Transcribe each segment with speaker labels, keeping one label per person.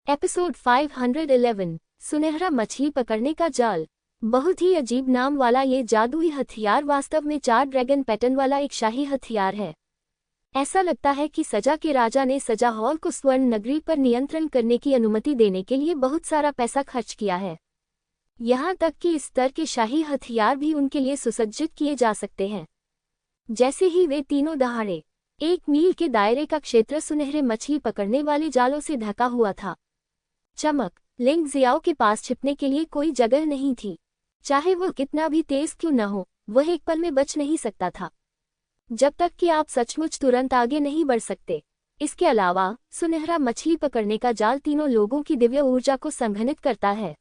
Speaker 1: Episode 511 सुनहरा मछली पकड़ने का जाल। बहुत ही अजीब नाम वाला ये जादुई हथियार वास्तव में 4 ड्रैगन पैटर्न वाला एक शाही हथियार है। ऐसा लगता है कि सजा के राजा ने सजा हॉल को स्वर्ण नगरी पर नियंत्रण करने की अनुमति देने के लिए बहुत सारा पैसा खर्च किया है। यहाँ तक कि इस स्तर के शाही हथियार भी उनके लिए सुसज्जित किए जा सकते हैं। जैसे ही वे तीनों दहाड़े, 1 मील के दायरे का क्षेत्र सुनहरे मछली पकड़ने वाले जालों से ढका हुआ था। चमक, लिंग जियाओ के पास छिपने के लिए कोई जगह नहीं थी। चाहे वो कितना भी तेज क्यों न हो, वह एक पल में बच नहीं सकता था, जब तक कि आप सचमुच तुरंत आगे नहीं बढ़ सकते। इसके अलावा सुनहरा मछली पकड़ने का जाल तीनों लोगों की दिव्य ऊर्जा को संघनित करता है।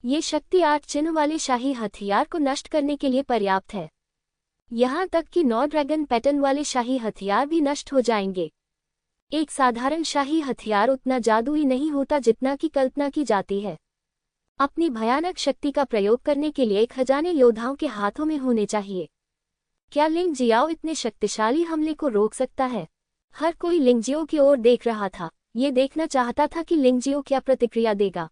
Speaker 1: ये शक्ति 8 चिन्ह वाले शाही हथियार को नष्ट करने के लिए पर्याप्त है। यहाँ तक कि 9 ड्रैगन पैटर्न वाले शाही हथियार भी नष्ट हो जाएंगे। एक साधारण शाही हथियार उतना जादुई नहीं होता जितना की कल्पना की जाती है। अपनी भयानक शक्ति का प्रयोग करने के लिए 1 खजाने योद्धाओं के हाथों में होने चाहिए। क्या लिंग जियाओ इतने शक्तिशाली हमले को रोक सकता है? हर कोई लिंग जियो की ओर देख रहा था। ये देखना चाहता था कि लिंग जियो क्या प्रतिक्रिया देगा।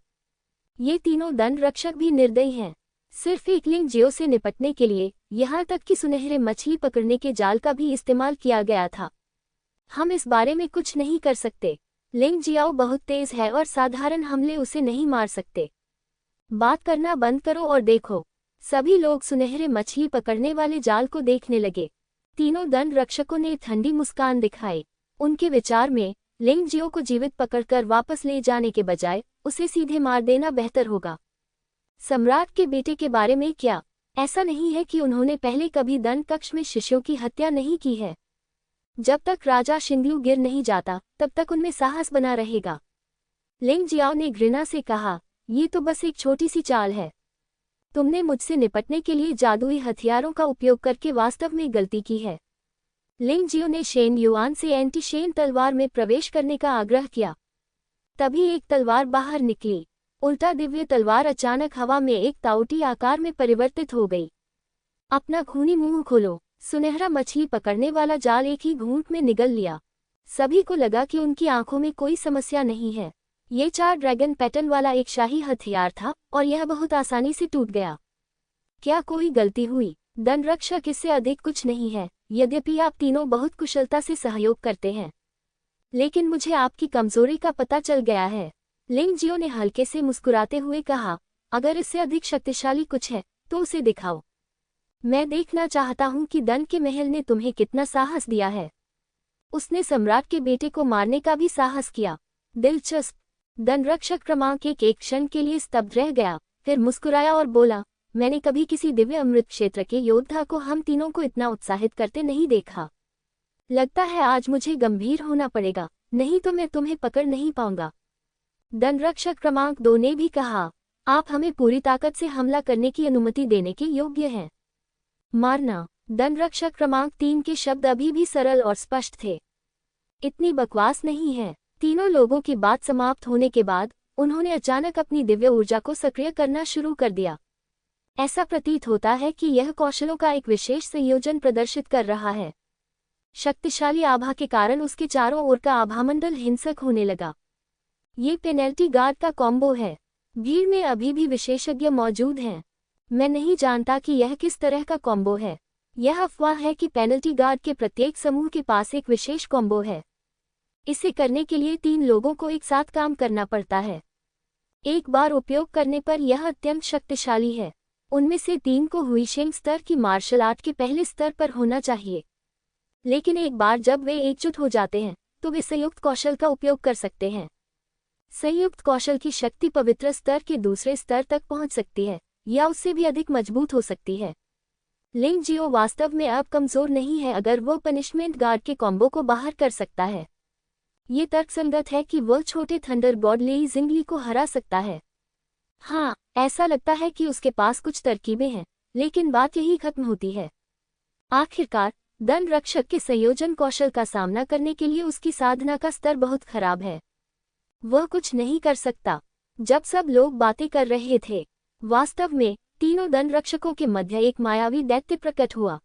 Speaker 1: ये तीनों दंड रक्षक भी निर्दयी हैं, सिर्फ एक लिंग जियो से निपटने के लिए। यहाँ तक कि सुनहरे मछली पकड़ने के जाल का भी इस्तेमाल किया गया था। हम इस बारे में कुछ नहीं कर सकते। लिंग जियाओ बहुत तेज है और साधारण हमले उसे नहीं मार सकते। बात करना बंद करो और देखो। सभी लोग सुनहरे मछली पकड़ने वाले जाल को देखने लगे। तीनों दंड रक्षकों ने ठंडी मुस्कान दिखाई। उनके विचार में लिंग जियो को जीवित पकड़कर वापस ले जाने के बजाय उसे सीधे मार देना बेहतर होगा। सम्राट के बेटे के बारे में क्या? ऐसा नहीं है कि उन्होंने पहले कभी दंड कक्ष में शिष्यों की हत्या नहीं की है। जब तक राजा शिंगलू गिर नहीं जाता तब तक उनमें साहस बना रहेगा। लिंग जियाओ ने घृणा से कहा, ये तो बस एक छोटी सी चाल है। तुमने मुझसे निपटने के लिए जादुई हथियारों का उपयोग करके वास्तव में गलती की है। लिंग जियो ने शेन युआन से एंटी शेन तलवार में प्रवेश करने का आग्रह किया। तभी एक तलवार बाहर निकली। उल्टा दिव्य तलवार अचानक हवा में एक ताउटी आकार में परिवर्तित हो गई। अपना खूनी मुंह खोलो। सुनहरा मछली पकड़ने वाला जाल एक ही घूंट में निगल लिया। सभी को लगा कि उनकी आंखों में कोई समस्या नहीं है। ये 4 ड्रैगन पैटर्न वाला एक शाही हथियार था और यह बहुत आसानी से टूट गया। क्या कोई गलती हुई? दंड रक्षक इससे अधिक कुछ नहीं है। यद्यपि आप तीनों बहुत कुशलता से सहयोग करते हैं, लेकिन मुझे आपकी कमजोरी का पता चल गया है। लिंग जियो ने हल्के से मुस्कुराते हुए कहा, अगर इससे अधिक शक्तिशाली कुछ है तो उसे दिखाओ। मैं देखना चाहता हूं कि दंड के महल ने तुम्हें कितना साहस दिया है। उसने सम्राट के बेटे को मारने का भी साहस किया। दिलचस्प। दंड रक्षक क्रमांक 1 एक क्षण के लिए स्तब्ध रह गया, फिर मुस्कुराया और बोला, मैंने कभी किसी दिव्य अमृत क्षेत्र के योद्धा को हम तीनों को इतना उत्साहित करते नहीं देखा। लगता है आज मुझे गंभीर होना पड़ेगा, नहीं तो मैं तुम्हें पकड़ नहीं पाऊंगा। दंड रक्षक क्रमांक 2 ने भी कहा, आप हमें पूरी ताकत से हमला करने की अनुमति देने के योग्य हैं। मारना। दंड रक्षक क्रमांक 3 के शब्द अभी भी सरल और स्पष्ट थे। इतनी बकवास नहीं है। तीनों लोगों की बात समाप्त होने के बाद उन्होंने अचानक अपनी दिव्य ऊर्जा को सक्रिय करना शुरू कर दिया। ऐसा प्रतीत होता है कि यह कौशलों का एक विशेष संयोजन प्रदर्शित कर रहा है। शक्तिशाली आभा के कारण उसके चारों ओर का आभामंडल हिंसक होने लगा। ये पेनल्टी गार्ड का कॉम्बो है। भीड़ में अभी भी विशेषज्ञ मौजूद हैं। मैं नहीं जानता कि यह किस तरह का कॉम्बो है। यह अफवाह है कि पेनल्टी गार्ड के प्रत्येक समूह के पास एक विशेष कॉम्बो है। इसे करने के लिए 3 लोगों को एक साथ काम करना पड़ता है। एक बार उपयोग करने पर यह अत्यंत शक्तिशाली है। उनमें से 3 को हुईशेंग स्तर की मार्शल आर्ट के पहले स्तर पर होना चाहिए, लेकिन एक बार जब वे एकजुट हो जाते हैं तो वे संयुक्त कौशल का उपयोग कर सकते हैं। संयुक्त कौशल की शक्ति पवित्र स्तर के दूसरे स्तर तक पहुंच सकती है या उससे भी अधिक मजबूत हो सकती है। लिंग जियो वास्तव में अब कमजोर नहीं है अगर वो पनिशमेंट गार्ड के कॉम्बो को बाहर कर सकता है। ये तर्कसंगत है कि वह छोटे थंडरबॉल्ट ली जिंगली को हरा सकता है। हाँ, ऐसा लगता है कि उसके पास कुछ तरकीबें हैं, लेकिन बात यही खत्म होती है। आखिरकार दंड रक्षक के संयोजन कौशल का सामना करने के लिए उसकी साधना का स्तर बहुत खराब है। वह कुछ नहीं कर सकता। जब सब लोग बातें कर रहे थे, वास्तव में तीनों दंड रक्षकों के मध्य एक मायावी दैत्य प्रकट हुआ।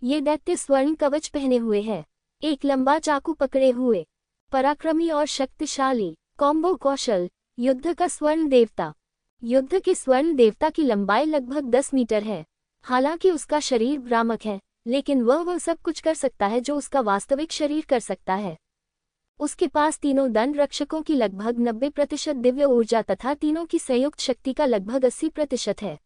Speaker 1: ये दैत्य स्वर्ण कवच पहने हुए है, एक लंबा चाकू पकड़े हुए, पराक्रमी और शक्तिशाली। कॉम्बो कौशल, युद्ध का स्वर्ण देवता। युद्ध के स्वर्ण देवता की लंबाई लगभग 10 मीटर है। हालांकि उसका शरीर भ्रामक है, लेकिन वह सब कुछ कर सकता है जो उसका वास्तविक शरीर कर सकता है। उसके पास तीनों दंड रक्षकों की लगभग 90% दिव्य ऊर्जा तथा तीनों की संयुक्त शक्ति का लगभग 80% है।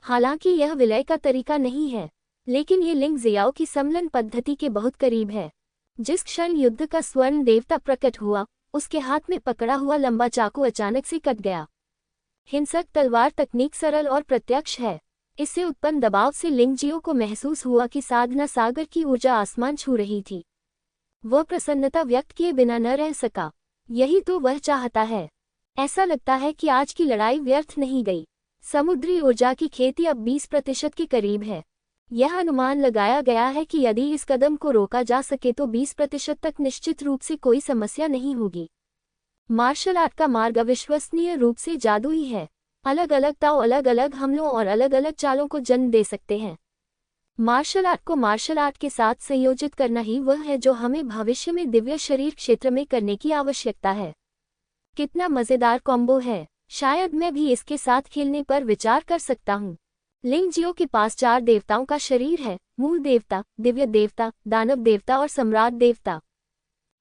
Speaker 1: हालांकि यह विलय का तरीका नहीं है, लेकिन ये लिंग जियाओ की समलन पद्धति के बहुत करीब है। जिस क्षण युद्ध का स्वर्ण देवता प्रकट हुआ, उसके हाथ में पकड़ा हुआ लंबा चाकू अचानक से कट गया। हिंसक तलवार तकनीक सरल और प्रत्यक्ष है। इससे उत्पन्न दबाव से लिंगजियो को महसूस हुआ कि साधना सागर की ऊर्जा आसमान छू रही थी। वह प्रसन्नता व्यक्त किए बिना न रह सका। यही तो वह चाहता है। ऐसा लगता है कि आज की लड़ाई व्यर्थ नहीं गई। समुद्री ऊर्जा की खेती अब 20% के करीब है। यह अनुमान लगाया गया है कि यदि इस कदम को रोका जा सके तो 20% तक निश्चित रूप से कोई समस्या नहीं होगी। मार्शल आर्ट का मार्ग अविश्वसनीय रूप से जादुई है। अलग अलग ताओ अलग अलग हमलों और अलग अलग चालों को जन्म दे सकते हैं। मार्शल आर्ट को मार्शल आर्ट के साथ संयोजित करना ही वह है जो हमें भविष्य में दिव्य शरीर क्षेत्र में करने की आवश्यकता है। कितना मजेदार कॉम्बो है। शायद मैं भी इसके साथ खेलने पर विचार कर सकता हूँ। लिंगजियो के पास 4 देवताओं का शरीर है: मूल देवता, दिव्य देवता, दानव देवता और सम्राट देवता।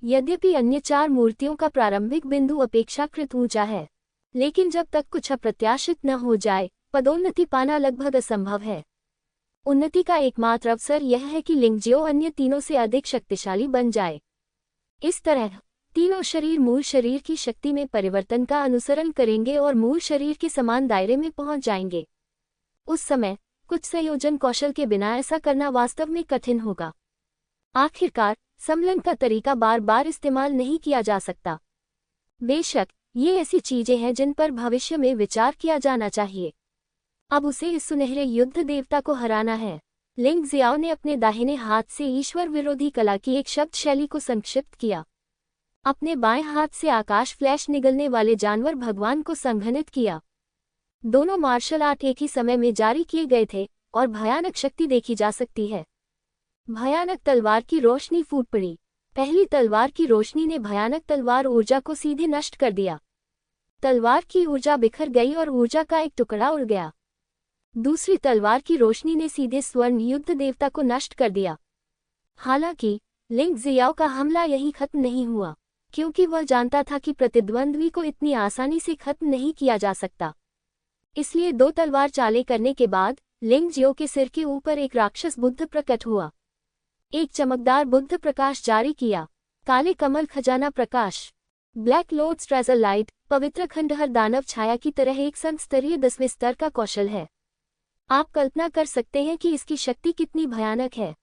Speaker 1: यद्यपि अन्य 4 मूर्तियों का प्रारंभिक बिंदु अपेक्षाकृत ऊंचा है, लेकिन जब तक कुछ अप्रत्याशित न हो जाए, पदोन्नति पाना लगभग असंभव है। उन्नति का एकमात्र अवसर यह है कि लिंगजियो अन्य तीनों से अधिक शक्तिशाली बन जाए। इस तरह तीनों शरीर मूल शरीर की शक्ति में परिवर्तन का अनुसरण करेंगे और मूल शरीर के समान दायरे में पहुंच जाएंगे। उस समय कुछ संयोजन कौशल के बिना ऐसा करना वास्तव में कठिन होगा। आखिरकार समलन का तरीका बार बार इस्तेमाल नहीं किया जा सकता। बेशक ये ऐसी चीजें हैं जिन पर भविष्य में विचार किया जाना चाहिए। अब उसे इस सुनहरे युद्ध देवता को हराना है। लिंग जियाओ ने अपने दाहिने हाथ से ईश्वर विरोधी कला की एक शब्द शैली को संक्षिप्त किया। अपने बाएं हाथ से आकाश फ्लैश निगलने वाले जानवर भगवान को संघनित किया। दोनों मार्शल आर्ट एक ही समय में जारी किए गए थे और भयानक शक्ति देखी जा सकती है। भयानक तलवार की रोशनी फूट पड़ी। पहली तलवार की रोशनी ने भयानक तलवार ऊर्जा को सीधे नष्ट कर दिया। तलवार की ऊर्जा बिखर गई और ऊर्जा का एक टुकड़ा उड़ गया। दूसरी तलवार की रोशनी ने सीधे स्वर्ण युद्ध देवता को नष्ट कर दिया। हालांकि लिंग जियाओ का हमला यहीं खत्म नहीं हुआ, क्योंकि वह जानता था कि प्रतिद्वंद्वी को इतनी आसानी से खत्म नहीं किया जा सकता। इसलिए 2 तलवार चाले करने के बाद लिंग जियो के सिर के ऊपर एक राक्षस बुद्ध प्रकट हुआ। एक चमकदार बुद्ध प्रकाश जारी किया। काले कमल खजाना प्रकाश, ब्लैक लॉर्ड्स ट्रेजर लाइट, पवित्र खंडहर दानव छाया की तरह एक संघ स्तरीय 10वें स्तर का कौशल है। आप कल्पना कर सकते हैं कि इसकी शक्ति कितनी भयानक है।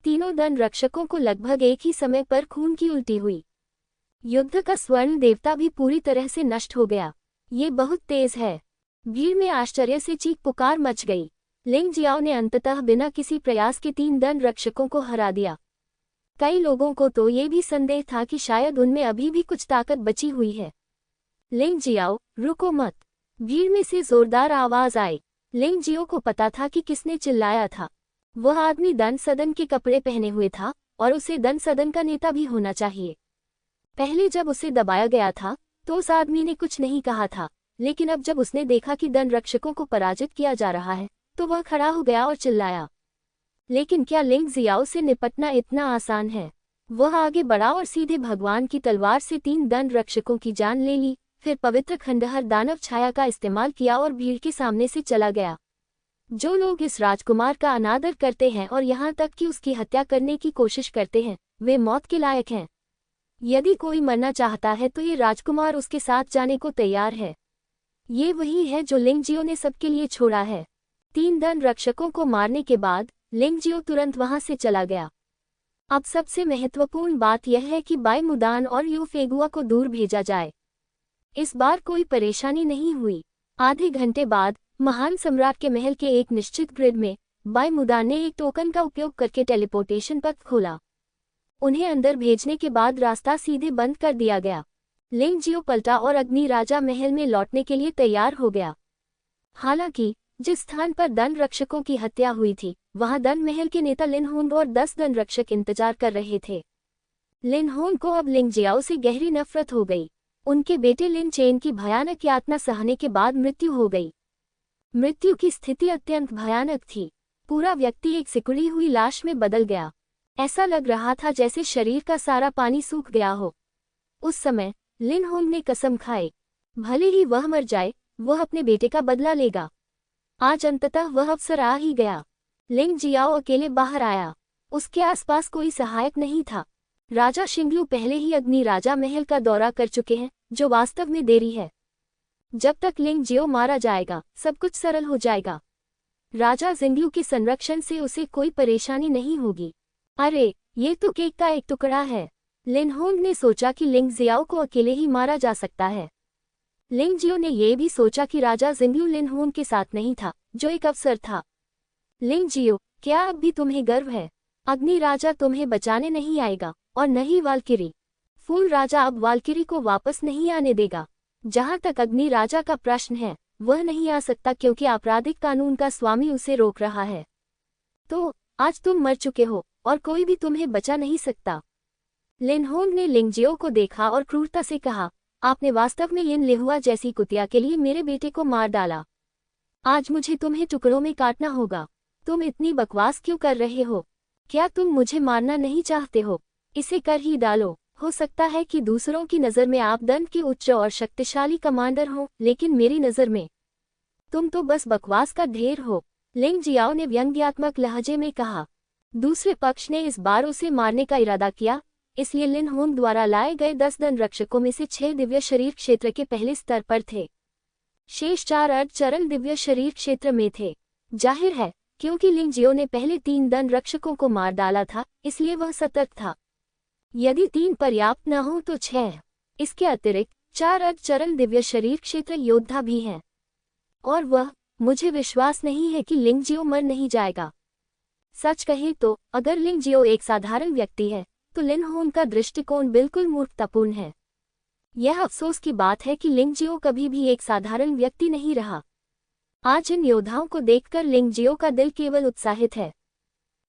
Speaker 1: तीनों दंड रक्षकों को लगभग एक ही समय पर खून की उल्टी हुई। युद्ध का स्वर्ण देवता भी पूरी तरह से नष्ट हो गया। ये बहुत तेज है। भीड़ में आश्चर्य से चीख पुकार मच गई। लिंग जियाओ ने अंततः बिना किसी प्रयास के 3 दंड रक्षकों को हरा दिया। कई लोगों को तो ये भी संदेह था कि शायद उनमें अभी भी कुछ ताकत बची हुई है। लिंग जियाओ, रुको मत! भीड़ में से जोरदार आवाज आई। लिंग जियो को पता था कि किसने चिल्लाया था। वह आदमी दंड सदन के कपड़े पहने हुए था और उसे दंड सदन का नेता भी होना चाहिए। पहले जब उसे दबाया गया था तो उस आदमी ने कुछ नहीं कहा था, लेकिन अब जब उसने देखा कि दंड रक्षकों को पराजित किया जा रहा है तो वह खड़ा हो गया और चिल्लाया। लेकिन क्या लिंग जियाओ से निपटना इतना आसान है? वह आगे बढ़ा और सीधे भगवान की तलवार से 3 दंड रक्षकों की जान ले ली, फिर पवित्र खंडहर दानव छाया का इस्तेमाल किया और भीड़ के सामने से चला गया। जो लोग इस राजकुमार का अनादर करते हैं और यहाँ तक कि उसकी हत्या करने की कोशिश करते हैं, वे मौत के लायक हैं। यदि कोई मरना चाहता है तो ये राजकुमार उसके साथ जाने को तैयार है। ये वही है जो लिंगजियो ने सबके लिए छोड़ा है। 3 दंड रक्षकों को मारने के बाद लिंगजियो तुरंत वहां से चला गया। अब सबसे महत्वपूर्ण बात यह है कि बाई मुदान और यू फेगुआ को दूर भेजा जाए। इस बार कोई परेशानी नहीं हुई। आधे घंटे बाद महान सम्राट के महल के एक निश्चित ग्रिड में बाई मुदान ने एक टोकन का उपयोग करके टेलीपोर्टेशन पथ खोला। उन्हें अंदर भेजने के बाद रास्ता सीधे बंद कर दिया गया। लिंगजियो पलटा और अग्नि राजा महल में लौटने के लिए तैयार हो गया। हालांकि जिस स्थान पर दंड रक्षकों की हत्या हुई थी वहां दंड महल के नेता लिनहोंग और 10 दंड रक्षक इंतजार कर रहे थे। लिनहोंग को अब लिंगजियाओ से गहरी नफरत हो गई। उनके बेटे लिन चेन की भयानक यातना सहने के बाद मृत्यु हो गई। मृत्यु की स्थिति अत्यंत भयानक थी। पूरा व्यक्ति एक सिकुड़ी हुई लाश में बदल गया। ऐसा लग रहा था जैसे शरीर का सारा पानी सूख गया हो। उस समय लिन होंग ने कसम खाई, भले ही वह मर जाए, वह अपने बेटे का बदला लेगा। आज अंततः वह अवसर आ ही गया। लिंग जियाओ अकेले बाहर आया। उसके आसपास कोई सहायक नहीं था। राजा शिंगलू पहले ही अग्नि राजा महल का दौरा कर चुके हैं, जो वास्तव में देरी है। जब तक लिंग जियो मारा जाएगा, सब कुछ सरल हो जाएगा। राजा जिंगलू के संरक्षण से उसे कोई परेशानी नहीं होगी। अरे, ये तो केक का एक टुकड़ा है। लिन होंग ने सोचा कि लिंग जियाओ को अकेले ही मारा जा सकता है। लिंग जियो ने यह भी सोचा कि राजा जिंगलू लिन होंग के साथ नहीं था, जो एक अवसर था। लिंग जियो, क्या अब भी तुम्हें गर्व है? अग्नि राजा तुम्हें बचाने नहीं आएगा, और न ही वाल्किरी। फूल राजा अब वाल्किरी को वापस नहीं आने देगा। जहां तक अग्नि राजा का प्रश्न है, वह नहीं आ सकता क्योंकि आपराधिक कानून का स्वामी उसे रोक रहा है। तो आज तुम मर चुके हो और कोई भी तुम्हें बचा नहीं सकता। लिन होंग ने लिंग जियो को देखा और क्रूरता से कहा, आपने वास्तव में इन लिहुआ जैसी कुतिया के लिए मेरे बेटे को मार डाला। आज मुझे तुम्हें टुकड़ों में काटना होगा। तुम इतनी बकवास क्यों कर रहे हो? क्या तुम मुझे मारना नहीं चाहते हो? इसे कर ही डालो। हो सकता है कि दूसरों की नज़र में आप दंड के उच्च और शक्तिशाली कमांडर हो, लेकिन मेरी नज़र में तुम तो बस बकवास का ढेर हो। लिंग जियाओ ने व्यंग्यात्मक लहजे में कहा। दूसरे पक्ष ने इस बार उसे मारने का इरादा किया, इसलिए लिन होंग द्वारा लाए गए 10 दंड रक्षकों में से 6 दिव्य शरीर क्षेत्र के पहले स्तर पर थे। शेष 4 अर्ध चरण दिव्य शरीर क्षेत्र में थे। जाहिर है, क्योंकि लिंग जियो ने पहले 3 दंड रक्षकों को मार डाला था, इसलिए वह सतर्क था। यदि 3 पर्याप्त न हो तो 6। इसके अतिरिक्त 4 अर्ध चरण दिव्य शरीर क्षेत्र योद्धा भी हैं। और वह, मुझे विश्वास नहीं है कि लिंग जियो मर नहीं जाएगा। सच कहे तो अगर लिंग जियो एक साधारण व्यक्ति है, तो लिन होंग का दृष्टिकोण बिल्कुल मूर्खतापूर्ण है। यह अफसोस की बात है कि लिंग जियो कभी भी एक साधारण व्यक्ति नहीं रहा। आज इन योद्धाओं को देखकर लिंग जियो का दिल केवल उत्साहित है।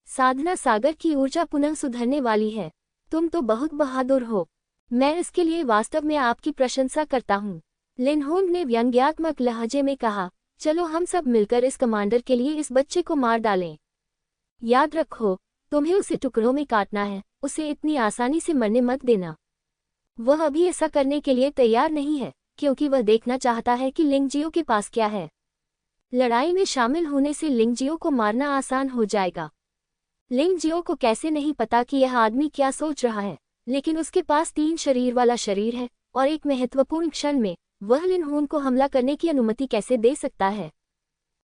Speaker 1: साधना सागर की ऊर्जा पुनः सुधरने वाली है। तुम तो बहुत बहादुर हो। मैं इसके लिए वास्तव में आपकी प्रशंसा करता हूँ। लिन होंग ने व्यंग्यात्मक लहजे में कहा, चलो हम सब मिलकर इस कमांडर के लिए इस बच्चे को मार डालें। याद रखो, तुम्हें उसे टुकड़ों में काटना है, उसे इतनी आसानी से मरने मत देना। वह अभी ऐसा करने के लिए तैयार नहीं है, क्योंकि वह देखना चाहता है कि लिंग जियो के पास क्या है। लड़ाई में शामिल होने से लिंग जियो को मारना आसान हो जाएगा। लिंग जियो को कैसे नहीं पता कि यह आदमी क्या सोच रहा है, लेकिन उसके पास 3 शरीर वाला शरीर है, और एक महत्वपूर्ण क्षण में वह लिन होंग को हमला करने की अनुमति कैसे दे सकता है?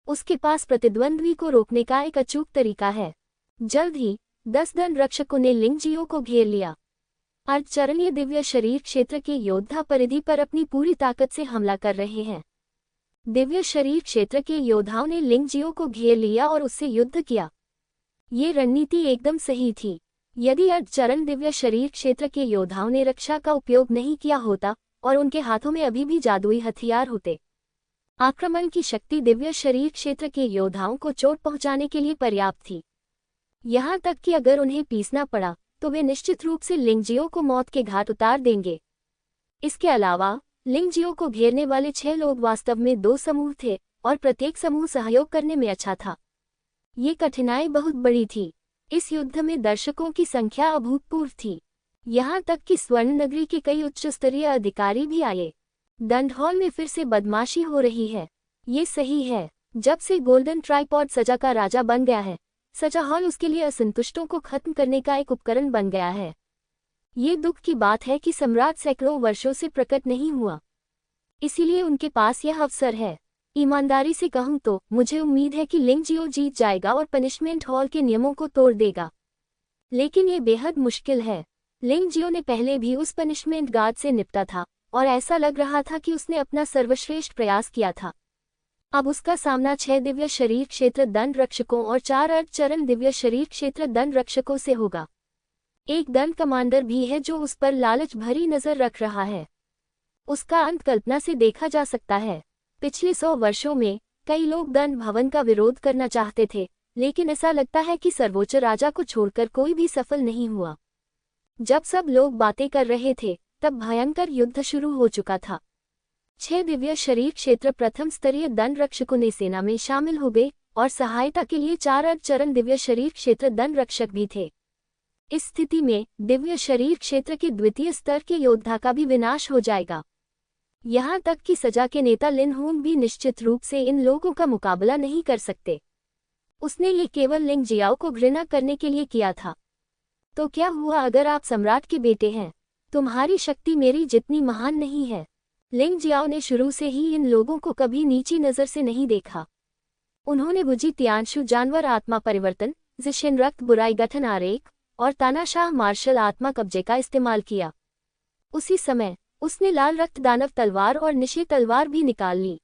Speaker 1: उसके पास प्रतिद्वंद्वी को रोकने का एक अचूक तरीका है। जल्द ही 10 दंड रक्षकों ने लिंग जियो को घेर लिया। अर्धचरणीय दिव्य शरीर क्षेत्र के योद्धा परिधि पर अपनी पूरी ताकत से हमला कर रहे हैं। दिव्य शरीर क्षेत्र के योद्धाओं ने लिंग जियो को घेर लिया और उससे युद्ध किया। ये रणनीति एकदम सही थी। यदि अर्धचरण दिव्य शरीर क्षेत्र के योद्धाओं ने रक्षा का उपयोग नहीं किया होता और उनके हाथों में अभी भी जादुई हथियार होते, आक्रमण की शक्ति दिव्य शरीर क्षेत्र के योद्धाओं को चोट पहुंचाने के लिए पर्याप्त थी। यहाँ तक कि अगर उन्हें पीसना पड़ा तो वे निश्चित रूप से लिंग जियो को मौत के घाट उतार देंगे। इसके अलावा लिंग जियो को घेरने वाले 6 लोग वास्तव में 2 समूह थे और प्रत्येक समूह सहयोग करने में अच्छा था। ये कठिनाई बहुत बड़ी थी। इस युद्ध में दर्शकों की संख्या अभूतपूर्व थी। यहाँ तक कि स्वर्ण नगरी के कई उच्च स्तरीय अधिकारी भी आए। दंड हॉल में फिर से बदमाशी हो रही है। ये सही है। जब से गोल्डन ट्राइपॉड सजा का राजा बन गया है, सजा हॉल उसके लिए असंतुष्टों को खत्म करने का एक उपकरण बन गया है। ये दुख की बात है कि सम्राट सैकड़ों वर्षों से प्रकट नहीं हुआ, इसीलिए उनके पास यह अवसर है। ईमानदारी से कहूं तो मुझे उम्मीद है कि लिंग जियो जीत जाएगा और पनिशमेंट हॉल के नियमों को तोड़ देगा, लेकिन ये बेहद मुश्किल है। लिंग जियो ने पहले भी उस पनिशमेंट गार्ड से निपटा था और ऐसा लग रहा था कि उसने अपना सर्वश्रेष्ठ प्रयास किया था। अब उसका सामना 6 दिव्य शरीर क्षेत्र दंड रक्षकों और 4 अर्धचरण दिव्य शरीर क्षेत्र दंड रक्षकों से होगा। एक दंड कमांडर भी है जो उस पर लालच भरी नजर रख रहा है। उसका अंत कल्पना से देखा जा सकता है। पिछले 100 वर्षों में कई लोग दंड भवन का विरोध करना चाहते थे, लेकिन ऐसा लगता है कि सर्वोच्च राजा को छोड़कर कोई भी सफल नहीं हुआ। जब सब लोग बातें कर रहे थे, तब भयंकर युद्ध शुरू हो चुका था। 6 दिव्य शरीर क्षेत्र प्रथम स्तरीय दंड रक्षकों ने सेना में शामिल हो गए और सहायता के लिए 4 अर्धचरण दिव्य शरीर क्षेत्र दंड रक्षक भी थे। इस स्थिति में दिव्य शरीर क्षेत्र के द्वितीय स्तर के योद्धा का भी विनाश हो जाएगा। यहाँ तक कि सजा के नेता लिन होंग भी निश्चित रूप से इन लोगों का मुकाबला नहीं कर सकते। उसने ये केवल लिंग जियाओ को घृणा करने के लिए किया था। तो क्या हुआ अगर आप सम्राट के बेटे हैं? तुम्हारी शक्ति मेरी जितनी महान नहीं है। लिंग जियाओ ने शुरू से ही इन लोगों को कभी नीची नज़र से नहीं देखा। उन्होंने बुजी तियानशु जानवर आत्मा परिवर्तन, जिशिन रक्त बुराई गठन आरेख और तानाशाह मार्शल आत्मा कब्जे का इस्तेमाल किया। उसी समय उसने लाल रक्त दानव तलवार और निशी तलवार भी निकाल ली।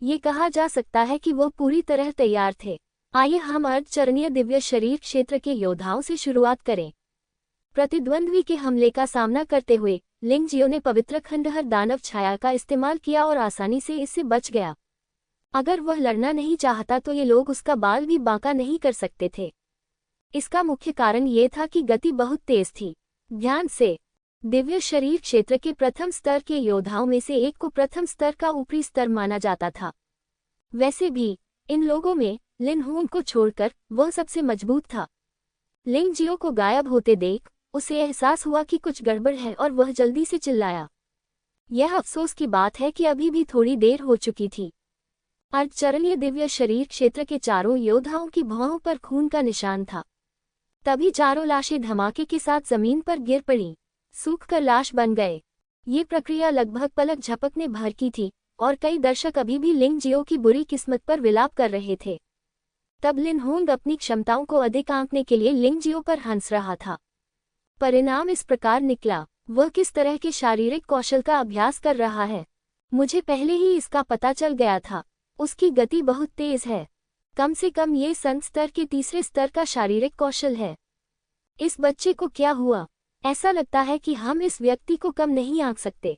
Speaker 1: ये कहा जा सकता है कि वो पूरी तरह तैयार थे। आइए हम अर्धचरणीय दिव्य शरीर क्षेत्र के योद्धाओं से शुरुआत करें। प्रतिद्वंद्वी के हमले का सामना करते हुए लिंग जियो ने पवित्र खंडहर दानव छाया का इस्तेमाल किया और आसानी से इससे बच गया। अगर वह लड़ना नहीं चाहता तो ये लोग उसका बाल भी बांका नहीं कर सकते थे। इसका मुख्य कारण ये था कि गति बहुत तेज थी। ध्यान से, दिव्य शरीर क्षेत्र के प्रथम स्तर के योद्धाओं में से एक को प्रथम स्तर का ऊपरी स्तर माना जाता था। वैसे भी इन लोगों में लिन होंग को छोड़कर वह सबसे मजबूत था। लिंग जियो को गायब होते देख उसे एहसास हुआ कि कुछ गड़बड़ है और वह जल्दी से चिल्लाया। यह अफसोस की बात है कि अभी भी थोड़ी देर हो चुकी थी। अर्धचरणीय दिव्य शरीर क्षेत्र के चारों योद्धाओं की भौहों पर खून का निशान था। तभी चारों लाशें धमाके के साथ जमीन पर गिर पड़ी, सूखकर लाश बन गए। ये प्रक्रिया लगभग पलक झपकने भर की थी और कई दर्शक अभी भी लिंग जियो की बुरी किस्मत पर विलाप कर रहे थे। तब लिन होंग अपनी क्षमताओं को अधिक आंकने के लिए लिंग जियो पर हंस रहा था। परिणाम इस प्रकार निकला। वह किस तरह के शारीरिक कौशल का अभ्यास कर रहा है, मुझे पहले ही इसका पता चल गया था। उसकी गति बहुत तेज है। कम से कम ये संत स्तर के तीसरे स्तर का शारीरिक कौशल है। इस बच्चे को क्या हुआ? ऐसा लगता है कि हम इस व्यक्ति को कम नहीं आंक सकते।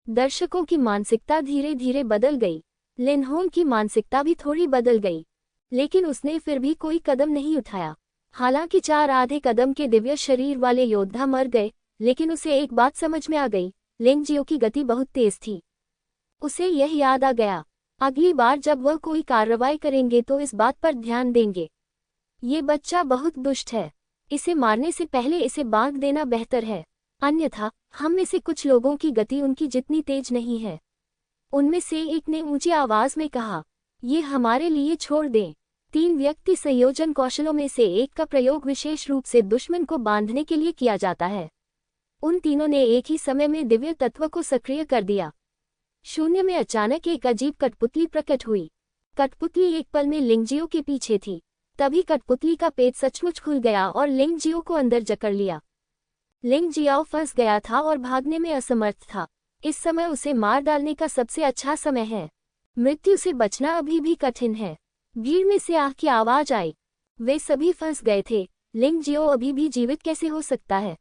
Speaker 1: दर्शकों की मानसिकता धीरे धीरे बदल गई। लिन होंग की मानसिकता भी थोड़ी बदल गई, लेकिन उसने फिर भी कोई कदम नहीं उठाया। हालांकि 4 आधे कदम के दिव्य शरीर वाले योद्धा मर गए, लेकिन उसे एक बात समझ में आ गई, लिंग जियो की गति बहुत तेज थी। उसे यह याद आ गया, अगली बार जब वह कोई कार्रवाई करेंगे तो इस बात पर ध्यान देंगे। ये बच्चा बहुत दुष्ट है, इसे मारने से पहले इसे बांध देना बेहतर है, अन्यथा हम में से कुछ लोगों की गति उनकी जितनी तेज नहीं है। उनमें से एक ने ऊंची आवाज में कहा, ये हमारे लिए छोड़ दें। 3 व्यक्ति संयोजन कौशलों में से एक का प्रयोग विशेष रूप से दुश्मन को बांधने के लिए किया जाता है। उन तीनों ने एक ही समय में दिव्य तत्व को सक्रिय कर दिया। शून्य में अचानक एक अजीब कठपुतली प्रकट हुई। कठपुतली एक पल में लिंग जियो के पीछे थी। तभी कठपुतली का पेट सचमुच खुल गया और लिंग जियो को अंदर जकड़ लिया। लिंग जियाओ फंस गया था और भागने में असमर्थ था। इस समय उसे मार डालने का सबसे अच्छा समय है। मृत्यु से बचना अभी भी कठिन है। भीड़ में से आह की आवाज आई। वे सभी फंस गए थे। लिंग जियो अभी भी जीवित कैसे हो सकता है?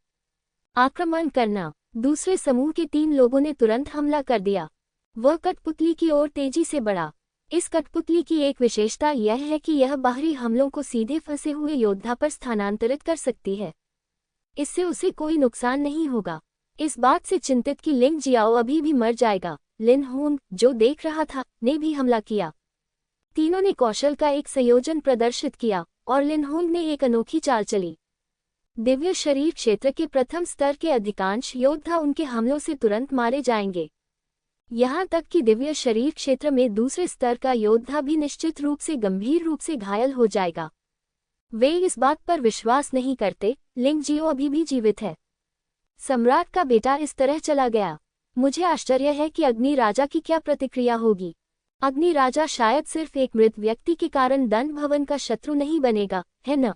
Speaker 1: आक्रमण करना। दूसरे समूह के 3 लोगों ने तुरंत हमला कर दिया। वह कठपुतली की ओर तेजी से बढ़ा। इस कठपुतली की एक विशेषता यह है कि यह बाहरी हमलों को सीधे फंसे हुए योद्धा पर स्थानांतरित कर सकती है। इससे उसे कोई नुकसान नहीं होगा। इस बात से चिंतित कि लिंग जियाओ अभी भी मर जाएगा, लिन होंग, जो देख रहा था, ने भी हमला किया। तीनों ने कौशल का एक संयोजन प्रदर्शित किया और लिन होंग ने एक अनोखी चाल चली। दिव्य शरीर क्षेत्र के प्रथम स्तर के अधिकांश योद्धा उनके हमलों से तुरंत मारे जाएंगे। यहाँ तक कि दिव्य शरीर क्षेत्र में दूसरे स्तर का योद्धा भी निश्चित रूप से गंभीर रूप से घायल हो जाएगा। वे इस बात पर विश्वास नहीं करते, लिंग जियो अभी भी जीवित है। सम्राट का बेटा इस तरह चला गया। मुझे आश्चर्य है कि अग्नि राजा की क्या प्रतिक्रिया होगी। अग्नि राजा शायद सिर्फ एक मृत व्यक्ति के कारण दंड भवन का शत्रु नहीं बनेगा, है न?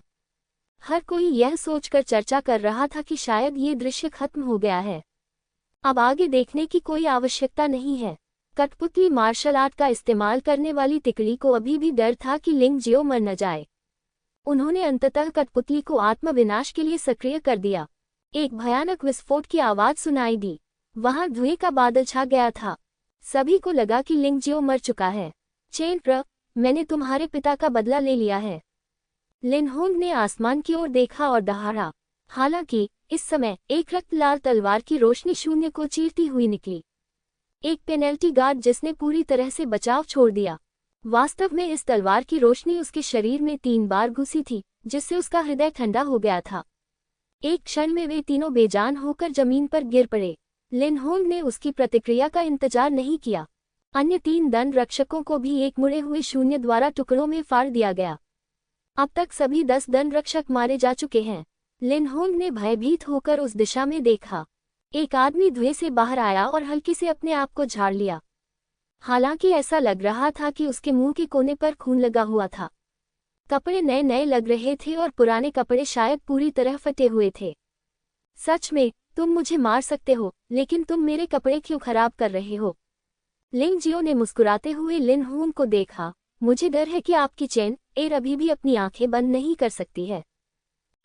Speaker 1: हर कोई यह सोचकर चर्चा कर रहा था कि शायद ये दृश्य खत्म हो गया है। अब आगे देखने की कोई आवश्यकता नहीं है। कठपुतली मार्शल आर्ट का इस्तेमाल करने वाली तिकड़ी को अभी भी डर था कि लिंग जियो मर न जाए। उन्होंने अंततः कठपुतली को आत्मविनाश के लिए सक्रिय कर दिया। एक भयानक विस्फोट की आवाज सुनाई दी। वहां धुएं का बादल छा गया था। सभी को लगा कि लिंग जियो मर चुका है। चेन, मैंने तुम्हारे पिता का बदला ले लिया है। लिन होंग ने आसमान की ओर देखा और दहाड़ा। हालांकि इस समय एक रक्त लाल तलवार की रोशनी शून्य को चीरती हुई निकली। एक पेनल्टी गार्ड जिसने पूरी तरह से बचाव छोड़ दिया। वास्तव में इस तलवार की रोशनी उसके शरीर में 3 बार घुसी थी, जिससे उसका हृदय ठंडा हो गया था। एक क्षण में वे तीनों बेजान होकर जमीन पर गिर पड़े। लिनहोंग ने उसकी प्रतिक्रिया का इंतजार नहीं किया। अन्य 3 दंड रक्षकों को भी एक मुड़े हुए शून्य द्वारा टुकड़ों में फाड़ दिया गया। अब तक सभी 10 दंड रक्षक मारे जा चुके हैं। लिनहोंग ने भयभीत होकर उस दिशा में देखा। एक आदमी धुएं से बाहर आया और हल्के से अपने आप को झाड़ लिया। हालांकि ऐसा लग रहा था कि उसके मुंह के कोने पर खून लगा हुआ था। कपड़े नए नए लग रहे थे और पुराने कपड़े शायद पूरी तरह फटे हुए थे। सच में, तुम मुझे मार सकते हो, लेकिन तुम मेरे कपड़े क्यों खराब कर रहे हो? लिंग जियो ने मुस्कुराते हुए लिनहोंग को देखा। मुझे डर है कि आपकी चेन एर अभी भी अपनी आंखें बंद नहीं कर सकती है।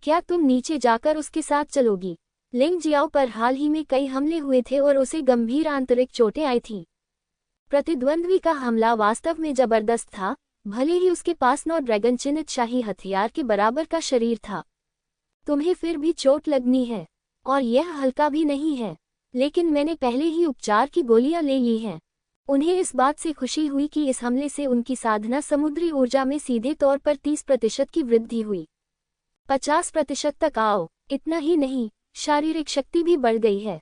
Speaker 1: क्या तुम नीचे जाकर उसके साथ चलोगी? लिंग जियाओ पर हाल ही में कई हमले हुए थे और उसे गंभीर आंतरिक चोटें आई थीं। प्रतिद्वंद्वी का हमला वास्तव में जबरदस्त था, भले ही उसके पास 9 ड्रैगन चिन्हित शाही हथियार के बराबर का शरीर था। तुम्हें फिर भी चोट लगनी है, और यह हल्का भी नहीं है। लेकिन मैंने पहले ही उपचार की गोलियां ले ली हैं। उन्हें इस बात से खुशी हुई कि इस हमले से उनकी साधना समुद्री ऊर्जा में सीधे तौर पर 30% की वृद्धि हुई। 50% तक आओ। इतना ही नहीं, शारीरिक शक्ति भी बढ़ गई है।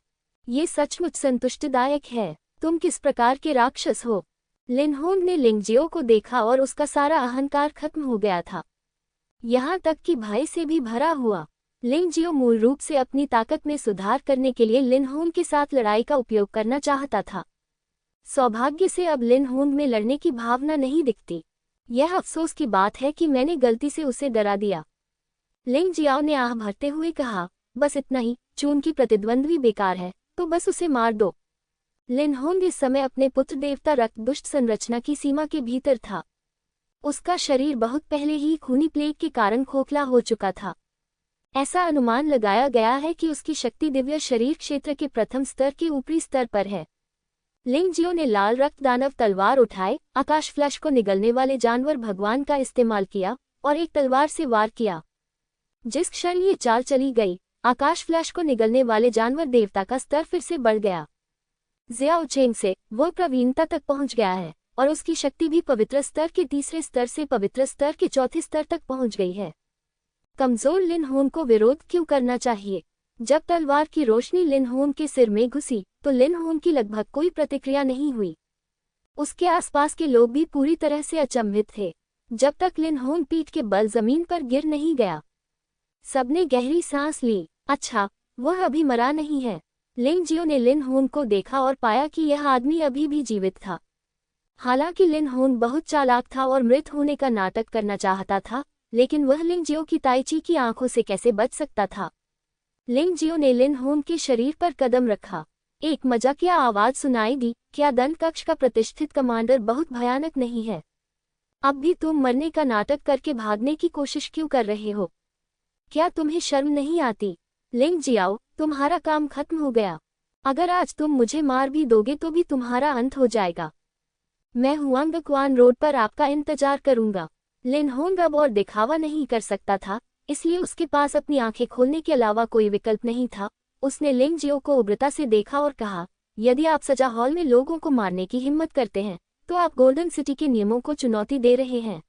Speaker 1: ये सचमुच संतुष्टिदायक है। तुम किस प्रकार के राक्षस हो? लिनहोंग ने लिंगजियो को देखा और उसका सारा अहंकार खत्म हो गया था, यहाँ तक कि भय से भी भरा हुआ। लिंगजियो मूल रूप से अपनी ताकत में सुधार करने के लिए लिनहोंग के साथ लड़ाई का उपयोग करना चाहता था। सौभाग्य से अब लिनहोंग में लड़ने की भावना नहीं दिखती। यह अफसोस की बात है कि मैंने गलती से उसे डरा दिया। लिंग जियाओ ने आह भरते हुए कहा, बस इतना ही, चून की प्रतिद्वंद्वी बेकार है, तो बस उसे मार दो। लिनहोंग इस समय अपने पुत्र देवता रक्त दुष्ट संरचना की सीमा के भीतर था। उसका शरीर बहुत पहले ही खूनी प्लेग के कारण खोखला हो चुका था। ऐसा अनुमान लगाया गया है कि उसकी शक्ति दिव्य शरीर क्षेत्र के प्रथम स्तर के ऊपरी स्तर पर है। लिंग जियो ने लाल रक्त दानव तलवार उठाए, आकाश फ्लैश को निगलने वाले जानवर भगवान का इस्तेमाल किया और एक तलवार से वार किया। जिस क्षण ये चाल चली गई, आकाश फ्लैश को निगलने वाले जानवर देवता का स्तर फिर से बढ़ गया। ज़ियाओ चेंग से वो प्रवीणता तक पहुंच गया है और उसकी शक्ति भी पवित्र स्तर के तीसरे स्तर से पवित्र स्तर के चौथे स्तर तक पहुंच गई है। कमजोर लिनहोंग को विरोध क्यों करना चाहिए? जब तलवार की रोशनी लिनहोंग के सिर में घुसी तो लिनहोंग की लगभग कोई प्रतिक्रिया नहीं हुई। उसके आसपास के लोग भी पूरी तरह से अचंभित थे, जब तक लिनहोंग पीठ के बल जमीन पर गिर नहीं गया। सबने गहरी सांस ली। अच्छा, वह अभी मरा नहीं है। लिंग जियो ने लिनहोंग को देखा और पाया कि यह आदमी अभी भी जीवित था। हालांकि लिनहोंग बहुत चालाक था और मृत होने का नाटक करना चाहता था, लेकिन वह लिंग जियो की ताइची की आंखों से कैसे बच सकता था? लिंग जियो ने लिनहोंग के शरीर पर कदम रखा। एक मजाकिया आवाज सुनाई दी, क्या दंड कक्ष का प्रतिष्ठित कमांडर बहुत भयानक नहीं है? अब भी तुम मरने का नाटक करके भागने की कोशिश क्यों कर रहे हो? क्या तुम्हें शर्म नहीं आती? लिंग जियाओ, तुम्हारा काम खत्म हो गया। अगर आज तुम मुझे मार भी दोगे तो भी तुम्हारा अंत हो जाएगा। मैं हुआंगक्वान रोड पर आपका इंतजार करूंगा। लिनहोंग अब और दिखावा नहीं कर सकता था, इसलिए उसके पास अपनी आंखें खोलने के अलावा कोई विकल्प नहीं था। उसने लिंग जियो को उग्रता से देखा और कहा, यदि आप सजा हॉल में लोगों को मारने की हिम्मत करते हैं, तो आप गोल्डन सिटी के नियमों को चुनौती दे रहे हैं।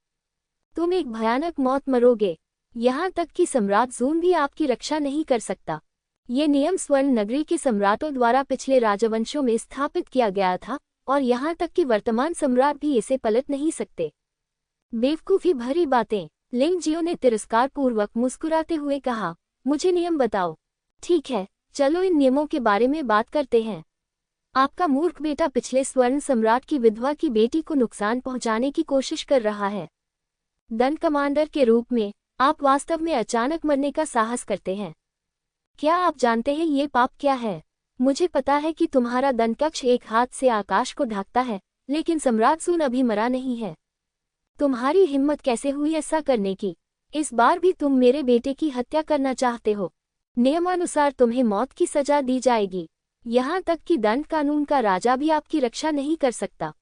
Speaker 1: तुम एक भयानक मौत मरोगे। यहाँ तक कि सम्राट जून भी आपकी रक्षा नहीं कर सकता। ये नियम स्वर्ण नगरी के सम्राटों द्वारा पिछले राजवंशों में स्थापित किया गया था, और यहाँ तक कि वर्तमान सम्राट भी इसे पलट नहीं सकते। बेवकूफ़ी भरी बातें। लिंग जियो ने तिरस्कारपूर्वक मुस्कुराते हुए कहा, मुझे नियम बताओ। ठीक है, चलो इन नियमों के बारे में बात करते हैं। आपका मूर्ख बेटा पिछले स्वर्ण सम्राट की विधवा की बेटी को नुकसान पहुंचाने की कोशिश कर रहा है। दंड कमांडर के रूप में आप वास्तव में अचानक मरने का साहस करते हैं। क्या आप जानते हैं ये पाप क्या है? मुझे पता है कि तुम्हारा दंड कक्ष एक हाथ से आकाश को ढकता है, लेकिन सम्राट सून अभी मरा नहीं है। तुम्हारी हिम्मत कैसे हुई ऐसा करने की? इस बार भी तुम मेरे बेटे की हत्या करना चाहते हो। नियमानुसार तुम्हें मौत की सजा दी जाएगी। यहाँ तक कि दंड कानून का राजा भी आपकी रक्षा नहीं कर सकता।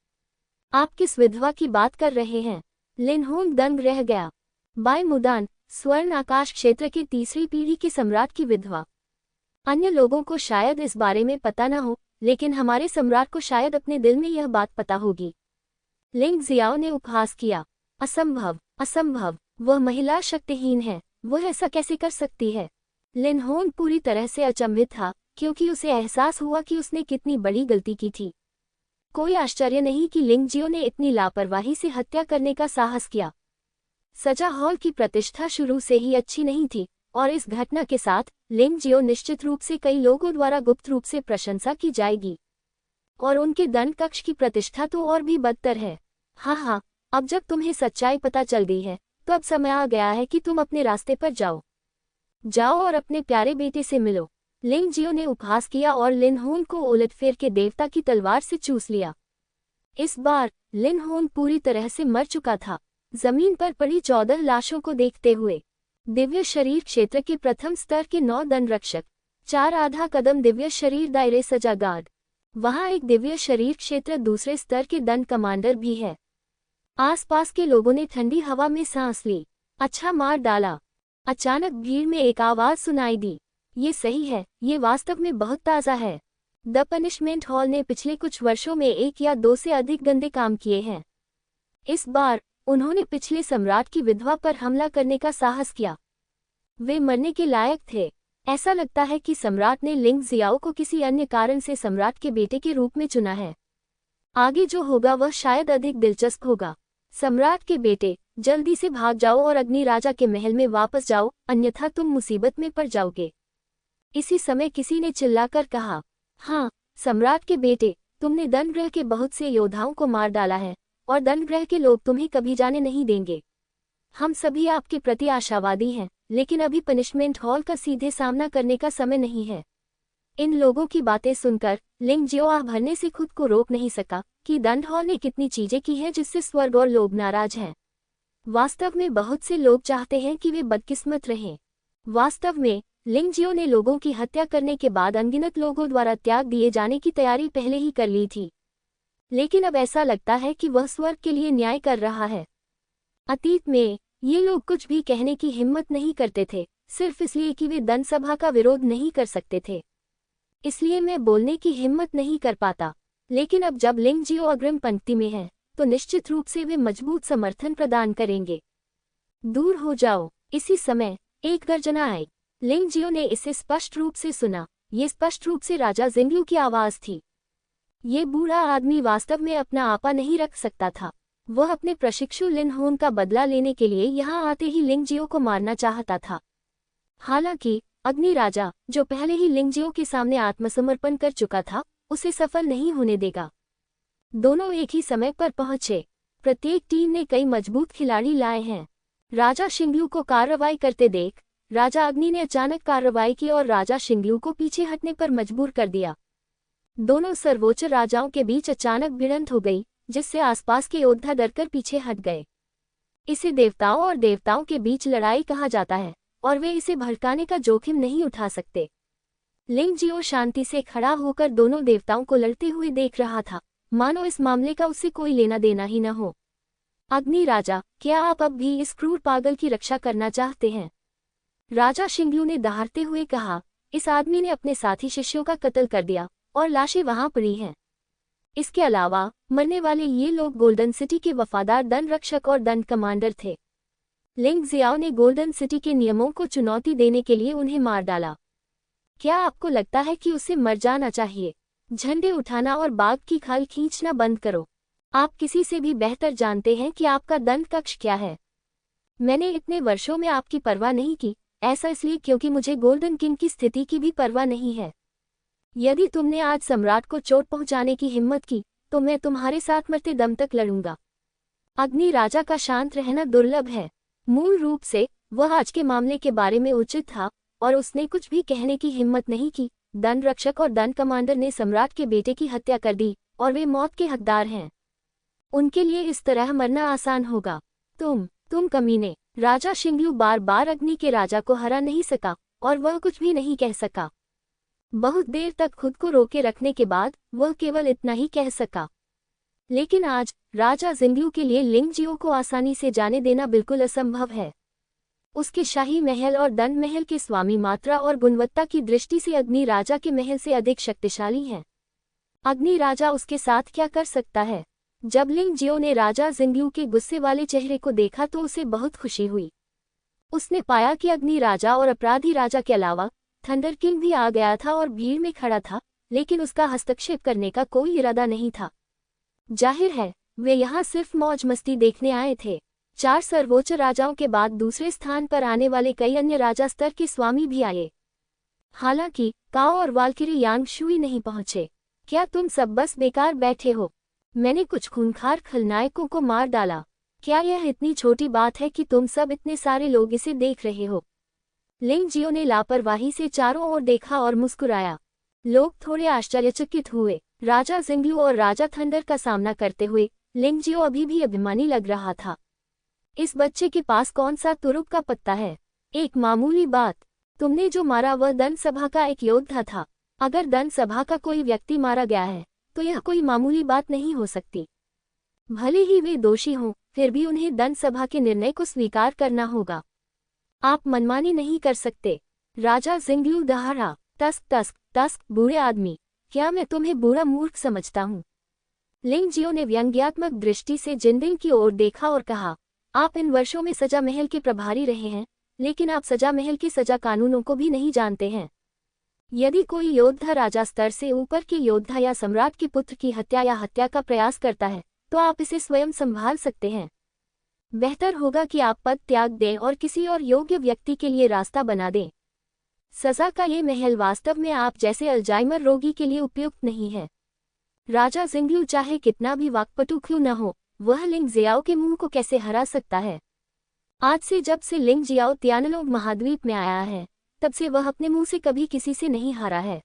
Speaker 1: आप किस विधवा की बात कर रहे हैं? लिनहोंग दंग रह गया। बाय मुदान, स्वर्ण आकाश क्षेत्र के तीसरी पीढ़ी के सम्राट की विधवा। अन्य लोगों को शायद इस बारे में पता न हो, लेकिन हमारे सम्राट को शायद अपने दिल में यह बात पता होगी। लिंग जियाओ ने उपहास किया। असंभव, असंभव, वह महिला शक्तिहीन है, वह ऐसा कैसे कर सकती है। लिन होंग पूरी तरह से अचंभित था, क्योंकि उसे एहसास हुआ कि उसने कितनी बड़ी गलती की थी। कोई आश्चर्य नहीं कि लिंग जियो ने इतनी लापरवाही से हत्या करने का साहस किया। सजा हॉल की प्रतिष्ठा शुरू से ही अच्छी नहीं थी, और इस घटना के साथ लिंग जियो निश्चित रूप से कई लोगों द्वारा गुप्त रूप से प्रशंसा की जाएगी, और उनके दंड कक्ष की प्रतिष्ठा तो और भी बदतर है। हाँ, अब जब तुम्हें सच्चाई पता चल गई है, तो अब समय आ गया है कि तुम अपने रास्ते पर जाओ और अपने प्यारे बेटे से मिलो। लिंग जियो ने उपहास किया और लिन होन को उलटफेर के देवता की तलवार से चूस लिया। इस बार लिन होन पूरी तरह से मर चुका था। जमीन पर पड़ी 14 लाशों को देखते हुए दिव्य शरीर क्षेत्र के प्रथम स्तर के 9 दंड रक्षक, 4 आधा कदम दिव्य शरीर दायरे सजा गार्ड, वहां एक दिव्य शरीर क्षेत्र दूसरे स्तर के दंड कमांडर भी है। आसपास के लोगों ने ठंडी हवा में सांस ली। अच्छा मार डाला। अचानक भीड़ में एक आवाज सुनाई दी। ये सही है, ये वास्तव में बहुत ताज़ा है। द पनिशमेंट हॉल ने पिछले कुछ वर्षों में 1 या 2 से अधिक गंदे काम किए हैं। इस बार उन्होंने पिछले सम्राट की विधवा पर हमला करने का साहस किया। वे मरने के लायक थे। ऐसा लगता है कि सम्राट ने लिंग जियाओ को किसी अन्य कारण से सम्राट के बेटे के रूप में चुना है। आगे जो होगा वह शायद अधिक दिलचस्प होगा। सम्राट के बेटे, जल्दी से भाग जाओ और अग्नि राजा के महल में वापस जाओ, अन्यथा तुम मुसीबत में पड़ जाओगे। इसी समय किसी ने चिल्लाकर कहा, हाँ, सम्राट के बेटे, तुमने दंडगृह के बहुत से योद्धाओं को मार डाला है, और दंडगृह के लोग तुम्हें कभी जाने नहीं देंगे। हम सभी आपके प्रति आशावादी हैं, लेकिन अभी पनिशमेंट हॉल का सीधे सामना करने का समय नहीं है। इन लोगों की बातें सुनकर लिंग जियो आह भरने से खुद को रोक नहीं सका कि दंड हॉल ने कितनी चीजें की हैं जिससे स्वर्ग और लोग नाराज हैं। वास्तव में बहुत से लोग चाहते हैं कि वे बदकिस्मत रहें। वास्तव में लिंग जियो ने लोगों की हत्या करने के बाद अनगिनत लोगों द्वारा त्याग दिए जाने की तैयारी पहले ही कर ली थी, लेकिन अब ऐसा लगता है कि वह स्वर्ग के लिए न्याय कर रहा है। अतीत में ये लोग कुछ भी कहने की हिम्मत नहीं करते थे, सिर्फ इसलिए कि वे दंड सभा का विरोध नहीं कर सकते थे। इसलिए मैं बोलने की हिम्मत नहीं कर पाता, लेकिन अब जब लिंग जियो अग्रिम पंक्ति में है, तो निश्चित रूप से वे मजबूत समर्थन प्रदान करेंगे। दूर हो जाओ। इसी समय एक गर्जना आई। लिंग जियो ने इसे स्पष्ट रूप से सुना। ये स्पष्ट रूप से राजा जिंगलू की आवाज थी। ये बूढ़ा आदमी वास्तव में अपना आपा नहीं रख सकता था। वह अपने प्रशिक्षु लिन होन का बदला लेने के लिए यहाँ आते ही लिंग जियो को मारना चाहता था। हालांकि अग्नि राजा, जो पहले ही लिंग जियो के सामने आत्मसमर्पण कर चुका था, उसे सफल नहीं होने देगा। दोनों एक ही समय पर पहुंचे। प्रत्येक टीम ने कई मजबूत खिलाड़ी लाए हैं। राजा शिंगलू को कार्रवाई करते देख राजा अग्नि ने अचानक कार्रवाई की और राजा शिंगलू को पीछे हटने पर मजबूर कर दिया। दोनों सर्वोच्च राजाओं के बीच अचानक भिड़ंत हो गई, जिससे आसपास के योद्धा डरकर पीछे हट गए। इसे देवताओं और देवताओं के बीच लड़ाई कहा जाता है, और वे इसे भड़काने का जोखिम नहीं उठा सकते। लिंग जियो शांति से खड़ा होकर दोनों देवताओं को लड़ते हुए देख रहा था, मानो इस मामले का उससे कोई लेना देना ही न हो। अग्नि राजा, क्या आप अब भी इस क्रूर पागल की रक्षा करना चाहते हैं? राजा शिंगलू ने दहाड़ते हुए कहा, इस आदमी ने अपने साथी शिष्यों का कत्ल कर दिया, और लाशें वहां पड़ी हैं। इसके अलावा मरने वाले ये लोग गोल्डन सिटी के वफादार दंड रक्षक और दंड कमांडर थे। लिंग जियाओ ने गोल्डन सिटी के नियमों को चुनौती देने के लिए उन्हें मार डाला। क्या आपको लगता है कि उसे मर जाना चाहिए? झंडे उठाना और बाघ की खाल खींचना बंद करो। आप किसी से भी बेहतर जानते हैं कि आपका दंड कक्ष क्या है। मैंने इतने वर्षों में आपकी परवाह नहीं की, ऐसा इसलिए क्योंकि मुझे गोल्डन किंग की स्थिति की भी परवाह नहीं है। यदि तुमने आज सम्राट को चोट पहुंचाने की हिम्मत की, तो मैं तुम्हारे साथ मरते दम तक लड़ूंगा। अग्नि राजा का शांत रहना दुर्लभ है। मूल रूप से वह आज के मामले के बारे में उचित था, और उसने कुछ भी कहने की हिम्मत नहीं की। दंड रक्षक और दंड कमांडर ने सम्राट के बेटे की हत्या कर दी, और वे मौत के हकदार हैं। उनके लिए इस तरह मरना आसान होगा। तुम कमीने। राजा शिंगलू बार बार अग्नि के राजा को हरा नहीं सका, और वह कुछ भी नहीं कह सका। बहुत देर तक खुद को रोके रखने के बाद वह केवल इतना ही कह सका, लेकिन आज राजा जिंगलू के लिए लिंग जियो को आसानी से जाने देना बिल्कुल असंभव है। उसके शाही महल और दंड महल के स्वामी मात्रा और गुणवत्ता की दृष्टि से अग्नि राजा के महल से अधिक शक्तिशाली हैं। अग्नि राजा उसके साथ क्या कर सकता है? जब लिंग जियो ने राजा जिंगलू के गुस्से वाले चेहरे को देखा तो उसे बहुत खुशी हुई। उसने पाया कि अग्नि राजा और अपराधी राजा के अलावा थंडर किंग भी आ गया था और भीड़ में खड़ा था, लेकिन उसका हस्तक्षेप करने का कोई इरादा नहीं था। जाहिर है वे यहाँ सिर्फ मौज मस्ती देखने आए थे। 4 सर्वोच्च राजाओं के बाद दूसरे स्थान पर आने वाले कई अन्य राजा स्तर के स्वामी भी आए। हालांकि काओ और वाल्किरी यांगशुई नहीं पहुंचे। क्या तुम सब बस बेकार बैठे हो? मैंने कुछ खूंखार खलनायकों को मार डाला। क्या यह इतनी छोटी बात है कि तुम सब इतने सारे लोग इसे देख रहे हो? लिंग जियो ने लापरवाही से चारों ओर देखा और मुस्कुराया। लोग थोड़े आश्चर्यचकित हुए। राजा जिंगलू और राजा थंडर का सामना करते हुए लिंग जियो अभी भी अभिमानी लग रहा था। इस बच्चे के पास कौन सा तुरुप का पत्ता है? एक मामूली बात। तुमने जो मारा वह दंड सभा का एक योद्धा था। अगर दंड सभा का कोई व्यक्ति मारा गया है तो यह कोई मामूली बात नहीं हो सकती। भले ही वे दोषी हों, फिर भी उन्हें दंड सभा के निर्णय को स्वीकार करना होगा। आप मनमानी नहीं कर सकते। राजा जिंगलू दहाड़ा। तस्क तस्क तस्क, बूढ़े आदमी, क्या मैं तुम्हें बुरा मूर्ख समझता हूँ? लिंग जियो ने व्यंग्यात्मक दृष्टि से जिंदिंग की ओर देखा और कहा, आप इन वर्षों में सजा महल के प्रभारी रहे हैं, लेकिन आप सजा महल के सजा कानूनों को भी नहीं जानते हैं। यदि कोई योद्धा राजा स्तर से ऊपर के योद्धा या सम्राट के पुत्र की हत्या या हत्या का प्रयास करता है तो आप इसे स्वयं संभाल सकते हैं। बेहतर होगा कि आप पद त्याग दें और किसी और योग्य व्यक्ति के लिए रास्ता बना दें। सजा का ये महल वास्तव में आप जैसे अल्जाइमर रोगी के लिए उपयुक्त नहीं है। राजा जिंगलू चाहे कितना भी वाक्पटु क्यों न हो, वह लिंग जियाओ के मुंह को कैसे हरा सकता है? आज से जब से लिंग जियाओ तियानलोंग महाद्वीप में आया है, तब से वह अपने मुंह से कभी किसी से नहीं हारा है।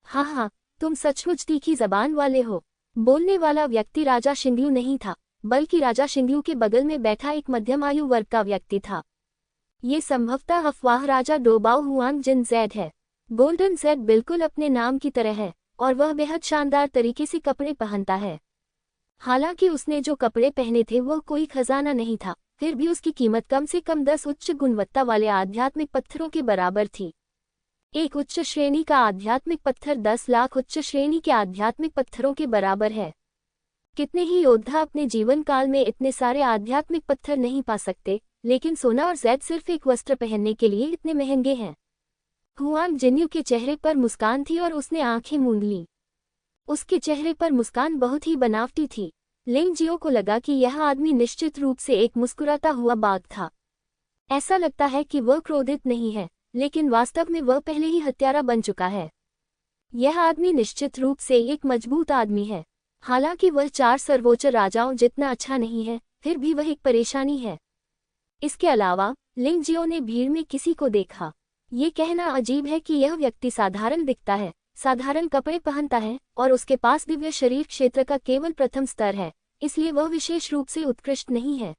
Speaker 1: हाँ, तुम सचमुच तीखी जबान वाले हो। बोलने वाला व्यक्ति राजा शिंगलू नहीं था, बल्कि राजा शिंगलू के बगल में बैठा एक मध्यम आयु वर्ग का व्यक्ति था। ये संभवतः अफवाह राजा डोबाओ हुआंग जिन जैद है। गोल्डन जैद बिल्कुल अपने नाम की तरह है और वह बेहद शानदार तरीके से कपड़े पहनता है। हालांकि उसने जो कपड़े पहने थे वह कोई खजाना नहीं था, फिर भी उसकी कीमत कम से कम 10 उच्च गुणवत्ता वाले आध्यात्मिक पत्थरों के बराबर थी। एक उच्च श्रेणी का आध्यात्मिक पत्थर 10 लाख उच्च श्रेणी के आध्यात्मिक पत्थरों के बराबर है। कितने ही योद्धा अपने जीवन काल में इतने सारे आध्यात्मिक पत्थर नहीं पा सकते, लेकिन सोना और जैद सिर्फ एक वस्त्र पहनने के लिए इतने महंगे हैं। हुआंग जिन्यू के चेहरे पर मुस्कान थी और उसने आंखें मूंद लीं। उसके चेहरे पर मुस्कान बहुत ही बनावटी थी। लिंग जियो को लगा कि यह आदमी निश्चित रूप से एक मुस्कुराता हुआ बाघ था। ऐसा लगता है कि वह क्रोधित नहीं है, लेकिन वास्तव में वह पहले ही हत्यारा बन चुका है। यह आदमी निश्चित रूप से एक मजबूत आदमी है। हालांकि वह 4 सर्वोच्च राजाओं जितना अच्छा नहीं है, फिर भी वह एक परेशानी है। इसके अलावा लिंग जियो ने भीड़ में किसी को देखा। ये कहना अजीब है कि यह व्यक्ति साधारण दिखता है, साधारण कपड़े पहनता है और उसके पास दिव्य शरीर क्षेत्र का केवल प्रथम स्तर है, इसलिए वह विशेष रूप से उत्कृष्ट नहीं है।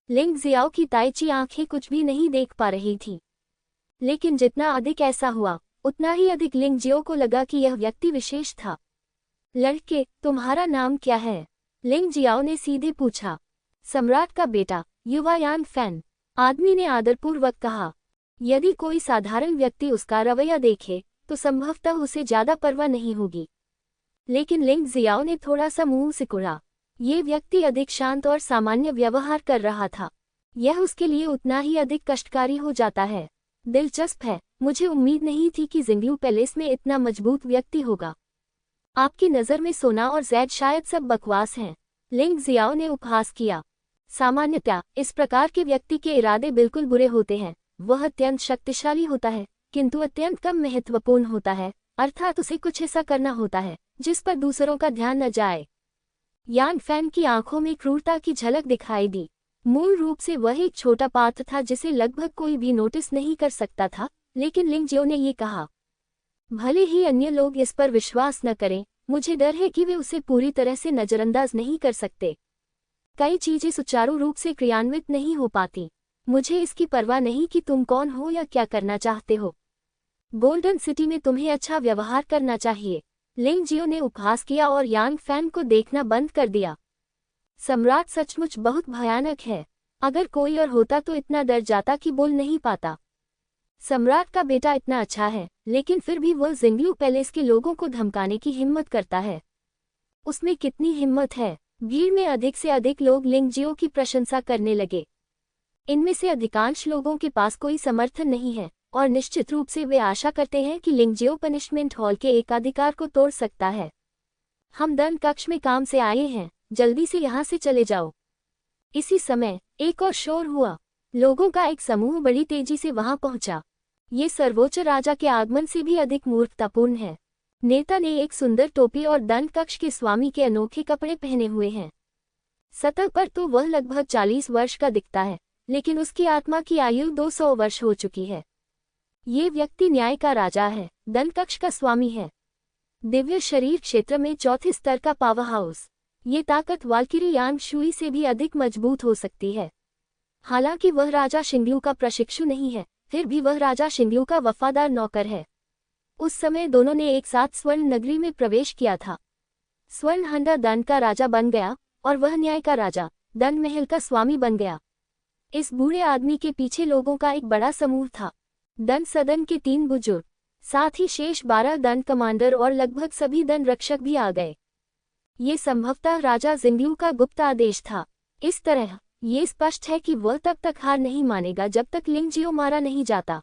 Speaker 1: लिंग जियाओ की ताइची आंखें कुछ भी नहीं देख पा रही थी, लेकिन जितना अधिक ऐसा हुआ उतना ही अधिक लिंग जियो को लगा कि यह व्यक्ति विशेष था। लड़के, तुम्हारा नाम क्या है? लिंग जियाओ ने सीधे पूछा। सम्राट का बेटा, युवा यांग फैन, आदमी ने आदरपूर्वक कहा। यदि कोई साधारण व्यक्ति उसका रवैया देखे तो संभवतः उसे ज्यादा परवाह नहीं होगी, लेकिन लिंग जियाओ ने थोड़ा सा मुंह सिकुड़ा। ये व्यक्ति अधिक शांत और सामान्य व्यवहार कर रहा था। यह उसके लिए उतना ही अधिक कष्टकारी हो जाता है। दिलचस्प है, मुझे उम्मीद नहीं थी कि जिंगलू पैलेस में इतना मजबूत व्यक्ति होगा। आपकी नज़र में सोना और जैद शायद सब बकवास हैं, लिंग जियाओ ने उपहास किया। सामान्यतः इस प्रकार के व्यक्ति के इरादे बिल्कुल बुरे होते हैं। वह अत्यंत शक्तिशाली होता है, किंतु अत्यंत कम महत्वपूर्ण होता है, अर्थात उसे कुछ ऐसा करना होता है जिस पर दूसरों का ध्यान न जाए। यांग फैन की आंखों में क्रूरता की झलक दिखाई दी। मूल रूप से वह एक छोटा पात्र था जिसे लगभग कोई भी नोटिस नहीं कर सकता था, लेकिन लिंग जियो ने ये कहा, भले ही अन्य लोग इस पर विश्वास न करें, मुझे डर है कि वे उसे पूरी तरह से नजरअंदाज नहीं कर सकते। कई चीजें सुचारू रूप से क्रियान्वित नहीं हो पाती। मुझे इसकी परवाह नहीं कि तुम कौन हो या क्या करना चाहते हो। गोल्डन सिटी में तुम्हें अच्छा व्यवहार करना चाहिए। लिंग जियो ने उपहास किया और यांग फैन को देखना बंद कर दिया। सम्राट सचमुच बहुत भयानक है। अगर कोई और होता तो इतना डर जाता कि बोल नहीं पाता। सम्राट का बेटा इतना अच्छा है, लेकिन फिर भी वह जिंगलू पैलेस के लोगों को धमकाने की हिम्मत करता है। उसमें कितनी हिम्मत है। भीड़ में अधिक से अधिक लोग लिंगजियो की प्रशंसा करने लगे। इनमें से अधिकांश लोगों के पास कोई समर्थन नहीं है और निश्चित रूप से वे आशा करते हैं कि लिंगजियो पनिशमेंट हॉल के एकाधिकार को तोड़ सकता है। हम दंड कक्ष में काम से आए हैं, जल्दी से यहाँ से चले जाओ। इसी समय एक और शोर हुआ। लोगों का एक समूह बड़ी तेजी से वहां पहुंचा। ये सर्वोच्च राजा के आगमन से भी अधिक मूर्खतापूर्ण है। नेता ने एक सुंदर टोपी और दंड कक्ष के स्वामी के अनोखे कपड़े पहने हुए हैं। सतह पर तो वह लगभग 40 वर्ष का दिखता है, लेकिन उसकी आत्मा की आयु 200 वर्ष हो चुकी है। ये व्यक्ति न्याय का राजा है, दंड कक्ष का स्वामी है, दिव्य शरीर क्षेत्र में चौथे स्तर का पावर हाउस। ये ताकत वाल्किरी यांग शुई से भी अधिक मजबूत हो सकती है। हालांकि वह राजा शिंगलू का प्रशिक्षु नहीं है, फिर भी वह राजा शिंगलू का वफादार नौकर है। उस समय दोनों ने एक साथ स्वर्ण नगरी में प्रवेश किया था। स्वर्ण हंडा दंड का राजा बन गया और वह न्याय का राजा दंड महल का स्वामी बन गया। इस बूढ़े आदमी के पीछे लोगों का एक बड़ा समूह था। दंड सदन के 3 बुजुर्ग, साथ ही शेष 12 दंड कमांडर और लगभग सभी दंड रक्षक भी आ गए। ये संभवतः राजा जिंगलू का गुप्त आदेश था। इस तरह ये स्पष्ट है कि वह तब तक हार नहीं मानेगा जब तक लिंगजियो मारा नहीं जाता।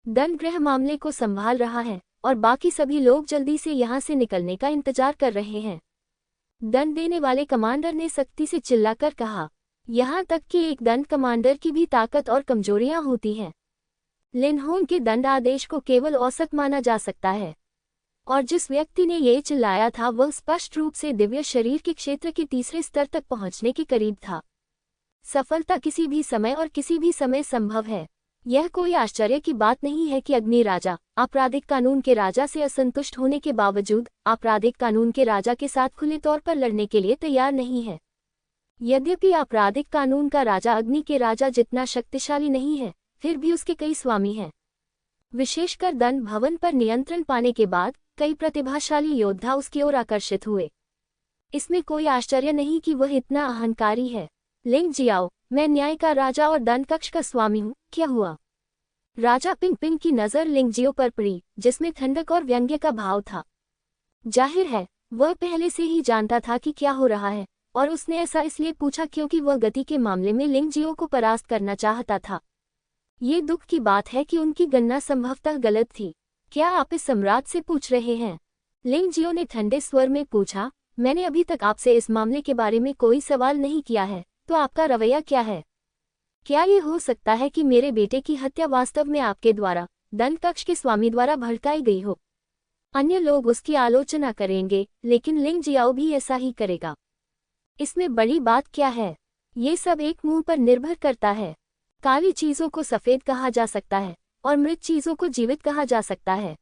Speaker 1: दंड गृह मामले को संभाल रहा है और बाकी सभी लोग जल्दी से यहाँ से निकलने का इंतजार कर रहे हैं। दंड देने वाले कमांडर ने सख्ती से चिल्लाकर कहा, यहाँ तक कि एक दंड कमांडर की भी ताकत और कमजोरियां होती हैं। लिनहोंग के दंड आदेश को केवल औसत माना जा सकता है, और जिस व्यक्ति ने ये चिल्लाया था वह स्पष्ट रूप से दिव्य शरीर के क्षेत्र के तीसरे स्तर तक पहुंचने के करीब था। सफलता किसी भी समय और किसी भी समय संभव है। यह कोई आश्चर्य की बात नहीं है कि अग्नि राजा आपराधिक कानून के राजा से असंतुष्ट होने के बावजूद आपराधिक कानून के राजा के साथ खुले तौर पर लड़ने के लिए तैयार नहीं है। यद्यपि आपराधिक कानून का राजा अग्नि के राजा जितना शक्तिशाली नहीं है, फिर भी उसके कई स्वामी हैं। विशेषकर दंड भवन पर नियंत्रण पाने के बाद कई प्रतिभाशाली योद्धा उसकी ओर आकर्षित हुए। इसमें कोई आश्चर्य नहीं कि वह इतना अहंकारी है। लिंगजियाओ, मैं न्याय का राजा और दंड कक्ष का स्वामी हूँ, क्या हुआ? राजा पिंग पिंग की नजर लिंगजियो पर पड़ी, जिसमें ठंडक और व्यंग्य का भाव था। जाहिर है वह पहले से ही जानता था कि क्या हो रहा है, और उसने ऐसा इसलिए पूछा क्योंकि वह गति के मामले में लिंगजियो को परास्त करना चाहता था। ये दुख की बात है कि उनकी गणना संभवतः गलत थी। क्या आप इस सम्राट से पूछ रहे हैं? लिंगजियो ने ठंडे स्वर में पूछा, मैंने अभी तक आपसे इस मामले के बारे में कोई सवाल नहीं किया है, तो आपका रवैया क्या है? क्या ये हो सकता है कि मेरे बेटे की हत्या वास्तव में आपके द्वारा दंड कक्ष के स्वामी द्वारा भड़काई गई हो? अन्य लोग उसकी आलोचना करेंगे, लेकिन लिंगजियाओ भी ऐसा ही करेगा। इसमें बड़ी बात क्या है? ये सब एक मुंह पर निर्भर करता है। काली चीजों को सफेद कहा जा सकता है और मृत चीजों को जीवित कहा जा सकता है।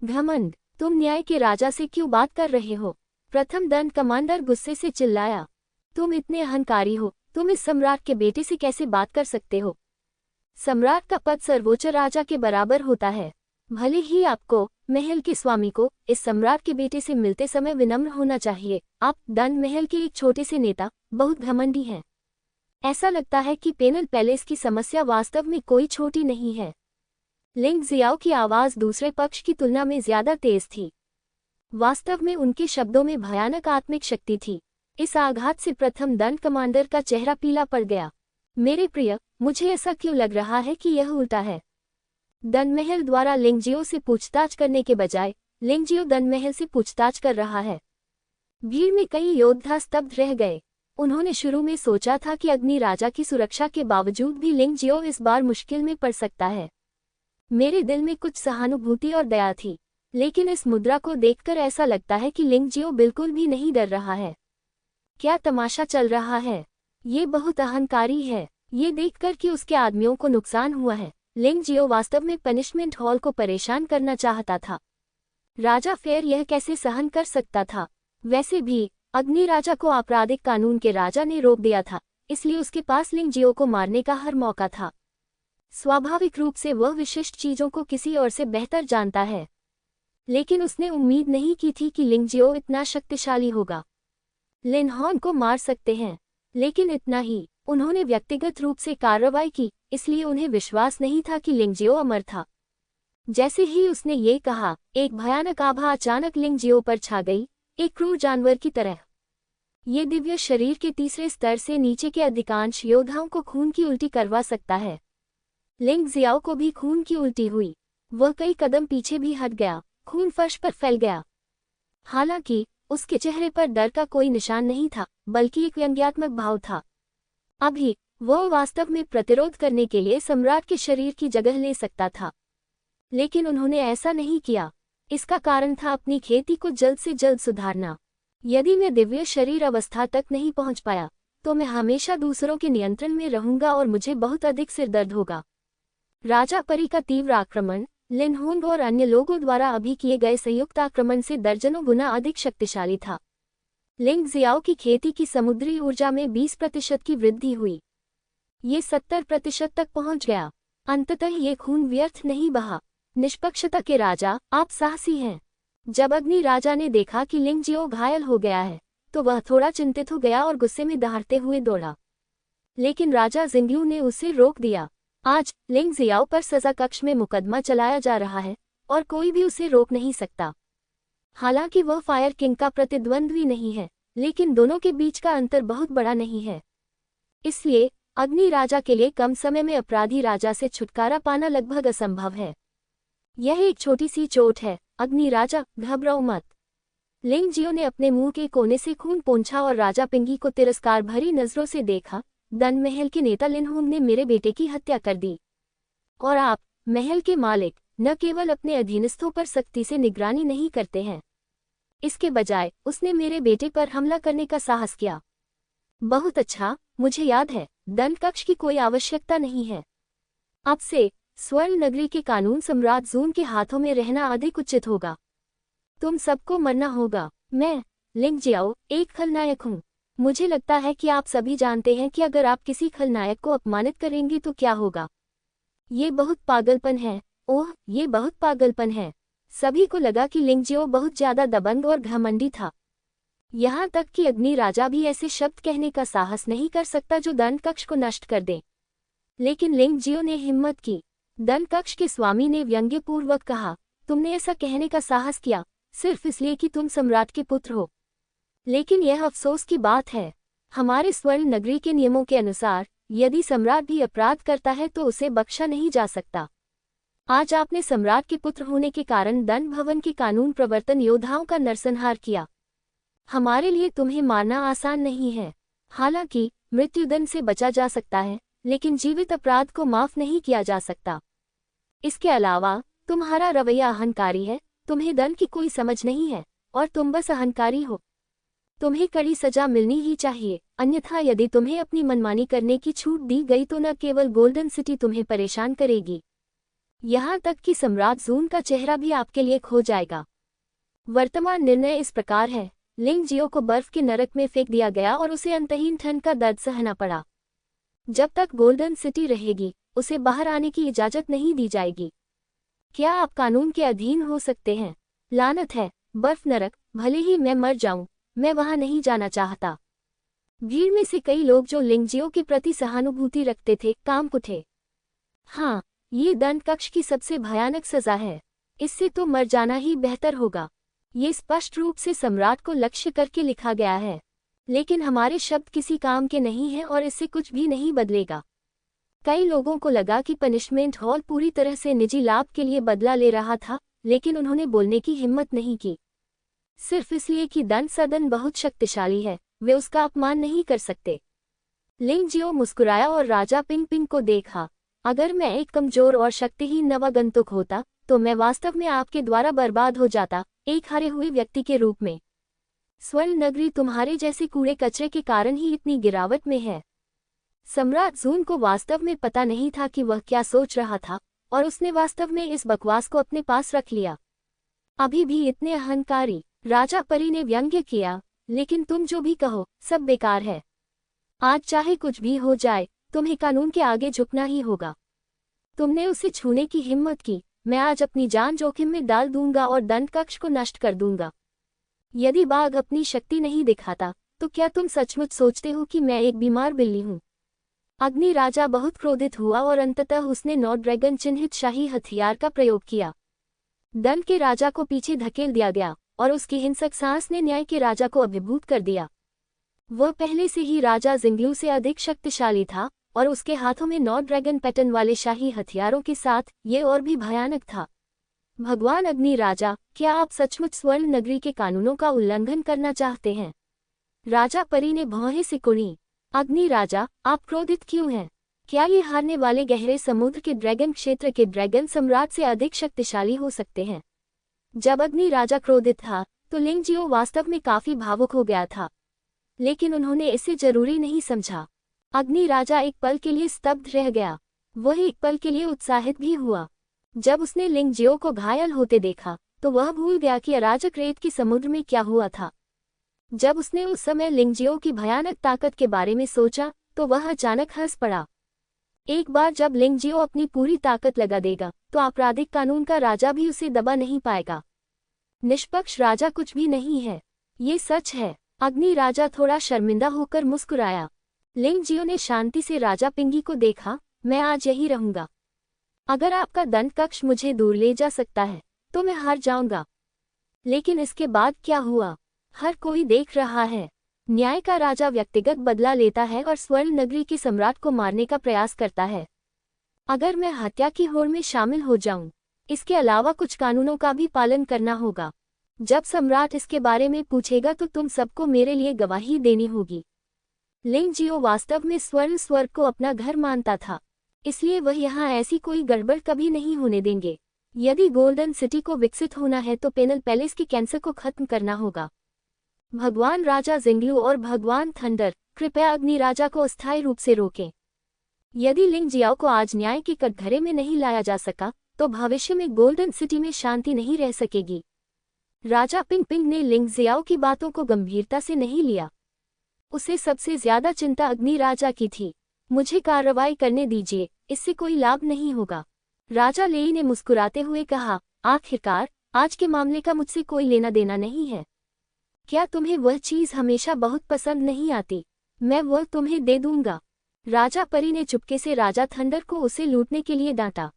Speaker 1: घमंड, तुम न्याय के राजा से क्यों बात कर रहे हो? प्रथम दंड कमांडर गुस्से से चिल्लाया, तुम इतने अहंकारी हो, तुम इस सम्राट के बेटे से कैसे बात कर सकते हो? सम्राट का पद सर्वोच्च राजा के बराबर होता है। भले ही आपको, महल के स्वामी को, इस सम्राट के बेटे से मिलते समय विनम्र होना चाहिए। आप दंड महल के एक छोटे से नेता बहुत घमंडी हैं। ऐसा लगता है कि पेनल पैलेस की समस्या वास्तव में कोई छोटी नहीं है। लिंगजियाओ की आवाज दूसरे पक्ष की तुलना में ज्यादा तेज थी। वास्तव में उनके शब्दों में भयानक आत्मिक शक्ति थी। इस आघात से प्रथम दंड कमांडर का चेहरा पीला पड़ गया। मेरे प्रिय, मुझे ऐसा क्यों लग रहा है कि यह उल्टा है? दंड महल द्वारा लिंगजियो से पूछताछ करने के बजाय लिंगजियो दंड महल से पूछताछ कर रहा है। भीड़ में कई योद्धा स्तब्ध रह गए। उन्होंने शुरू में सोचा था कि अग्नि राजा की सुरक्षा के बावजूद भी लिंगजियो इस बार मुश्किल में पड़ सकता है। मेरे दिल में कुछ सहानुभूति और दया थी, लेकिन इस मुद्रा को देखकर ऐसा लगता है कि लिंगजियो बिल्कुल भी नहीं डर रहा है। क्या तमाशा चल रहा है? ये बहुत अहंकारी है। ये देखकर कि उसके आदमियों को नुकसान हुआ है, लिंगजियो वास्तव में पनिशमेंट हॉल को परेशान करना चाहता था। राजा फेयर यह कैसे सहन कर सकता था? वैसे भी अग्नि राजा को आपराधिक कानून के राजा ने रोक दिया था, इसलिए उसके पास लिंगजियो को मारने का हर मौका था। स्वाभाविक रूप से वह विशिष्ट चीजों को किसी और से बेहतर जानता है, लेकिन उसने उम्मीद नहीं की थी कि लिंगजियो इतना शक्तिशाली होगा। लिनहॉन को मार सकते हैं, लेकिन इतना ही। उन्होंने व्यक्तिगत रूप से कार्रवाई की, इसलिए उन्हें विश्वास नहीं था कि लिंगजियो अमर था। जैसे ही उसने ये कहा, एक भयानक आभा अचानक लिंगजियो पर छा गई, एक क्रूर जानवर की तरह। ये दिव्य शरीर के तीसरे स्तर से नीचे के अधिकांश योद्धाओं को खून की उल्टी करवा सकता है। लिंगजियाओ को भी खून की उल्टी हुई। वह कई कदम पीछे भी हट गया, खून फर्श पर फैल गया। हालांकि उसके चेहरे पर डर का कोई निशान नहीं था, बल्कि एक व्यंग्यात्मक भाव था। अभी वह वास्तव में प्रतिरोध करने के लिए सम्राट के शरीर की जगह ले सकता था, लेकिन उन्होंने ऐसा नहीं किया। इसका कारण था अपनी खेती को जल्द से जल्द सुधारना। यदि मैं दिव्य शरीर अवस्था तक नहीं पहुंच पाया, तो मैं हमेशा दूसरों के नियंत्रण में रहूंगा और मुझे बहुत अधिक सिरदर्द होगा। राजा परी का तीव्र आक्रमण लिन होंग और अन्य लोगों द्वारा अभी किए गए संयुक्त आक्रमण से दर्जनों गुना अधिक शक्तिशाली था। लिंगजियाओ की खेती की समुद्री ऊर्जा में 20% की वृद्धि हुई। ये 70% तक पहुंच गया। अंततः ये खून व्यर्थ नहीं बहा। निष्पक्षता के राजा, आप साहसी हैं। जब अग्नि राजा ने देखा कि लिंगजियो घायल हो गया है, तो वह थोड़ा चिंतित हो गया और गुस्से में दहाड़ते हुए दौड़ा। लेकिन राजा जिंगलू ने उसे रोक दिया। आज लिंगजियाओ पर सजा कक्ष में मुकदमा चलाया जा रहा है और कोई भी उसे रोक नहीं सकता। हालांकि वह फायर किंग का प्रतिद्वंद्वी नहीं है, लेकिन दोनों के बीच का अंतर बहुत बड़ा नहीं है। इसलिए अग्नि राजा के लिए कम समय में अपराधी राजा से छुटकारा पाना लगभग असंभव है। यह एक छोटी सी चोट है, अग्नि राजा, घबराओ मत। लिंगजियो ने अपने मुंह के कोने से खून पोंछा और राजा पिंगी को तिरस्कार भरी नजरों से देखा। दन महल के नेता लिन होंग ने मेरे बेटे की हत्या कर दी, और आप, महल के मालिक, न केवल अपने अधीनस्थों पर सख्ती से निगरानी नहीं करते हैं, इसके बजाय उसने मेरे बेटे पर हमला करने का साहस किया। बहुत अच्छा, मुझे याद है। दंड कक्ष की कोई आवश्यकता नहीं है। अब से स्वर्ण नगरी के कानून सम्राट जून के हाथों में रहना अधिक उचित होगा। तुम सबको मरना होगा। मैं, लिंगजियाओ, एक खलनायक हूँ। मुझे लगता है कि आप सभी जानते हैं कि अगर आप किसी खलनायक को अपमानित करेंगे तो क्या होगा। ये बहुत पागलपन है। ओह, ये बहुत पागलपन है। सभी को लगा कि लिंगजियो बहुत ज्यादा दबंग और घमंडी था। यहाँ तक कि अग्नि राजा भी ऐसे शब्द कहने का साहस नहीं कर सकता जो दंड कक्ष को नष्ट कर दे। लेकिन लिंगजियो ने हिम्मत की। दंड कक्ष के स्वामी ने व्यंग्यपूर्वक कहा, तुमने ऐसा कहने का साहस किया सिर्फ इसलिए कि तुम सम्राट के पुत्र हो। लेकिन यह अफसोस की बात है, हमारे स्वर्ण नगरी के नियमों के अनुसार यदि सम्राट भी अपराध करता है तो उसे बख्शा नहीं जा सकता। आज आपने सम्राट के पुत्र होने के कारण दंड भवन के कानून प्रवर्तन योद्धाओं का नरसंहार किया। हमारे लिए तुम्हें मारना आसान नहीं है। हालांकि मृत्युदंड से बचा जा सकता है, लेकिन जीवित अपराध को माफ नहीं किया जा सकता। इसके अलावा तुम्हारा रवैया अहंकारी है। तुम्हें दंड की कोई समझ नहीं है और तुम बस अहंकारी हो। तुम्हें कड़ी सजा मिलनी ही चाहिए, अन्यथा यदि तुम्हें अपनी मनमानी करने की छूट दी गई तो न केवल गोल्डन सिटी तुम्हें परेशान करेगी, यहाँ तक कि सम्राट जून का चेहरा भी आपके लिए खो जाएगा। वर्तमान निर्णय इस प्रकार है, लिंगजियो को बर्फ के नरक में फेंक दिया गया और उसे अंतहीन ठंड का दर्द सहना पड़ा। जब तक गोल्डन सिटी रहेगी, उसे बाहर आने की इजाजत नहीं दी जाएगी। क्या आप कानून के अधीन हो सकते हैं? लानत है, बर्फ नरक, भले ही मैं मर जाऊं, मैं वहां नहीं जाना चाहता। भीड़ में से कई लोग जो लिंगजियो के प्रति सहानुभूति रखते थे, कांप उठे। हाँ, ये दंड कक्ष की सबसे भयानक सजा है। इससे तो मर जाना ही बेहतर होगा। ये स्पष्ट रूप से सम्राट को लक्ष्य करके लिखा गया है, लेकिन हमारे शब्द किसी काम के नहीं हैं और इससे कुछ भी नहीं बदलेगा। कई लोगों को लगा कि पनिशमेंट हॉल पूरी तरह से निजी लाभ के लिए बदला ले रहा था, लेकिन उन्होंने बोलने की हिम्मत नहीं की। सिर्फ इसलिए कि दंड सदन बहुत शक्तिशाली है, वे उसका अपमान नहीं कर सकते। लिंगजियो मुस्कुराया और राजा पिंग पिंग को देखा। अगर मैं एक कमजोर और शक्तिहीन नवागंतुक होता, तो मैं वास्तव में आपके द्वारा बर्बाद हो जाता, एक हारे हुए व्यक्ति के रूप में। स्वर्ण नगरी तुम्हारे जैसे कूड़े कचरे के कारण ही इतनी गिरावट में है। सम्राट जून को वास्तव में पता नहीं था कि वह क्या सोच रहा था, और उसने वास्तव में इस बकवास को अपने पास रख लिया। अभी भी इतने अहंकारी, राजा परी ने व्यंग्य किया, लेकिन तुम जो भी कहो, सब बेकार है। आज चाहे कुछ भी हो जाए, तुम्हें कानून के आगे झुकना ही होगा। तुमने उसे छूने की हिम्मत की, मैं आज अपनी जान जोखिम में डाल दूंगा और दंड कक्ष को नष्ट कर दूंगा। यदि बाघ अपनी शक्ति नहीं दिखाता, तो क्या तुम सचमुच सोचते हो कि मैं एक बीमार बिल्ली हूँ? अग्नि राजा बहुत क्रोधित हुआ और अंततः उसने 9 ड्रैगन चिन्हित शाही हथियार का प्रयोग किया। दंड के राजा को पीछे धकेल दिया गया और उसकी हिंसक सांस ने न्याय के राजा को अभिभूत कर दिया। वह पहले से ही राजा जिंगलू से अधिक शक्तिशाली था और उसके हाथों में 9 ड्रैगन पैटर्न वाले शाही हथियारों के साथ ये और भी भयानक था। भगवान अग्नि राजा, क्या आप सचमुच स्वर्ण नगरी के कानूनों का उल्लंघन करना चाहते हैं? राजा परी ने भौहें सिकुड़ी। अग्नि राजा, आप क्रोधित क्यों हैं? क्या ये हारने वाले गहरे समुद्र के ड्रैगन क्षेत्र के ड्रैगन सम्राट से अधिक शक्तिशाली हो सकते हैं? जब अग्नि राजा क्रोधित था तो लिंगजियो वास्तव में काफी भावुक हो गया था, लेकिन उन्होंने इसे जरूरी नहीं समझा। अग्नि राजा एक पल के लिए स्तब्ध रह गया। वह एक पल के लिए उत्साहित भी हुआ। जब उसने लिंगजियो को घायल होते देखा तो वह भूल गया कि अराजक रेत के समुद्र में क्या हुआ था। जब उसने उस समय लिंगजियो की भयानक ताकत के बारे में सोचा तो वह अचानक हंस पड़ा। एक बार जब लिंगजियो अपनी पूरी ताकत लगा देगा तो आपराधिक कानून का राजा भी उसे दबा नहीं पाएगा। निष्पक्ष राजा कुछ भी नहीं है, ये सच है। अग्नि राजा थोड़ा शर्मिंदा होकर मुस्कुराया। लिंगजियो ने शांति से राजा पिंगी को देखा। मैं आज यही रहूंगा। अगर आपका दंड कक्ष मुझे दूर ले जा सकता है तो मैं हार जाऊंगा। लेकिन इसके बाद क्या हुआ, हर कोई देख रहा है। न्याय का राजा व्यक्तिगत बदला लेता है और स्वर्ण नगरी के सम्राट को मारने का प्रयास करता है। अगर मैं हत्या की होड़ में शामिल हो जाऊं, इसके अलावा कुछ कानूनों का भी पालन करना होगा। जब सम्राट इसके बारे में पूछेगा तो तुम सबको मेरे लिए गवाही देनी होगी। लिंगजियो वास्तव में स्वर्ण स्वर्ग को अपना घर मानता था, इसलिए वह यहाँ ऐसी कोई गड़बड़ कभी नहीं होने देंगे। यदि गोल्डन सिटी को विकसित होना है तो पेनल पैलेस के कैंसर को खत्म करना होगा। भगवान राजा जिंगलू और भगवान थंडर, कृपया अग्नि राजा को अस्थायी रूप से रोकें। यदि लिंगजियाओ को आज न्याय के कटघरे में नहीं लाया जा सका तो भविष्य में गोल्डन सिटी में शांति नहीं रह सकेगी। राजा पिंग ने लिंगजियाओ की बातों को गंभीरता से नहीं लिया। उसे सबसे ज्यादा चिंता अग्नि राजा की थी। मुझे कार्रवाई करने दीजिए, इससे कोई लाभ नहीं होगा। राजा लेई ने मुस्कुराते हुए कहा, आखिरकार आज के मामले का मुझसे कोई लेना देना नहीं है। क्या तुम्हें वह चीज हमेशा बहुत पसंद नहीं आती? मैं वह तुम्हें दे दूंगा। राजा परी ने चुपके से राजा थंडर को उसे लूटने के लिए डांटा,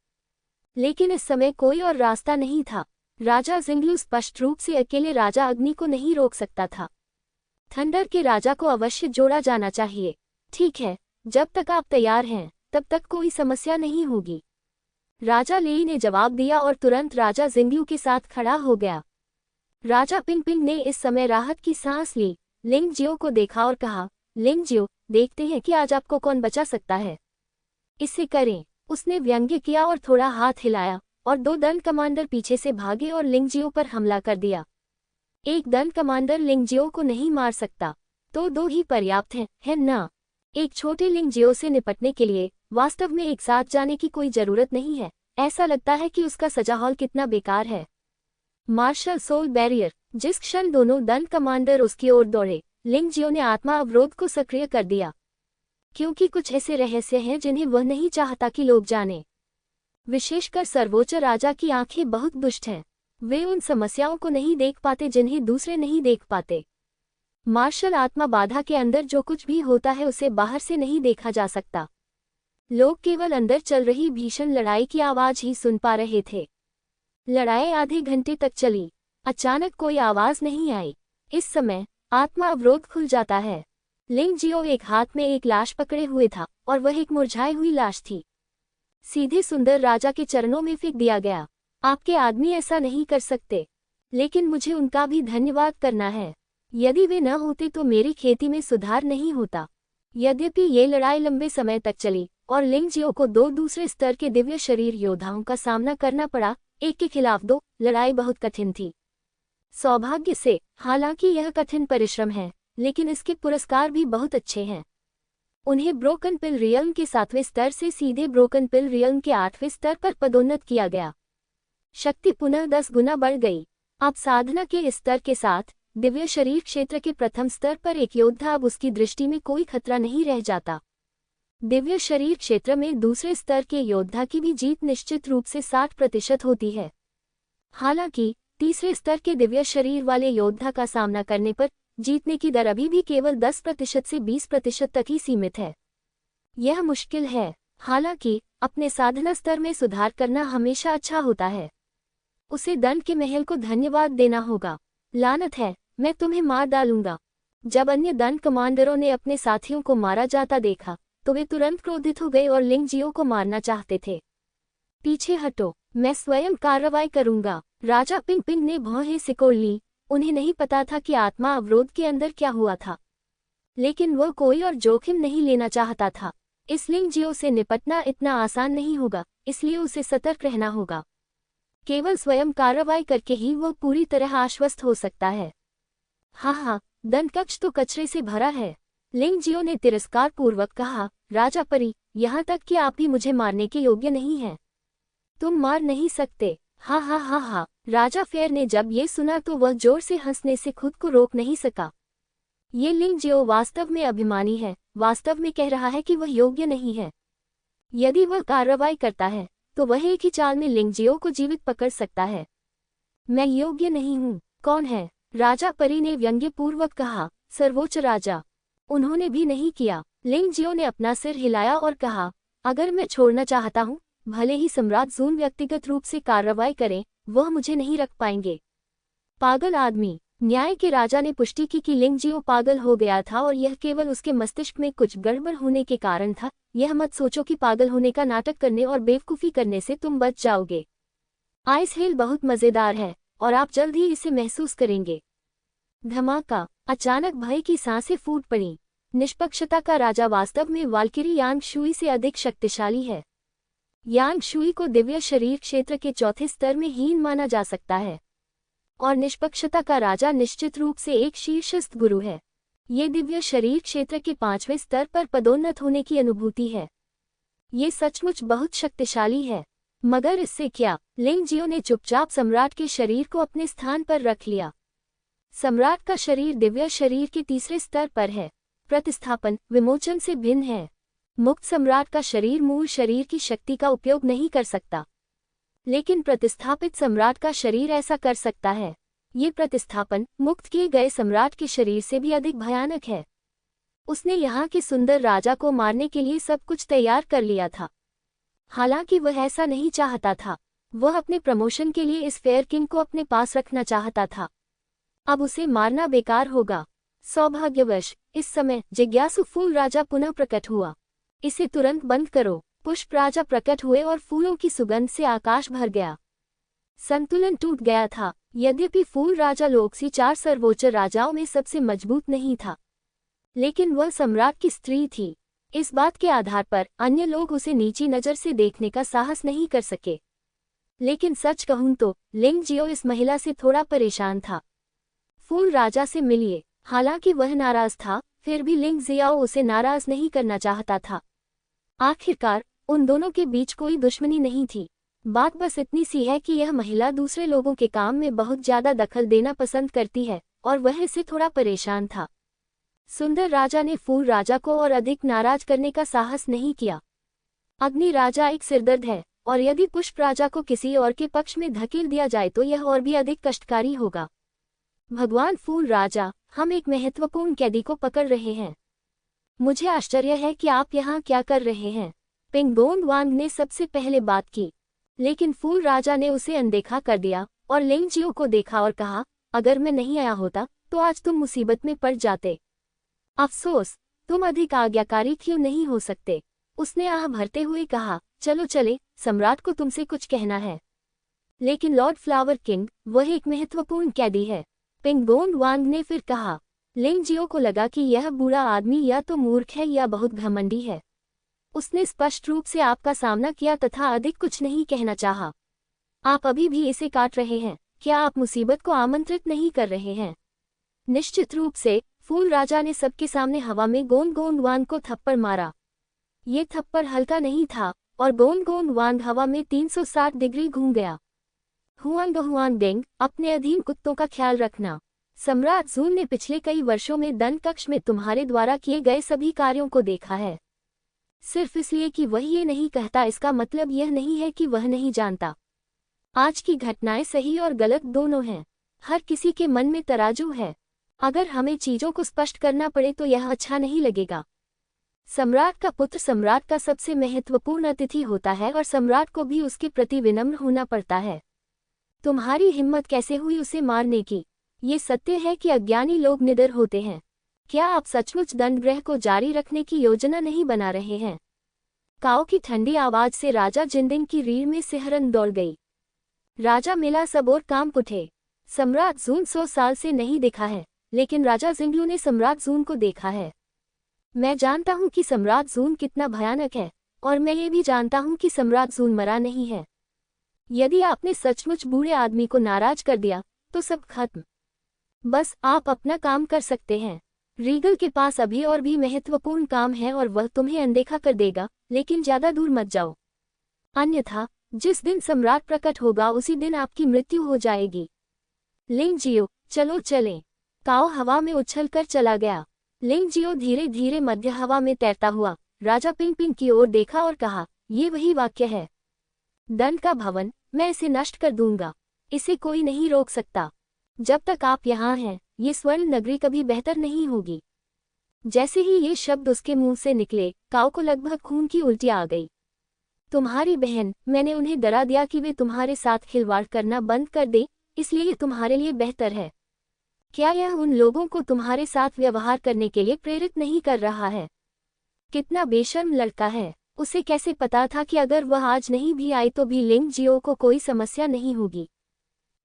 Speaker 1: लेकिन इस समय कोई और रास्ता नहीं था। राजा जिंगलू स्पष्ट रूप से अकेले राजा अग्नि को नहीं रोक सकता था। थंडर के राजा को अवश्य जोड़ा जाना चाहिए। ठीक है, जब तक आप तैयार हैं तब तक कोई समस्या नहीं होगी, राजा लेई ने जवाब दिया और तुरंत राजा जिंगलू के साथ खड़ा हो गया। राजा पिंग ने इस समय राहत की सांस ली। लिंगजियो को देखा और कहा, लिंगजियो, देखते हैं कि आज आपको कौन बचा सकता है। इसे करें, उसने व्यंग्य किया और थोड़ा हाथ हिलाया और 2 दंड कमांडर पीछे से भागे और लिंगजियो पर हमला कर दिया। एक दंड कमांडर लिंगजियो को नहीं मार सकता तो 2 ही पर्याप्त हैं, है ना? एक छोटे लिंगजियो से निपटने के लिए वास्तव में एक साथ जाने की कोई जरूरत नहीं है। ऐसा लगता है कि उसका सजा हॉल कितना बेकार है। Marshal soul barrier. जिस क्षण दोनों दंड कमांडर उसकी ओर दौड़े, लिंगजियो ने आत्मा अवरोध को सक्रिय कर दिया, क्योंकि कुछ ऐसे रहस्य हैं जिन्हें वह नहीं चाहता कि लोग जाने। विशेषकर सर्वोच्च राजा की आंखें बहुत दुष्ट हैं। वे उन समस्याओं को नहीं देख पाते जिन्हें दूसरे नहीं देख पाते। मार्शल आत्मा बाधा के अंदर जो कुछ भी होता है उसे बाहर से नहीं देखा जा सकता। लोग केवल अंदर चल रही भीषण लड़ाई की आवाज ही सुन पा रहे थे। लड़ाई आधे घंटे तक चली। अचानक कोई आवाज नहीं आई। इस समय आत्मा अवरोध खुल जाता है। लिंगजियो एक हाथ में एक लाश पकड़े हुए था और वह एक मुरझाई हुई लाश थी। सीधे सुंदर राजा के चरणों में फेंक दिया गया। आपके आदमी ऐसा नहीं कर सकते, लेकिन मुझे उनका भी धन्यवाद करना है। यदि वे न होते तो मेरी खेती में सुधार नहीं होता। यद्यपि ये लड़ाई लंबे समय तक चली और लिंगजियो को 2 दूसरे स्तर के दिव्य शरीर योद्धाओं का सामना करना पड़ा, 1 के खिलाफ 2, लड़ाई बहुत कठिन थी। सौभाग्य से, हालांकि यह कठिन परिश्रम है, लेकिन इसके पुरस्कार भी बहुत अच्छे हैं। उन्हें ब्रोकन पिल रियल्म के 7वें स्तर से सीधे ब्रोकन पिल रियल्म के 8वें स्तर पर पदोन्नत किया गया। शक्ति पुनः 10 गुना बढ़ गई। अब साधना के इस स्तर के साथ दिव्य शरीर क्षेत्र के प्रथम स्तर पर एक योद्धा अब उसकी दृष्टि में कोई खतरा नहीं रह जाता। दिव्य शरीर क्षेत्र में दूसरे स्तर के योद्धा की भी जीत निश्चित रूप से 60% होती है। हालांकि तीसरे स्तर के दिव्य शरीर वाले योद्धा का सामना करने पर जीतने की दर अभी भी केवल 10% से 20% तक ही सीमित है। यह मुश्किल है, हालांकि अपने साधना स्तर में सुधार करना हमेशा अच्छा होता है। उसे दंड के महल को धन्यवाद देना होगा। लानत है, मैं तुम्हें मार डालूंगा। जब अन्य दंड कमांडरों ने अपने साथियों को मारा जाता देखा तो वे तुरंत क्रोधित हो गए और लिंगजियो को मारना चाहते थे। पीछे हटो, मैं स्वयं कार्रवाई करूंगा। राजा पिंग पिंग ने भौहें सिकोड़ ली। उन्हें नहीं पता था कि आत्मा अवरोध के अंदर क्या हुआ था, लेकिन वह कोई और जोखिम नहीं लेना चाहता था। इस लिंगजियो से निपटना इतना आसान नहीं होगा, इसलिए उसे सतर्क रहना होगा। केवल स्वयं कार्रवाई करके ही वह पूरी तरह आश्वस्त हो सकता है। हाँ, दंड कक्ष तो कचरे से भरा है, लिंगजियो ने तिरस्कार पूर्वक कहा। राजा परी, यहाँ तक कि आप भी मुझे मारने के योग्य नहीं हैं। तुम मार नहीं सकते। हा। राजा फेयर ने जब ये सुना तो वह जोर से हंसने से खुद को रोक नहीं सका। ये लिंगजियो वास्तव में अभिमानी है, वास्तव में कह रहा है कि वह योग्य नहीं है। यदि वह कार्रवाई करता है तो वह एक ही चाल में लिंगजियो को जीवित पकड़ सकता है। मैं योग्य नहीं हूँ। कौन है? राजा परी ने व्यंग्यपूर्वक कहा। सर्वोच्च राजा। उन्होंने भी नहीं किया। लिंगजियो ने अपना सिर हिलाया और कहा, अगर मैं छोड़ना चाहता हूँ, भले ही सम्राट जून व्यक्तिगत रूप से कार्रवाई करें, वह मुझे नहीं रख पाएंगे। पागल आदमी। न्याय के राजा ने पुष्टि की कि लिंगजियो पागल हो गया था और यह केवल उसके मस्तिष्क में कुछ गड़बड़ होने के कारण था। यह मत सोचो कि पागल होने का नाटक करने और बेवकूफ़ी करने से तुम बच जाओगे। आइस हिल बहुत मज़ेदार है और आप जल्द ही इसे महसूस करेंगे। धमाका। अचानक भय की सांसें फूट पड़ीं। निष्पक्षता का राजा वास्तव में वाल्किरी यांग शुई से अधिक शक्तिशाली है। यांग शुई को दिव्य शरीर क्षेत्र के चौथे स्तर में हीन माना जा सकता है और निष्पक्षता का राजा निश्चित रूप से एक शीर्षस्थ गुरु है। ये दिव्य शरीर क्षेत्र के 5वें स्तर पर पदोन्नत होने की अनुभूति है। ये सचमुच बहुत शक्तिशाली है। मगर इससे क्या? लिंगजियो ने चुपचाप सम्राट के शरीर को अपने स्थान पर रख लिया। सम्राट का शरीर दिव्य शरीर के 3रे स्तर पर है। प्रतिस्थापन विमोचन से भिन्न है। मुक्त सम्राट का शरीर मूल शरीर की शक्ति का उपयोग नहीं कर सकता, लेकिन प्रतिस्थापित सम्राट का शरीर ऐसा कर सकता है। ये प्रतिस्थापन मुक्त किए गए सम्राट के शरीर से भी अधिक भयानक है। उसने यहाँ के सुंदर राजा को मारने के लिए सब कुछ तैयार कर लिया था। हालांकि वह ऐसा नहीं चाहता था। वह अपने प्रमोशन के लिए इस फेयर किंग को अपने पास रखना चाहता था। अब उसे मारना बेकार होगा। सौभाग्यवश इस समय जिज्ञासु फूल राजा पुनः प्रकट हुआ। इसे तुरंत बंद करो। पुष्प राजा प्रकट हुए और फूलों की सुगंध से आकाश भर गया। संतुलन टूट गया था। यद्यपि फूल राजा लोकसी 4 सर्वोच्च राजाओं में सबसे मजबूत नहीं था, लेकिन वह सम्राट की स्त्री थी। इस बात के आधार पर अन्य लोग उसे नीची नज़र से देखने का साहस नहीं कर सके। लेकिन सच कहूं तो लिंगजियो इस महिला से थोड़ा परेशान था। फूल राजा से मिलिए। हालांकि वह नाराज था, फिर भी लिंगजियो उसे नाराज नहीं करना चाहता था। आखिरकार उन दोनों के बीच कोई दुश्मनी नहीं थी। बात बस इतनी सी है कि यह महिला दूसरे लोगों के काम में बहुत ज्यादा दखल देना पसंद करती है और वह इससे थोड़ा परेशान था। सुंदर राजा ने फूल राजा को और अधिक नाराज करने का साहस नहीं किया। अग्नि राजा एक सिरदर्द है और यदि पुष्प राजा को किसी और के पक्ष में धकेल दिया जाए तो यह और भी अधिक कष्टकारी होगा। भगवान फूल राजा, हम एक महत्वपूर्ण कैदी को पकड़ रहे हैं। मुझे आश्चर्य है कि आप यहाँ क्या कर रहे हैं। पेंगोंग वांग ने सबसे पहले बात की, लेकिन फूल राजा ने उसे अनदेखा कर दिया और लिंगजियो को देखा और कहा, अगर मैं नहीं आया होता तो आज तुम मुसीबत में पड़ जाते। अफसोस, तुम अधिक आज्ञाकारी क्यों नहीं हो सकते? उसने आह भरते हुए कहा, चलो चले, सम्राट को तुमसे कुछ कहना है। लेकिन लॉर्ड फ्लावर किंग, वह एक महत्वपूर्ण कैदी है। पेंगोंग वांग ने फिर कहा। लिंगजियो को लगा कि यह बूढ़ा आदमी या तो मूर्ख है या बहुत घमंडी है। उसने स्पष्ट रूप से आपका सामना किया तथा अधिक कुछ नहीं कहना चाहा। आप अभी भी इसे काट रहे हैं। क्या आप मुसीबत को आमंत्रित नहीं कर रहे हैं? निश्चित रूप से। फूल राजा ने सबके सामने हवा में गोंग वांग को थप्पड़ मारा। ये थप्पड़ हल्का नहीं था और गोंग वांग हवा में 360 डिग्री घूम गया। हुआंग डेंग, अपने अधीन कुत्तों का ख्याल रखना। सम्राट जून ने पिछले कई वर्षों में दंड कक्ष में तुम्हारे द्वारा किए गए सभी कार्यों को देखा है। सिर्फ इसलिए कि वह ये नहीं कहता इसका मतलब यह नहीं है कि वह नहीं जानता। आज की घटनाएं सही और गलत दोनों हैं। हर किसी के मन में तराजू है। अगर हमें चीजों को स्पष्ट करना पड़े तो यह अच्छा नहीं लगेगा। सम्राट का पुत्र सम्राट का सबसे महत्वपूर्ण अतिथि होता है और सम्राट को भी उसके प्रति विनम्र होना पड़ता है। तुम्हारी हिम्मत कैसे हुई उसे मारने की? ये सत्य है कि अज्ञानी लोग निडर होते हैं। क्या आप सचमुच दंडग्रह को जारी रखने की योजना नहीं बना रहे हैं? काऊ की ठंडी आवाज से राजा जिंदिंग की रीढ़ में सिहरन दौड़ गई। राजा मिला सब और कांप उठे। सम्राट जून 100 साल से नहीं देखा है, लेकिन राजा जिंगलू ने सम्राट जून को देखा है। मैं जानता हूं कि सम्राट जून कितना भयानक है, और मैं ये भी जानता हूं कि सम्राट जून मरा नहीं है। यदि आपने सचमुच बूढ़े आदमी को नाराज कर दिया तो सब खत्म। बस आप अपना काम कर सकते हैं। रीगल के पास अभी और भी महत्वपूर्ण काम है और वह तुम्हें अनदेखा कर देगा, लेकिन ज्यादा दूर मत जाओ, अन्यथा जिस दिन सम्राट प्रकट होगा उसी दिन आपकी मृत्यु हो जाएगी। लिंग जियो, चलो चलें। काओ हवा में उछलकर चला गया। लिंग जियो धीरे धीरे मध्य हवा में तैरता हुआ राजा पिंग पिंग की ओर देखा और कहा, ये वही वाक्य है। दंड का भवन, मैं इसे नष्ट कर दूंगा। इसे कोई नहीं रोक सकता। जब तक आप यहाँ हैं, ये स्वर्ण नगरी कभी बेहतर नहीं होगी। जैसे ही ये शब्द उसके मुंह से निकले, काओ को लगभग खून की उल्टी आ गई। तुम्हारी बहन, मैंने उन्हें डरा दिया कि वे तुम्हारे साथ खिलवाड़ करना बंद कर दें, इसलिए ये तुम्हारे लिए बेहतर है। क्या यह उन लोगों को तुम्हारे साथ व्यवहार करने के लिए प्रेरित नहीं कर रहा है? कितना बेशर्म लड़का है। उसे कैसे पता था कि अगर वह आज नहीं भी आई तो भी लिंग जियो को कोई समस्या नहीं होगी।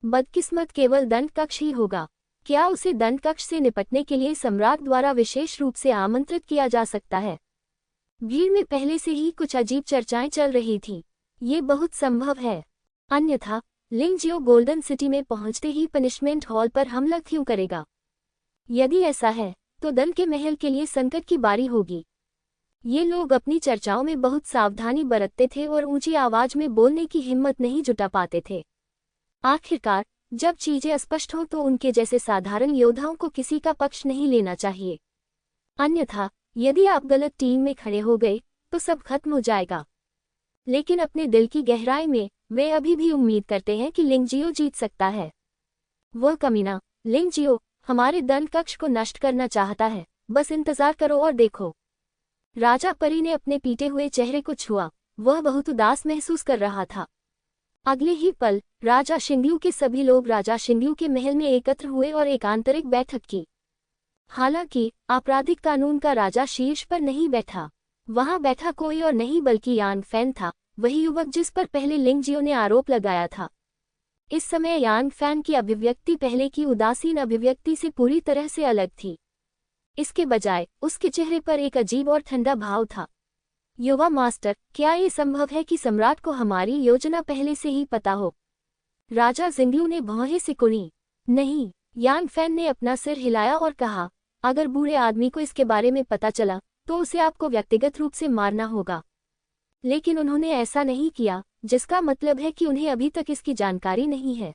Speaker 1: बदकिस्मत केवल दंड कक्ष ही होगा। क्या उसे दंड कक्ष से निपटने के लिए सम्राट द्वारा विशेष रूप से आमंत्रित किया जा सकता है? भीड़ में पहले से ही कुछ अजीब चर्चाएं चल रही थीं। ये बहुत संभव है। अन्यथा लिंग जियो गोल्डन सिटी में पहुंचते ही पनिशमेंट हॉल पर हमला क्यों करेगा? यदि ऐसा है तो दंड के महल के लिए संकट की बारी होगी। ये लोग अपनी चर्चाओं में बहुत सावधानी बरतते थे और ऊंची आवाज में बोलने की हिम्मत नहीं जुटा पाते थे। आखिरकार जब चीजें स्पष्ट हों तो उनके जैसे साधारण योद्धाओं को किसी का पक्ष नहीं लेना चाहिए। अन्यथा यदि आप गलत टीम में खड़े हो गए तो सब खत्म हो जाएगा। लेकिन अपने दिल की गहराई में वे अभी भी उम्मीद करते हैं कि लिंग जियो जीत सकता है। वह कमीना लिंग जियो हमारे दंड कक्ष को नष्ट करना चाहता है। बस इंतजार करो और देखो। राजा परी ने अपने पीटे हुए चेहरे को छुआ। वह बहुत उदास महसूस कर रहा था। अगले ही पल राजा शिंगलू के सभी लोग राजा शिंगलू के महल में एकत्र हुए और एक आंतरिक बैठक की। हालांकि आपराधिक कानून का राजा शीर्ष पर नहीं बैठा। वहां बैठा कोई और नहीं बल्कि यान फैन था, वही युवक जिस पर पहले लिंग जियो ने आरोप लगाया था। इस समय यान फैन की अभिव्यक्ति पहले की उदासीन अभिव्यक्ति से पूरी तरह से अलग थी। इसके बजाय उसके चेहरे पर एक अजीब और ठंडा भाव था। युवा मास्टर, क्या ये संभव है कि सम्राट को हमारी योजना पहले से ही पता हो? राजा जिंगलू ने भौहें सिकुड़ी। नहीं। यान फैन ने अपना सिर हिलाया और कहा, अगर बूढ़े आदमी को इसके बारे में पता चला तो उसे आपको व्यक्तिगत रूप से मारना होगा। लेकिन उन्होंने ऐसा नहीं किया, जिसका मतलब है कि उन्हें अभी तक इसकी जानकारी नहीं है।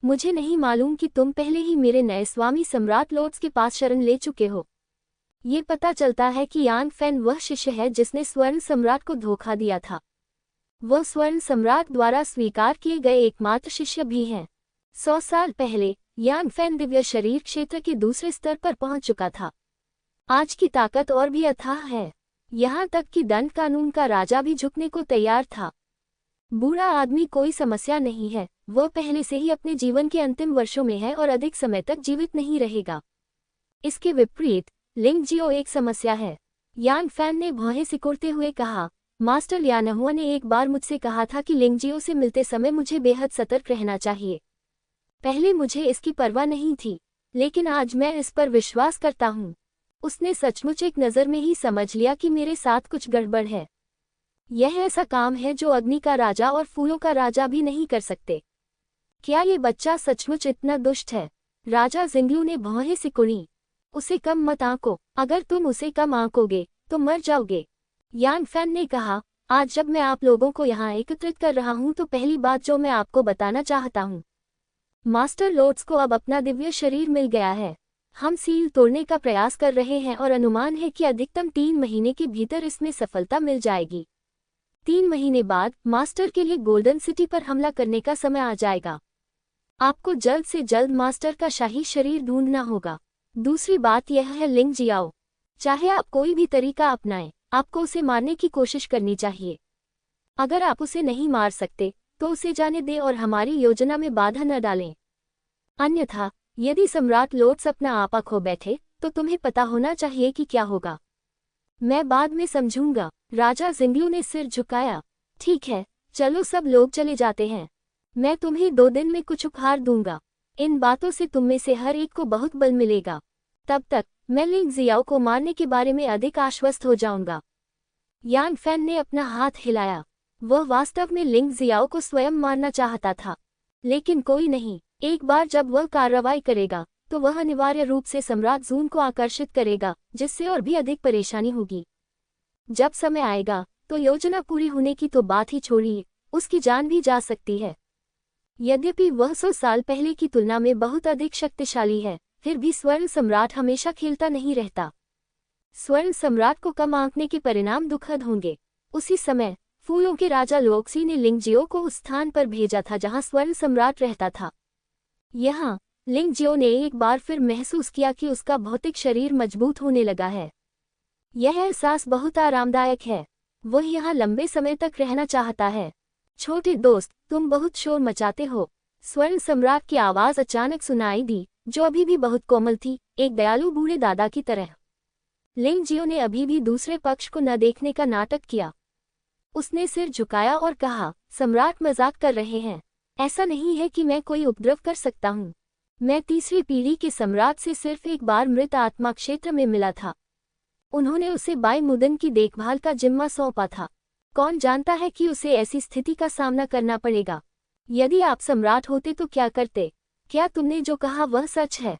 Speaker 1: मुझे नहीं मालूम कि तुम पहले ही मेरे नए स्वामी सम्राट लॉर्ड्स के पास शरण ले चुके हो। ये पता चलता है कि यान फैन वह शिष्य है जिसने स्वर्ण सम्राट को धोखा दिया था। वह स्वर्ण सम्राट द्वारा स्वीकार किए गए एकमात्र शिष्य भी हैं। 100 साल पहले यान फैन दिव्य शरीर क्षेत्र के दूसरे स्तर पर पहुंच चुका था। आज की ताकत और भी अथाह है। यहाँ तक कि दंड कानून का राजा भी झुकने को तैयार था। बूढ़ा आदमी कोई समस्या नहीं है। वह पहले से ही अपने जीवन के अंतिम वर्षों में है और अधिक समय तक जीवित नहीं रहेगा। इसके विपरीत लिंग जियो एक समस्या है। यान फैन ने भौहें सिकुड़ते हुए कहा, मास्टर यानहुआ ने एक बार मुझसे कहा था कि लिंग जियो से मिलते समय मुझे बेहद सतर्क रहना चाहिए। पहले मुझे इसकी परवाह नहीं थी, लेकिन आज मैं इस पर विश्वास करता हूँ। उसने सचमुच एक नज़र में ही समझ लिया कि मेरे साथ कुछ गड़बड़ है। यह ऐसा काम है जो अग्नि का राजा और फूलों का राजा भी नहीं कर सकते। क्या ये बच्चा सचमुच इतना दुष्ट है? राजा जिंगलू ने भौहें सिकुड़ी। उसे कम मत आंको। अगर तुम उसे कम आंकोगे तो मर जाओगे। यान फैन ने कहा, आज जब मैं आप लोगों को यहाँ एकत्रित कर रहा हूँ तो पहली बात जो मैं आपको बताना चाहता हूँ, मास्टर लॉर्ड्स को अब अपना दिव्य शरीर मिल गया है। हम सील तोड़ने का प्रयास कर रहे हैं और अनुमान है कि अधिकतम 3 महीने के भीतर इसमें सफलता मिल जाएगी। 3 महीने बाद मास्टर के लिए गोल्डन सिटी पर हमला करने का समय आ जाएगा। आपको जल्द से जल्द मास्टर का शाही शरीर ढूंढना होगा। दूसरी बात यह है लिंग जियाओ, चाहे आप कोई भी तरीका अपनाएं, आपको उसे मारने की कोशिश करनी चाहिए। अगर आप उसे नहीं मार सकते तो उसे जाने दें और हमारी योजना में बाधा न डालें। अन्यथा यदि सम्राट लोट्स अपना आपा खो बैठे तो तुम्हें पता होना चाहिए कि क्या होगा। मैं बाद में समझूंगा। राजा जिंगलू ने सिर झुकाया। ठीक है, चलो सब लोग चले जाते हैं। मैं तुम्हें 2 दिन में कुछ उपहार दूंगा। इन बातों से तुम में से हर एक को बहुत बल मिलेगा। तब तक मैं लिंग जियाओ को मारने के बारे में अधिक आश्वस्त हो जाऊंगा। यान फैन ने अपना हाथ हिलाया। वह वास्तव में लिंग जियाओ को स्वयं मारना चाहता था, लेकिन कोई नहीं। एक बार जब वह कार्रवाई करेगा तो वह अनिवार्य रूप से सम्राट जून को आकर्षित करेगा, जिससे और भी अधिक परेशानी होगी। जब समय आएगा तो योजना पूरी होने की तो बात ही छोड़िए, उसकी जान भी जा सकती है। यद्यपि वह 100 साल पहले की तुलना में बहुत अधिक शक्तिशाली है, फिर भी स्वर्ण सम्राट हमेशा खेलता नहीं रहता। स्वर्ण सम्राट को कम आंकने के परिणाम दुखद होंगे। उसी समय फूलों के राजा लोक्सी ने लिंगजियो को उस स्थान पर भेजा था जहां स्वर्ण सम्राट रहता था। यहाँ लिंगजियो ने एक बार फिर महसूस किया कि उसका भौतिक शरीर मजबूत होने लगा है। यह एहसास बहुत आरामदायक है। वह यहाँ लंबे समय तक रहना चाहता है। छोटे दोस्त, तुम बहुत शोर मचाते हो। स्वर्ण सम्राट की आवाज अचानक सुनाई दी, जो अभी भी बहुत कोमल थी, एक दयालु बूढ़े दादा की तरह। लिंगजियो ने अभी भी दूसरे पक्ष को न देखने का नाटक किया। उसने सिर झुकाया और कहा, सम्राट मजाक कर रहे हैं। ऐसा नहीं है कि मैं कोई उपद्रव कर सकता हूँ। मैं तीसरी पीढ़ी के सम्राट से सिर्फ एक बार मृत आत्मा क्षेत्र में मिला था। उन्होंने उसे बाई मुदन की देखभाल का जिम्मा सौंपा था। कौन जानता है कि उसे ऐसी स्थिति का सामना करना पड़ेगा। यदि आप सम्राट होते तो क्या करते? क्या तुमने जो कहा वह सच है?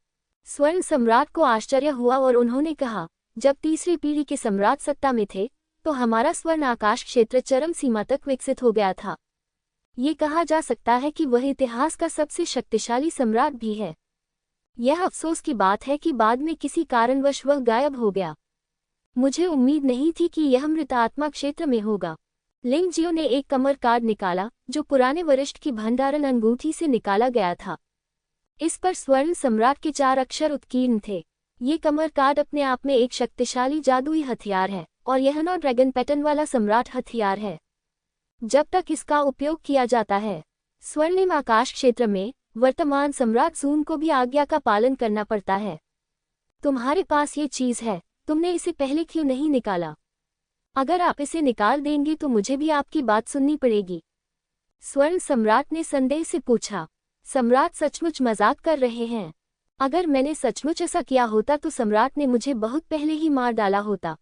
Speaker 1: स्वर्ण सम्राट को आश्चर्य हुआ और उन्होंने कहा, जब तीसरी पीढ़ी के सम्राट सत्ता में थे तो हमारा स्वर्ण आकाश क्षेत्र चरम सीमा तक विकसित हो गया था। ये कहा जा सकता है कि वह इतिहास का सबसे शक्तिशाली सम्राट भी है। यह अफसोस की बात है कि बाद में किसी कारणवश वह गायब हो गया। मुझे उम्मीद नहीं थी कि यह मृत आत्मा क्षेत्र में होगा। लिंगजियो ने एक कमर कार्ड निकाला, जो पुराने वरिष्ठ की भंडारण अंगूठी से निकाला गया था। इस पर स्वर्ण सम्राट के 4 अक्षर उत्कीर्ण थे। ये कमर कार्ड अपने आप में एक शक्तिशाली जादुई हथियार है, और यह 9 ड्रैगन पैटर्न वाला सम्राट हथियार है। जब तक इसका उपयोग किया जाता है, स्वर्णिम आकाश क्षेत्र में वर्तमान सम्राट जून को भी आज्ञा का पालन करना पड़ता है। तुम्हारे पास ये चीज है, तुमने इसे पहले क्यों नहीं निकाला? अगर आप इसे निकाल देंगे तो मुझे भी आपकी बात सुननी पड़ेगी। स्वर्ण सम्राट ने संदेह से पूछा। सम्राट सचमुच मजाक कर रहे हैं? अगर मैंने सचमुच ऐसा किया होता तो सम्राट ने मुझे बहुत पहले ही मार डाला होता।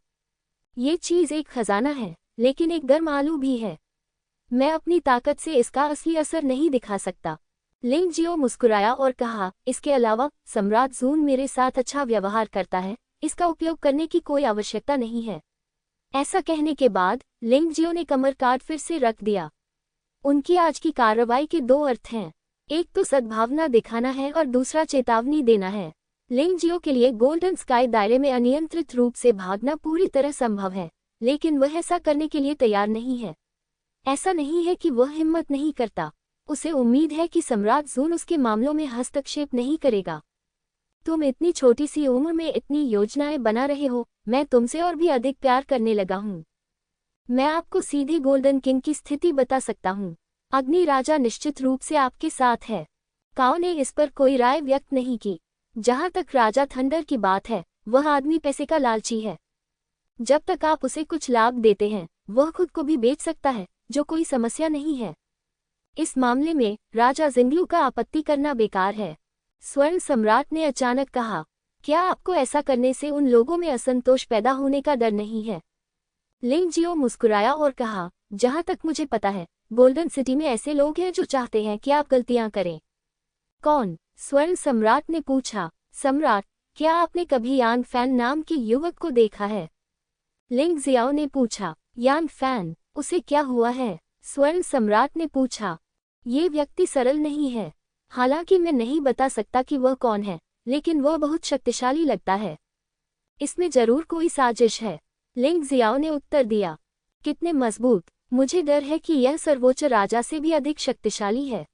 Speaker 1: ये चीज एक खजाना है, लेकिन एक गर्म आलू भी है। मैं अपनी ताकत से इसका असली असर नहीं दिखा सकता। लिंगजियो मुस्कुराया और कहा, इसके अलावा सम्राट जून मेरे साथ अच्छा व्यवहार करता है, इसका उपयोग करने की कोई आवश्यकता नहीं है। ऐसा कहने के बाद लिंगजियो ने कमर कार्ड फिर से रख दिया। उनकी आज की कार्रवाई के 2 अर्थ हैं। एक तो सद्भावना दिखाना है और दूसरा चेतावनी देना है। लिंगजियो के लिए गोल्डन स्काई दायरे में अनियंत्रित रूप से भागना पूरी तरह संभव है, लेकिन वह ऐसा करने के लिए तैयार नहीं है। ऐसा नहीं है कि वह हिम्मत नहीं करता, उसे उम्मीद है कि सम्राट जून उसके मामलों में हस्तक्षेप नहीं करेगा। तुम इतनी छोटी सी उम्र में इतनी योजनाएं बना रहे हो, मैं तुमसे और भी अधिक प्यार करने लगा हूँ। मैं आपको सीधे गोल्डन किंग की स्थिति बता सकता हूँ। अग्नि राजा निश्चित रूप से आपके साथ है। काओ ने इस पर कोई राय व्यक्त नहीं की। जहाँ तक राजा थंडर की बात है, वह आदमी पैसे का लालची है। जब तक आप उसे कुछ लाभ देते हैं, वह खुद को भी बेच सकता है, जो कोई समस्या नहीं है। इस मामले में राजा जिंगलू का आपत्ति करना बेकार है। स्वर्ण सम्राट ने अचानक कहा, क्या आपको ऐसा करने से उन लोगों में असंतोष पैदा होने का डर नहीं है? लिंगजियो मुस्कुराया और कहा, जहां तक मुझे पता है, गोल्डन सिटी में ऐसे लोग हैं जो चाहते हैं कि आप गलतियां करें। कौन? स्वर्ण सम्राट ने पूछा। सम्राट, क्या आपने कभी यान फैन नाम के युवक को देखा है? लिंगजियाओ ने पूछा। यान फैन? उसे क्या हुआ है? स्वर्ण सम्राट ने पूछा। ये व्यक्ति सरल नहीं है। हालांकि मैं नहीं बता सकता कि वह कौन है, लेकिन वह बहुत शक्तिशाली लगता है। इसमें जरूर कोई साजिश है। लिंगजियाओ ने उत्तर दिया। कितने मजबूत? मुझे डर है कि यह सर्वोच्च राजा से भी अधिक शक्तिशाली है।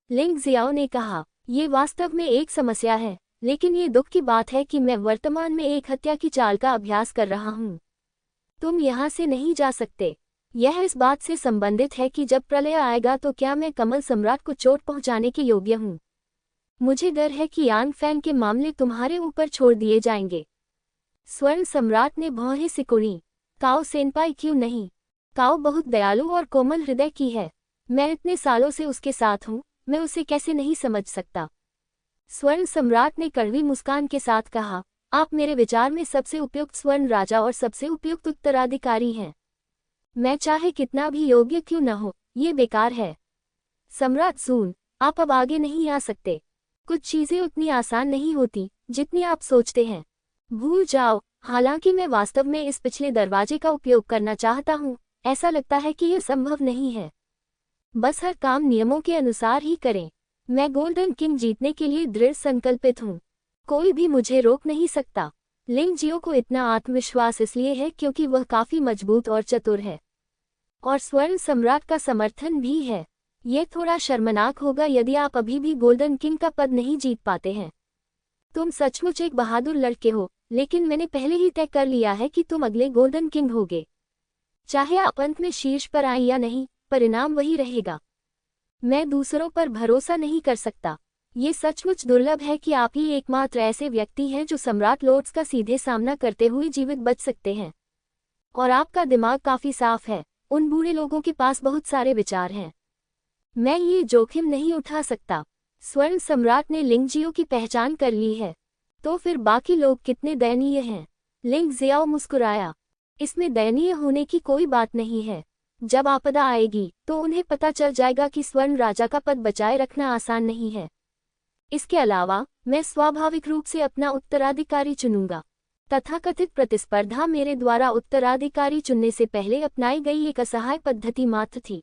Speaker 1: लिंगजियाओ ने कहा, ये वास्तव में एक समस्या है। लेकिन ये दुख की बात है कि मैं वर्तमान में एक हत्या की चाल का अभ्यास कर रहा हूँ। तुम यहाँ से नहीं जा सकते। यह इस बात से संबंधित है कि जब प्रलय आएगा तो क्या मैं कमल सम्राट को चोट पहुँचाने के योग्य हूँ। मुझे डर है कि यांग फैंग के मामले तुम्हारे ऊपर छोड़ दिए जाएंगे। स्वर्ण सम्राट ने भौहें सिकुड़ी। काओ सेनपाई क्यों नहीं? काओ बहुत दयालु और कोमल हृदय की है। मैं इतने सालों से उसके साथ हूँ, मैं उसे कैसे नहीं समझ सकता। स्वर्ण सम्राट ने कड़वी मुस्कान के साथ कहा, आप मेरे विचार में सबसे उपयुक्त स्वर्ण राजा और सबसे उपयुक्त उत्तराधिकारी हैं। मैं चाहे कितना भी योग्य क्यों न हो, ये बेकार है। सम्राट सून, आप अब आगे नहीं आ सकते। कुछ चीजें उतनी आसान नहीं होती जितनी आप सोचते हैं। भूल जाओ। हालांकि मैं वास्तव में इस पिछले दरवाजे का उपयोग करना चाहता हूँ, ऐसा लगता है कि यह संभव नहीं है। बस हर काम नियमों के अनुसार ही करें। मैं गोल्डन किंग जीतने के लिए दृढ़ संकल्पित हूँ। कोई भी मुझे रोक नहीं सकता। लिंग जियो को इतना आत्मविश्वास इसलिए है क्योंकि वह काफी मजबूत और चतुर है, और स्वर्ण सम्राट का समर्थन भी है। ये थोड़ा शर्मनाक होगा यदि आप अभी भी गोल्डन किंग का पद नहीं जीत पाते हैं। तुम सचमुच एक बहादुर लड़के हो, लेकिन मैंने पहले ही तय कर लिया है कि तुम अगले गोल्डन किंग होगे। चाहे आप अंत में शीर्ष पर आए या नहीं, परिणाम वही रहेगा। मैं दूसरों पर भरोसा नहीं कर सकता। ये सचमुच दुर्लभ है कि आप ही एकमात्र ऐसे व्यक्ति हैं जो सम्राट लॉर्ड्स का सीधे सामना करते हुए जीवित बच सकते हैं। और आपका दिमाग काफी साफ है। उन बूढ़े लोगों के पास बहुत सारे विचार हैं। मैं ये जोखिम नहीं उठा सकता। स्वर्ण सम्राट ने लिंग जियो की पहचान कर ली है, तो फिर बाकी लोग कितने दयनीय हैं। लिंग जियाओ मुस्कुराया। इसमें दयनीय होने की कोई बात नहीं है। जब आपदा आएगी तो उन्हें पता चल जाएगा कि स्वर्ण राजा का पद बचाए रखना आसान नहीं है। इसके अलावा मैं स्वाभाविक रूप से अपना उत्तराधिकारी चुनूंगा। तथाकथित प्रतिस्पर्धा मेरे द्वारा उत्तराधिकारी चुनने से पहले अपनाई गई एक असहाय पद्धति मात्र थी।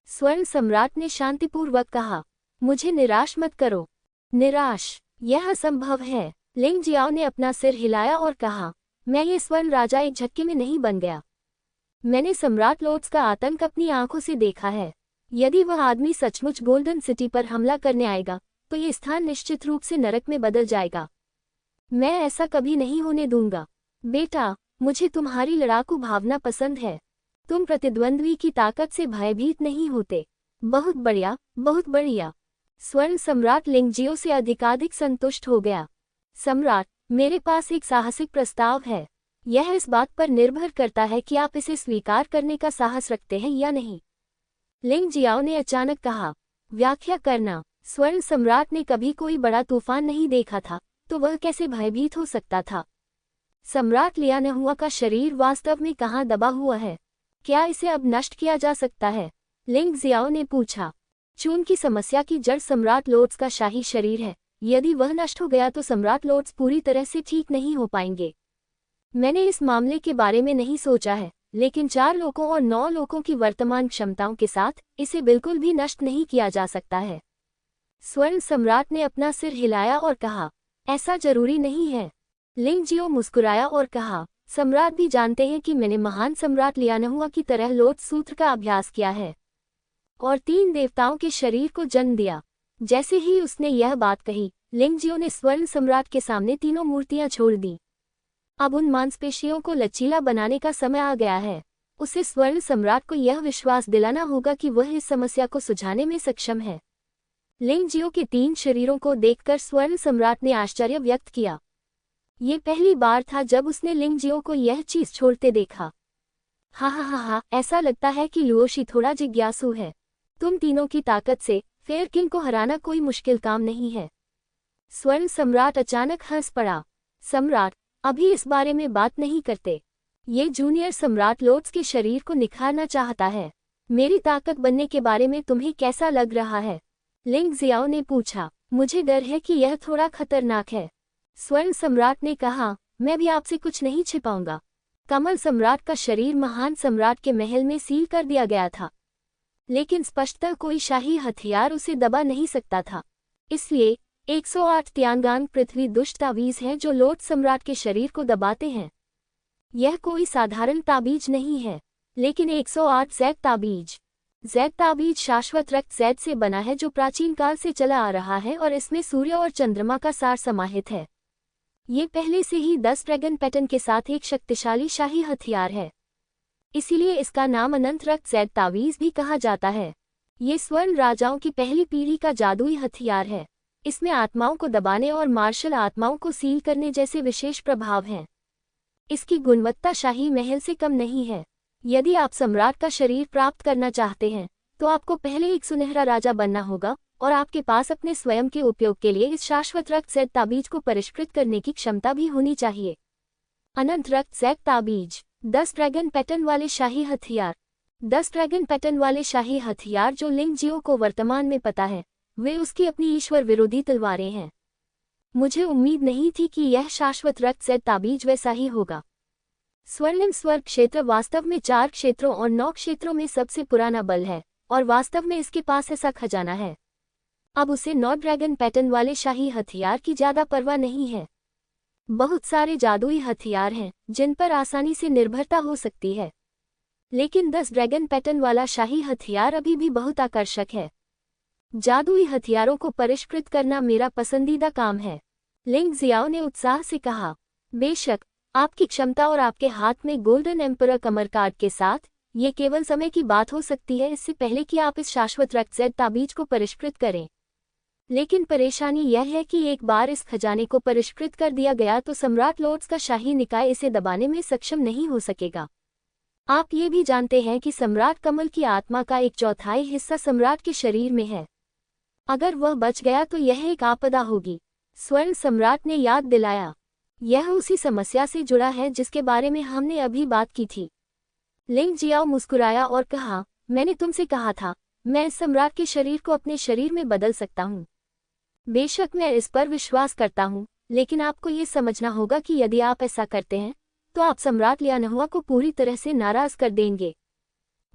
Speaker 1: स्वर्ण सम्राट ने शांतिपूर्वक कहा, मुझे निराश मत करो। निराश? यह असंभव है। लिंग जियाओ ने अपना सिर हिलाया और कहा, मैं ये स्वर्ण राजा एक झटके में नहीं बन गया। मैंने सम्राट लॉर्ड्स का आतंक अपनी आंखों से देखा है। यदि वह आदमी सचमुच गोल्डन सिटी पर हमला करने आएगा तो ये स्थान निश्चित रूप से नरक में बदल जाएगा। मैं ऐसा कभी नहीं होने दूंगा। बेटा, मुझे तुम्हारी लड़ाकू भावना पसंद है। तुम प्रतिद्वंद्वी की ताकत से भयभीत नहीं होते। बहुत बढ़िया, बहुत बढ़िया। स्वर्ण सम्राट लिंग जियो से अधिकाधिक संतुष्ट हो गया। सम्राट, मेरे पास एक साहसिक प्रस्ताव है। यह इस बात पर निर्भर करता है कि आप इसे स्वीकार करने का साहस रखते हैं या नहीं। लिंग जियाओ ने अचानक कहा, व्याख्या करना। स्वर्ण सम्राट ने कभी कोई बड़ा तूफान नहीं देखा था, तो वह कैसे भयभीत हो सकता था। सम्राट लियानहुआ का शरीर वास्तव में कहाँ दबा हुआ है? क्या इसे अब नष्ट किया जा सकता है? लिंग जियाओ ने पूछा। चून की समस्या की जड़ सम्राट लॉर्ड्स का शाही शरीर है। यदि वह नष्ट हो गया तो सम्राट लॉर्ड्स पूरी तरह से ठीक नहीं हो पाएंगे। मैंने इस मामले के बारे में नहीं सोचा है, लेकिन 4 लोगों और 9 लोगों की वर्तमान क्षमताओं के साथ इसे बिल्कुल भी नष्ट नहीं किया जा सकता है। स्वर्ण सम्राट ने अपना सिर हिलाया और कहा, ऐसा जरूरी नहीं है। लिंग जियो मुस्कुराया और कहा, सम्राट भी जानते हैं कि मैंने महान सम्राट लियानहुआ की तरह लोट सूत्र का अभ्यास किया है और 3 देवताओं के शरीर को जन्म दिया। जैसे ही उसने यह बात कही, लिंग जियो ने स्वर्ण सम्राट के सामने तीनों मूर्तियां छोड़ दी। अब उन मांसपेशियों को लचीला बनाने का समय आ गया है। उसे स्वर्ण सम्राट को यह विश्वास दिलाना होगा कि वह इस समस्या को सुझाने में सक्षम है। लिंग जियो के 3 शरीरों को देखकर स्वर्ण सम्राट ने आश्चर्य व्यक्त किया। ये पहली बार था जब उसने लिंग जियो को यह चीज छोड़ते देखा। हा, ऐसा लगता है कि लुओशी थोड़ा जिज्ञासु है। तुम तीनों की ताकत से फेयर किंग को हराना कोई मुश्किल काम नहीं है। स्वर्ण सम्राट अचानक हंस पड़ा। सम्राट, अभी इस बारे में बात नहीं करते। ये जूनियर सम्राट लॉर्ड्स के शरीर को निखारना चाहता है। मेरी ताकत बनने के बारे में तुम्हें कैसा लग रहा है? लिंग जियाओ ने पूछा। मुझे डर है कि यह थोड़ा खतरनाक है। स्वर्ण सम्राट ने कहा, मैं भी आपसे कुछ नहीं छिपाऊंगा। कमल सम्राट का शरीर महान सम्राट के महल में सील कर दिया गया था, लेकिन स्पष्टतः कोई शाही हथियार उसे दबा नहीं सकता था। इसलिए 108 त्यांगांग पृथ्वी दुष्ट तावीज हैं जो लॉर्ड सम्राट के शरीर को दबाते हैं। यह कोई साधारण ताबीज नहीं है, लेकिन 108 ज़ैद ताबीज। जैद ताबीज शाश्वत रक्त जैद से बना है जो प्राचीन काल से चला आ रहा है और इसमें सूर्य और चंद्रमा का सार समाहित है। ये पहले से ही 10 ड्रैगन पैटर्न के साथ एक शक्तिशाली शाही हथियार है, इसीलिए इसका नाम अनंत रक्त जैद तावीज भी कहा जाता है। ये स्वर्ण राजाओं की पहली पीढ़ी का जादुई हथियार है। इसमें आत्माओं को दबाने और मार्शल आत्माओं को सील करने जैसे विशेष प्रभाव हैं। इसकी गुणवत्ता शाही महल से कम नहीं है। यदि आप सम्राट का शरीर प्राप्त करना चाहते हैं तो आपको पहले एक सुनहरा राजा बनना होगा और आपके पास अपने स्वयं के उपयोग के लिए इस शाश्वत रक्त जैद ताबीज को परिष्कृत करने की क्षमता भी होनी चाहिए। अनंत रक्त जैद ताबीज 10 ड्रैगन पैटर्न वाले शाही हथियार। 10 ड्रैगन पैटर्न वाले शाही हथियार जो लिंग जियो को वर्तमान में पता है, वे उसकी अपनी ईश्वर विरोधी तलवारें हैं। मुझे उम्मीद नहीं थी कि यह शाश्वत रक्त जैद ताबीज वैसा ही होगा। स्वर्णिम स्वर्ग क्षेत्र वास्तव में 4 क्षेत्रों और 9 क्षेत्रों में सबसे पुराना बल है और वास्तव में इसके पास ऐसा खजाना है। अब उसे 9 ड्रैगन पैटर्न वाले शाही हथियार की ज्यादा परवाह नहीं है। बहुत सारे जादुई हथियार हैं जिन पर आसानी से निर्भरता हो सकती है, लेकिन 10 ड्रैगन पैटर्न वाला शाही हथियार अभी भी बहुत आकर्षक है। जादुई हथियारों को परिष्कृत करना मेरा पसंदीदा काम है, लिंग जियाओ ने उत्साह से कहा। बेशक, आपकी क्षमता और आपके हाथ में गोल्डन एम्परर कमर कार्ड के साथ, ये केवल समय की बात हो सकती है इससे पहले कि आप इस शाश्वत रक्त जैद ताबीज को परिष्कृत करें। लेकिन परेशानी यह है कि एक बार इस खजाने को परिष्कृत कर दिया गया तो सम्राट लॉर्ड्स का शाही निकाय इसे दबाने में सक्षम नहीं हो सकेगा। आप ये भी जानते हैं कि सम्राट कमल की आत्मा का 1/4 हिस्सा सम्राट के शरीर में है। अगर वह बच गया तो यह एक आपदा होगी, स्वर्ण सम्राट ने याद दिलाया। यह उसी समस्या से जुड़ा है जिसके बारे में हमने अभी बात की थी। लिंग जियाओ मुस्कुराया और कहा, मैंने तुमसे कहा था, मैं इस सम्राट के शरीर को अपने शरीर में बदल सकता हूँ। बेशक मैं इस पर विश्वास करता हूँ, लेकिन आपको ये समझना होगा कि यदि आप ऐसा करते हैं तो आप सम्राट लियानहुआ को पूरी तरह से नाराज कर देंगे।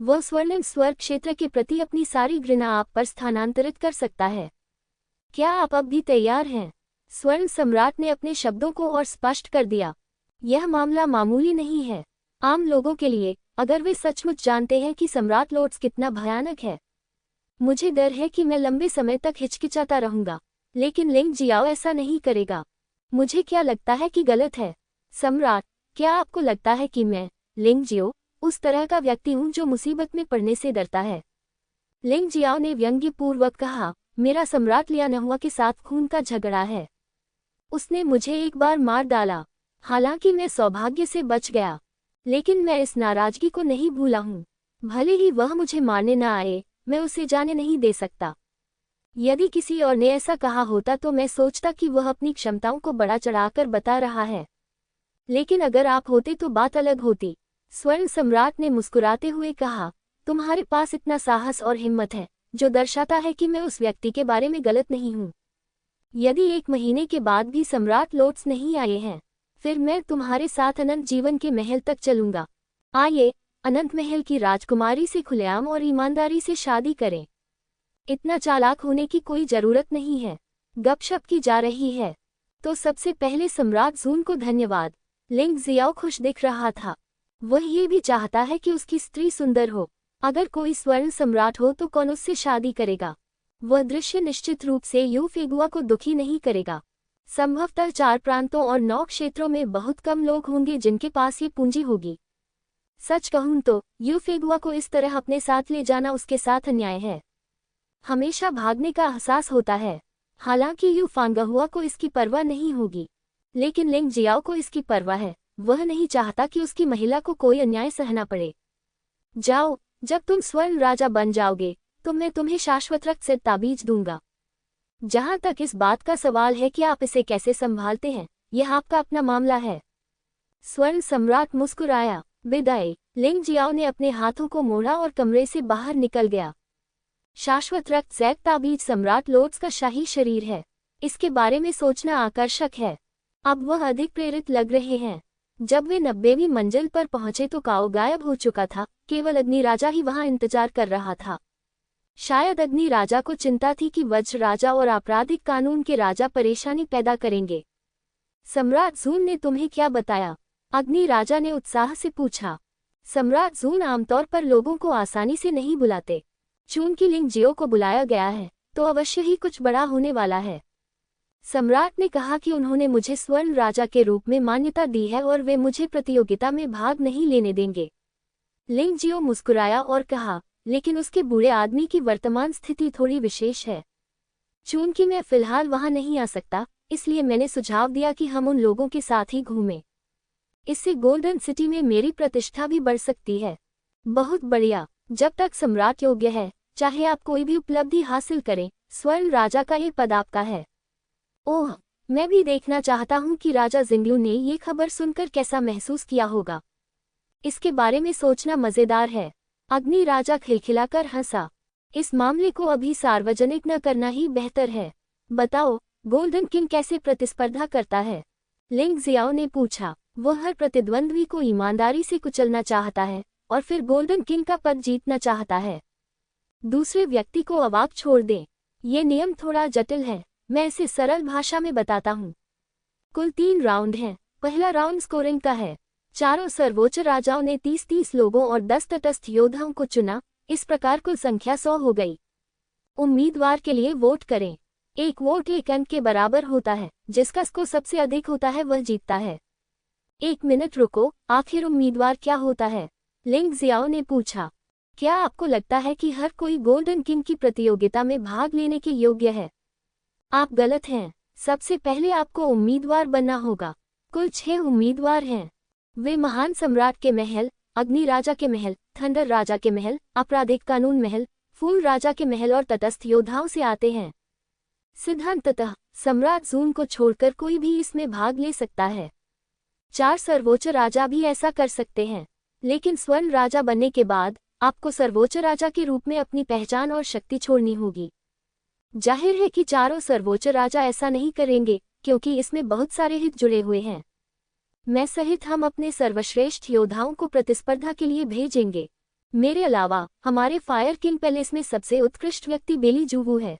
Speaker 1: वह स्वर्णिम स्वर्ग क्षेत्र के प्रति अपनी सारी घृणा आप पर स्थानांतरित कर सकता है। क्या आप अब भी तैयार हैं? स्वर्ण सम्राट ने अपने शब्दों को और स्पष्ट कर दिया। यह मामला मामूली नहीं है। आम लोगों के लिए, अगर वे सचमुच जानते हैं कि सम्राट लॉर्ड्स कितना भयानक है। मुझे डर है कि मैं लंबे समय तक हिचकिचाता रहूंगा, लेकिन लिंग जियाओ ऐसा नहीं करेगा। मुझे क्या लगता है कि गलत है? सम्राट, क्या आपको लगता है कि मैं, लिंग जियो, उस तरह का व्यक्ति हूं जो मुसीबत में पड़ने से डरता है? लिंग जियाओ ने व्यंग्यपूर्वक कहा, मेरा सम्राट लियानहुआ के साथ खून का झगड़ा है। उसने मुझे एक बार मार डाला, हालांकि मैं सौभाग्य से बच गया, लेकिन मैं इस नाराजगी को नहीं भूला हूँ। भले ही वह मुझे मारने न आए, मैं उसे जाने नहीं दे सकता। यदि किसी और ने ऐसा कहा होता तो मैं सोचता कि वह अपनी क्षमताओं को बढ़ा चढ़ाकर बता रहा है, लेकिन अगर आप होते तो बात अलग होती। स्वर्ण सम्राट ने मुस्कुराते हुए कहा, तुम्हारे पास इतना साहस और हिम्मत है जो दर्शाता है कि मैं उस व्यक्ति के बारे में गलत नहीं हूँ। यदि 1 महीने के बाद भी सम्राट लॉर्ड्स नहीं आए हैं, फिर मैं तुम्हारे साथ अनंत जीवन के महल तक चलूंगा। आइए, अनंत महल की राजकुमारी से खुलेआम और ईमानदारी से शादी करें। इतना चालाक होने की कोई जरूरत नहीं है। गपशप की जा रही है। तो सबसे पहले सम्राट जून को धन्यवाद। लिंग जियाओ खुश दिख रहा था। वह ये भी चाहता है कि उसकी स्त्री सुंदर हो। अगर कोई स्वर्ण सम्राट हो तो कौन उससे शादी करेगा? वह दृश्य निश्चित रूप से यू फेगुआ को दुखी नहीं करेगा। संभवतः 4 प्रांतों और 9 क्षेत्रों में बहुत कम लोग होंगे जिनके पास ये पूंजी होगी। सच कहूं तो यू फेगुआ को इस तरह अपने साथ ले जाना उसके साथ अन्याय है। हमेशा भागने का एहसास होता है। हालांकि यू फांगहुआ को इसकी परवाह नहीं होगी, लेकिन लिंग जियाओ को इसकी परवाह है। वह नहीं चाहता कि उसकी महिला को कोई अन्याय सहना पड़े। जाओ, जब तुम स्वर्ण राजा बन जाओगे तो मैं तुम्हें शाश्वत रक्त से ताबीज दूंगा। जहां तक इस बात का सवाल है कि आप इसे कैसे संभालते हैं, यह आपका अपना मामला है। स्वर्ण सम्राट मुस्कुराया। विदाई। लिंग जियाओ ने अपने हाथों को मोड़ा और कमरे से बाहर निकल गया। शाश्वत रक्त जैद ताबीज सम्राट लॉर्ड्स का शाही शरीर है। इसके बारे में सोचना आकर्षक है। अब वह अधिक प्रेरित लग रहे हैं। जब वे 90वीं मंजिल पर पहुंचे तो काओ गायब हो चुका था। केवल अग्नि राजा ही वहां इंतजार कर रहा था। शायद अग्नि राजा को चिंता थी कि वज्र राजा और आपराधिक कानून के राजा परेशानी पैदा करेंगे। सम्राट जून ने तुम्हें क्या बताया? अग्नि राजा ने उत्साह से पूछा। सम्राट जून आमतौर पर लोगों को आसानी से नहीं बुलाते। चूंकि लिंग जियो को बुलाया गया है तो अवश्य ही कुछ बड़ा होने वाला है। सम्राट ने कहा कि उन्होंने मुझे स्वर्ण राजा के रूप में मान्यता दी है और वे मुझे प्रतियोगिता में भाग नहीं लेने देंगे। लिंग जियो मुस्कुराया और कहा, लेकिन उसके बूढ़े आदमी की वर्तमान स्थिति थोड़ी विशेष है। चूंकि मैं फिलहाल वहां नहीं आ सकता, इसलिए मैंने सुझाव दिया कि हम उन लोगों के साथ ही घूमें। इससे गोल्डन सिटी में मेरी प्रतिष्ठा भी बढ़ सकती है। बहुत बढ़िया। जब तक सम्राट योग्य है, चाहे आप कोई भी उपलब्धि हासिल करें, स्वर्ण राजा का ये पद आपका है। ओह, मैं भी देखना चाहता हूं कि राजा जिंगलू ने ये खबर सुनकर कैसा महसूस किया होगा। इसके बारे में सोचना मजेदार है। अग्नि राजा खिलखिलाकर हंसा। इस मामले को अभी सार्वजनिक न करना ही बेहतर है। बताओ, गोल्डन किंग कैसे प्रतिस्पर्धा करता है? लिंग जियाओ ने पूछा। वह हर प्रतिद्वंद्वी को ईमानदारी से कुचलना चाहता है और फिर गोल्डन किंग का पद जीतना चाहता है। दूसरे व्यक्ति को अवाक छोड़ दें। ये नियम थोड़ा जटिल है, मैं इसे सरल भाषा में बताता हूँ। कुल 3 राउंड हैं। पहला राउंड स्कोरिंग का है। चारों सर्वोच्च राजाओं ने 30-30 लोगों और 10 तटस्थ योद्धाओं को चुना। इस प्रकार कुल संख्या 100 हो गई। उम्मीदवार के लिए वोट करें। एक वोट 1 अंक के बराबर होता है। जिसका स्कोर सबसे अधिक होता है वह जीतता है। 1 मिनट रुको, आखिर उम्मीदवार क्या होता है? लिंग जियाओ ने पूछा। क्या आपको लगता है कि हर कोई गोल्डन किंग की प्रतियोगिता में भाग लेने के योग्य है? आप गलत हैं। सबसे पहले आपको उम्मीदवार बनना होगा। कुल 6 उम्मीदवार हैं। वे महान सम्राट के महल, अग्नि राजा के महल, थंडर राजा के महल, आपराधिक कानून महल, फूल राजा के महल और तटस्थ योद्धाओं से आते हैं। सिद्धांततः सम्राट जून को छोड़कर कोई भी इसमें भाग ले सकता है। 4 सर्वोच्च राजा भी ऐसा कर सकते हैं, लेकिन स्वर्ण राजा बनने के बाद आपको सर्वोच्च राजा के रूप में अपनी पहचान और शक्ति छोड़नी होगी। जाहिर है कि चारों सर्वोच्च राजा ऐसा नहीं करेंगे, क्योंकि इसमें बहुत सारे हित जुड़े हुए हैं। मैं सहित हम अपने सर्वश्रेष्ठ योद्धाओं को प्रतिस्पर्धा के लिए भेजेंगे। मेरे अलावा हमारे फायर किंग पैलेस में सबसे उत्कृष्ट व्यक्ति बेली जूवू है।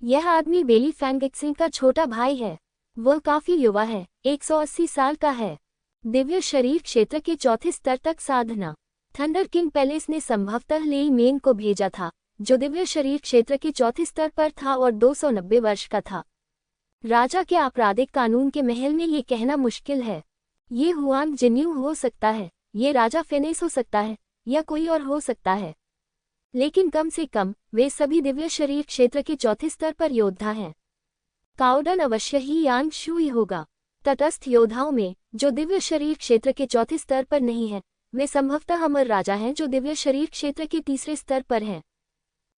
Speaker 1: यह आदमी बेली फैंगिक्सिंग का छोटा भाई है। वह काफी युवा है, 180 साल का है। दिव्य शरीर क्षेत्र के 4थे स्तर तक साधना। थंडर किंग पैलेस ने संभवतः लेई मेन को भेजा था, जो दिव्य शरीर क्षेत्र के 4थे स्तर पर था और 290 वर्ष का था। राजा के आपराधिक कानून के महल में ये कहना मुश्किल है। ये हुआंग जिन्यू हो सकता है, ये राजा फेनेस हो सकता है, या कोई और हो सकता है। लेकिन कम से कम वे सभी दिव्य शरीर क्षेत्र के 4थे स्तर पर योद्धा हैं। काउडन अवश्य ही यांग शुई होगा। तटस्थ योद्धाओं में जो दिव्य शरीर क्षेत्र के 4थे स्तर पर नहीं है, वे संभवतः अमर राजा हैं जो दिव्य शरीर क्षेत्र के 3रे स्तर पर हैं।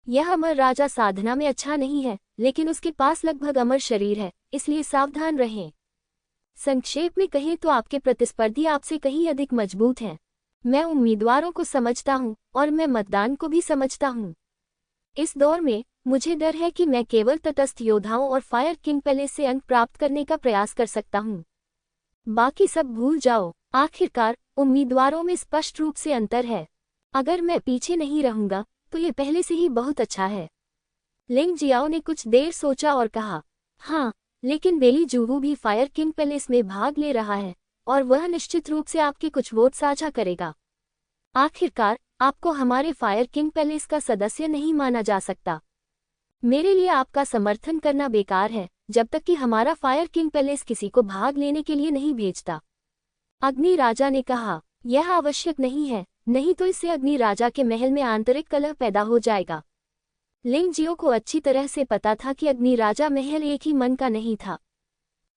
Speaker 1: यह अमर राजा साधना में अच्छा नहीं है, लेकिन उसके पास लगभग अमर शरीर है, इसलिए सावधान रहें। संक्षेप में कहें तो आपके प्रतिस्पर्धी आपसे कहीं अधिक मजबूत हैं। मैं उम्मीदवारों को समझता हूं और मैं मतदान को भी समझता हूं। इस दौर में मुझे डर है कि मैं केवल तटस्थ योद्धाओं और फायर किंग पैलेस से अंक प्राप्त करने का प्रयास कर सकता हूं। बाकी सब भूल जाओ। आखिरकार उम्मीदवारों में स्पष्ट रूप से अंतर है। अगर मैं पीछे नहीं रहूंगा तो ये पहले से ही बहुत अच्छा है। लिंग जियाओ ने कुछ देर सोचा और कहा, हाँ, लेकिन बेली जूवू भी फायर किंग पैलेस में भाग ले रहा है और वह निश्चित रूप से आपके कुछ वोट साझा करेगा। आखिरकार आपको हमारे फायर किंग पैलेस का सदस्य नहीं माना जा सकता। मेरे लिए आपका समर्थन करना बेकार है जब तक कि हमारा फायर किंग पैलेस किसी को भाग लेने के लिए नहीं भेजता। अग्नि राजा ने कहा, यह आवश्यक नहीं है, नहीं तो इससे अग्नि राजा के महल में आंतरिक कलह पैदा हो जाएगा। लिंग जियो को अच्छी तरह से पता था कि अग्नि राजा महल एक ही मन का नहीं था।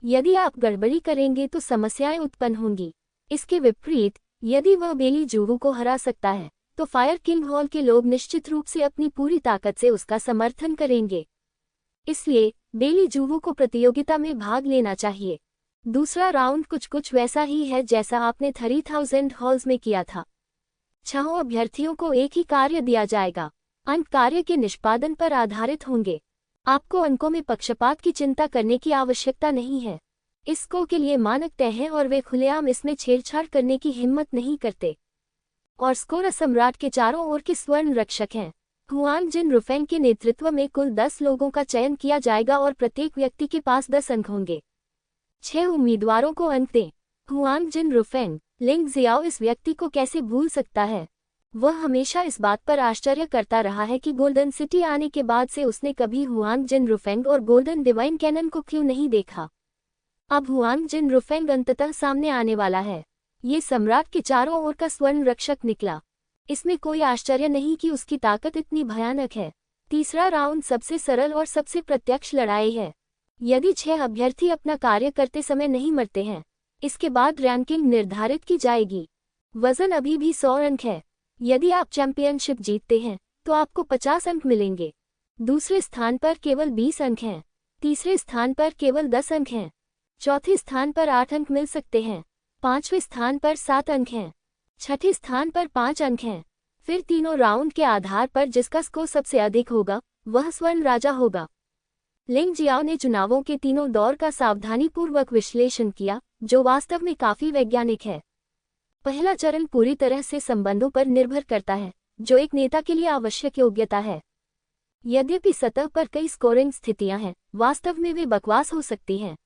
Speaker 1: यदि आप गड़बड़ी करेंगे तो समस्याएं उत्पन्न होंगी। इसके विपरीत, यदि वह बेली जूवू को हरा सकता है तो फायर किंग हॉल के लोग निश्चित रूप से अपनी पूरी ताकत से उसका समर्थन करेंगे। इसलिए बेली जूवू को प्रतियोगिता में भाग लेना चाहिए। दूसरा राउंड कुछ वैसा ही है जैसा आपने 3000 हॉल्स में किया था। 6 अभ्यर्थियों को एक ही कार्य दिया जाएगा। अंक कार्य के निष्पादन पर आधारित होंगे। आपको अंकों में पक्षपात की चिंता करने की आवश्यकता नहीं है। इस स्को के लिए मानक तय हैं और वे खुलेआम इसमें छेड़छाड़ करने की हिम्मत नहीं करते। और स्कोर सम्राट के चारों ओर के स्वर्ण रक्षक हैं। हुआंग जिन रुफेंग के नेतृत्व में कुल 10 लोगों का चयन किया जाएगा और प्रत्येक व्यक्ति के पास 10 अंक होंगे। 6 उम्मीदवारों को अंक दें। हुआंग जिन रुफेंग। लिंग जियाओ इस व्यक्ति को कैसे भूल सकता है? वह हमेशा इस बात पर आश्चर्य करता रहा है कि गोल्डन सिटी आने के बाद से उसने कभी हुआंग जिन रुफेंग और गोल्डन डिवाइन कैनन को क्यों नहीं देखा। अब हुआंग जिन रुफेंग अंततः सामने आने वाला है। ये सम्राट के चारों ओर का स्वर्ण रक्षक निकला। इसमें कोई आश्चर्य नहीं कि उसकी ताकत इतनी भयानक है। तीसरा राउंड सबसे सरल और सबसे प्रत्यक्ष लड़ाई है। यदि 6 अभ्यर्थी अपना कार्य करते समय नहीं मरते हैं, इसके बाद रैंकिंग निर्धारित की जाएगी। वजन अभी भी 100 अंक है। यदि आप चैंपियनशिप जीतते हैं तो आपको 50 अंक मिलेंगे। दूसरे स्थान पर केवल 20 अंक हैं। तीसरे स्थान पर केवल 10 अंक हैं। चौथे स्थान पर 8 अंक मिल सकते हैं। पांचवें स्थान पर 7 अंक हैं। छठे स्थान पर 5 अंक हैं। फिर तीनों राउंड के आधार पर जिसका स्कोर सबसे अधिक होगा वह स्वर्ण राजा होगा। लिंग जियाओ ने चुनावों के तीनों दौर का सावधानीपूर्वक विश्लेषण किया, जो वास्तव में काफी वैज्ञानिक है। पहला चरण पूरी तरह से संबंधों पर निर्भर करता है, जो एक नेता के लिए आवश्यक योग्यता है। यद्यपि सतह पर कई स्कोरिंग स्थितियां हैं, वास्तव में वे बकवास हो सकती हैं।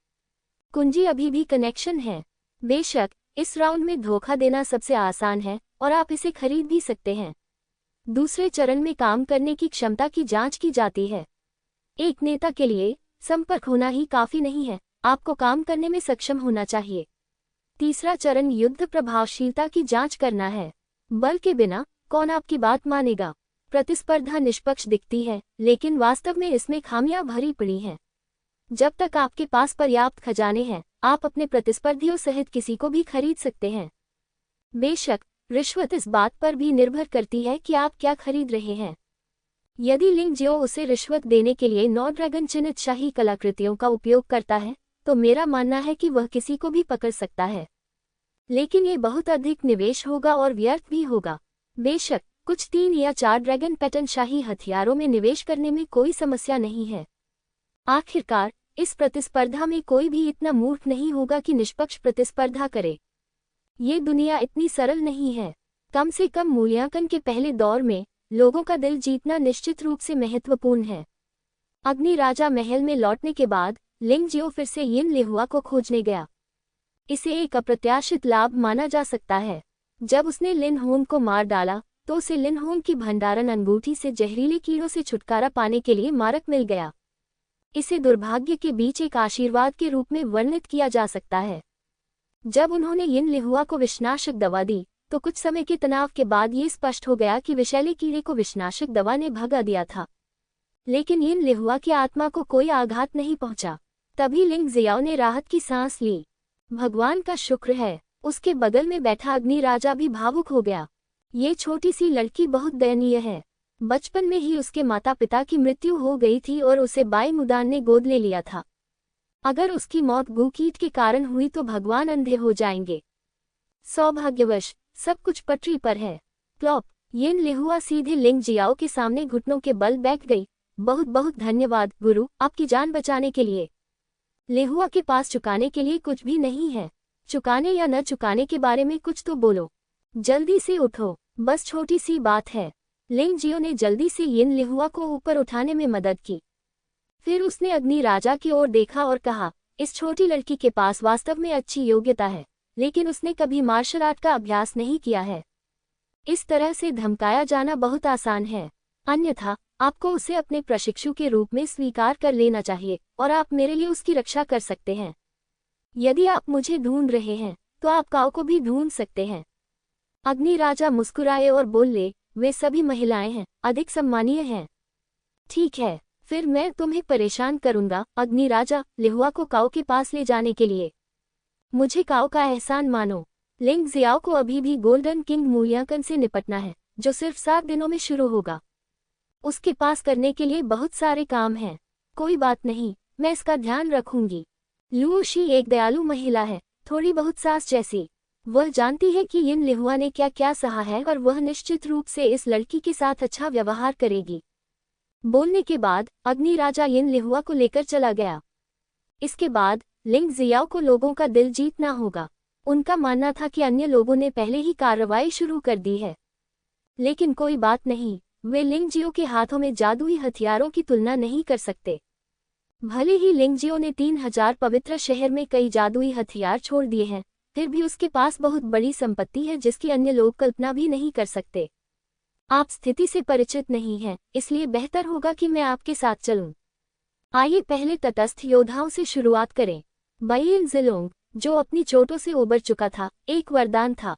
Speaker 1: कुंजी अभी भी कनेक्शन है। बेशक इस राउंड में धोखा देना सबसे आसान है और आप इसे खरीद भी सकते हैं। दूसरे चरण में काम करने की क्षमता की जांच की जाती है। एक नेता के लिए संपर्क होना ही काफी नहीं है, आपको काम करने में सक्षम होना चाहिए। तीसरा चरण युद्ध प्रभावशीलता की जांच करना है। बल के बिना कौन आपकी बात मानेगा। प्रतिस्पर्धा निष्पक्ष दिखती है, लेकिन वास्तव में इसमें खामियां भरी पड़ी हैं। जब तक आपके पास पर्याप्त खजाने हैं, आप अपने प्रतिस्पर्धियों सहित किसी को भी खरीद सकते हैं। बेशक रिश्वत इस बात पर भी निर्भर करती है कि आप क्या खरीद रहे हैं। यदि लिंग जियो उसे रिश्वत देने के लिए 9 ड्रैगन चिन्हित शाही कलाकृतियों का उपयोग करता है, तो मेरा मानना है कि वह किसी को भी पकड़ सकता है। लेकिन ये बहुत अधिक निवेश होगा और व्यर्थ भी होगा। बेशक कुछ 3 या 4 ड्रैगन पैटर्न शाही हथियारों में निवेश करने में कोई समस्या नहीं है। आखिरकार इस प्रतिस्पर्धा में कोई भी इतना मूर्ख नहीं होगा कि निष्पक्ष प्रतिस्पर्धा करे। ये दुनिया इतनी सरल नहीं है। कम से कम मूल्यांकन के पहले दौर में लोगों का दिल जीतना निश्चित रूप से महत्वपूर्ण है। अग्नि राजा महल में लौटने के बाद लिंग जियो फिर से यिन लिहुआ को खोजने गया। इसे एक अप्रत्याशित लाभ माना जा सकता है। जब उसने लिन होंग को मार डाला तो उसे लिन होंग की भंडारण अंगूठी से जहरीले कीड़ों से छुटकारा पाने के लिए मारक मिल गया। इसे दुर्भाग्य के बीच एक आशीर्वाद के रूप में वर्णित किया जा सकता है। जब उन्होंने यिन लिहुआ को विषनाशक दवा दी तो कुछ समय के तनाव के बाद ये स्पष्ट हो गया कि विषैले कीड़े को विषनाशक दवा ने भगा दिया था। लेकिन यिन लिहुआ की आत्मा को कोई आघात नहीं पहुंचा। तभी लिंग जियाओ ने राहत की सांस ली। भगवान का शुक्र है, उसके बगल में बैठा अग्नि राजा भी भावुक हो गया। ये छोटी सी लड़की बहुत दयनीय है। बचपन में ही उसके माता पिता की मृत्यु हो गई थी और उसे बाई मुदान ने गोद ले लिया था। अगर उसकी मौत गूकीट के कारण हुई तो भगवान अंधे हो जाएंगे। सौभाग्यवश सब कुछ पटरी पर है। प्लॉप। यिन लिहुआ सीधे लिंग जियाओ के सामने घुटनों के बल बैठ गई। बहुत बहुत धन्यवाद गुरु, आपकी जान बचाने के लिए। लिहुआ के पास चुकाने के लिए कुछ भी नहीं है। चुकाने या न चुकाने के बारे में कुछ तो बोलो। जल्दी से उठो, बस छोटी सी बात है। लिंग जियो ने जल्दी से यिन लिहुआ को ऊपर उठाने में मदद की। फिर उसने अग्नि राजा की ओर देखा और कहा, इस छोटी लड़की के पास वास्तव में अच्छी योग्यता है, लेकिन उसने कभी मार्शल आर्ट का अभ्यास नहीं किया है। इस तरह से धमकाया जाना बहुत आसान है। अन्यथा आपको उसे अपने प्रशिक्षु के रूप में स्वीकार कर लेना चाहिए और आप मेरे लिए उसकी रक्षा कर सकते हैं। यदि आप मुझे ढूंढ रहे हैं तो आप काओ को भी ढूंढ सकते हैं। अग्नि राजा मुस्कुराए और बोले, वे सभी महिलाएं हैं, अधिक सम्मानीय हैं। ठीक है, फिर मैं तुम्हें परेशान करूंगा अग्नि राजा, लिहुआ को काओ के पास ले जाने के लिए। मुझे काओ का एहसान मानो। लिंग जियाओ को अभी भी गोल्डन किंग मूल्यांकन से निपटना है, जो सिर्फ 7 दिनों में शुरू होगा। उसके पास करने के लिए बहुत सारे काम हैं। कोई बात नहीं, मैं इसका ध्यान रखूंगी। लुओशी एक दयालु महिला है, थोड़ी बहुत सास जैसी। वह जानती है कि यिन लिहुआ ने क्या क्या सहा है और वह निश्चित रूप से इस लड़की के साथ अच्छा व्यवहार करेगी। बोलने के बाद अग्नि राजा यिन लिहुआ को लेकर चला गया। इसके बाद लिंग जियाओ को लोगों का दिल जीतना होगा। उनका मानना था कि अन्य लोगों ने पहले ही कार्रवाई शुरू कर दी है। लेकिन कोई बात नहीं, वे लिंग जियो के हाथों में जादुई हथियारों की तुलना नहीं कर सकते। भले ही लिंग जियो ने 3000 पवित्र शहर में कई जादुई हथियार छोड़ दिए हैं, फिर भी उसके पास बहुत बड़ी संपत्ति है जिसकी अन्य लोग कल्पना भी नहीं कर सकते। आप स्थिति से परिचित नहीं हैं, इसलिए बेहतर होगा कि मैं आपके साथ चलूं। आइए पहले तटस्थ योद्धाओं से शुरुआत करें। बायिन ज़िलोंग, जो अपनी चोटों से उबर चुका था, एक वरदान था।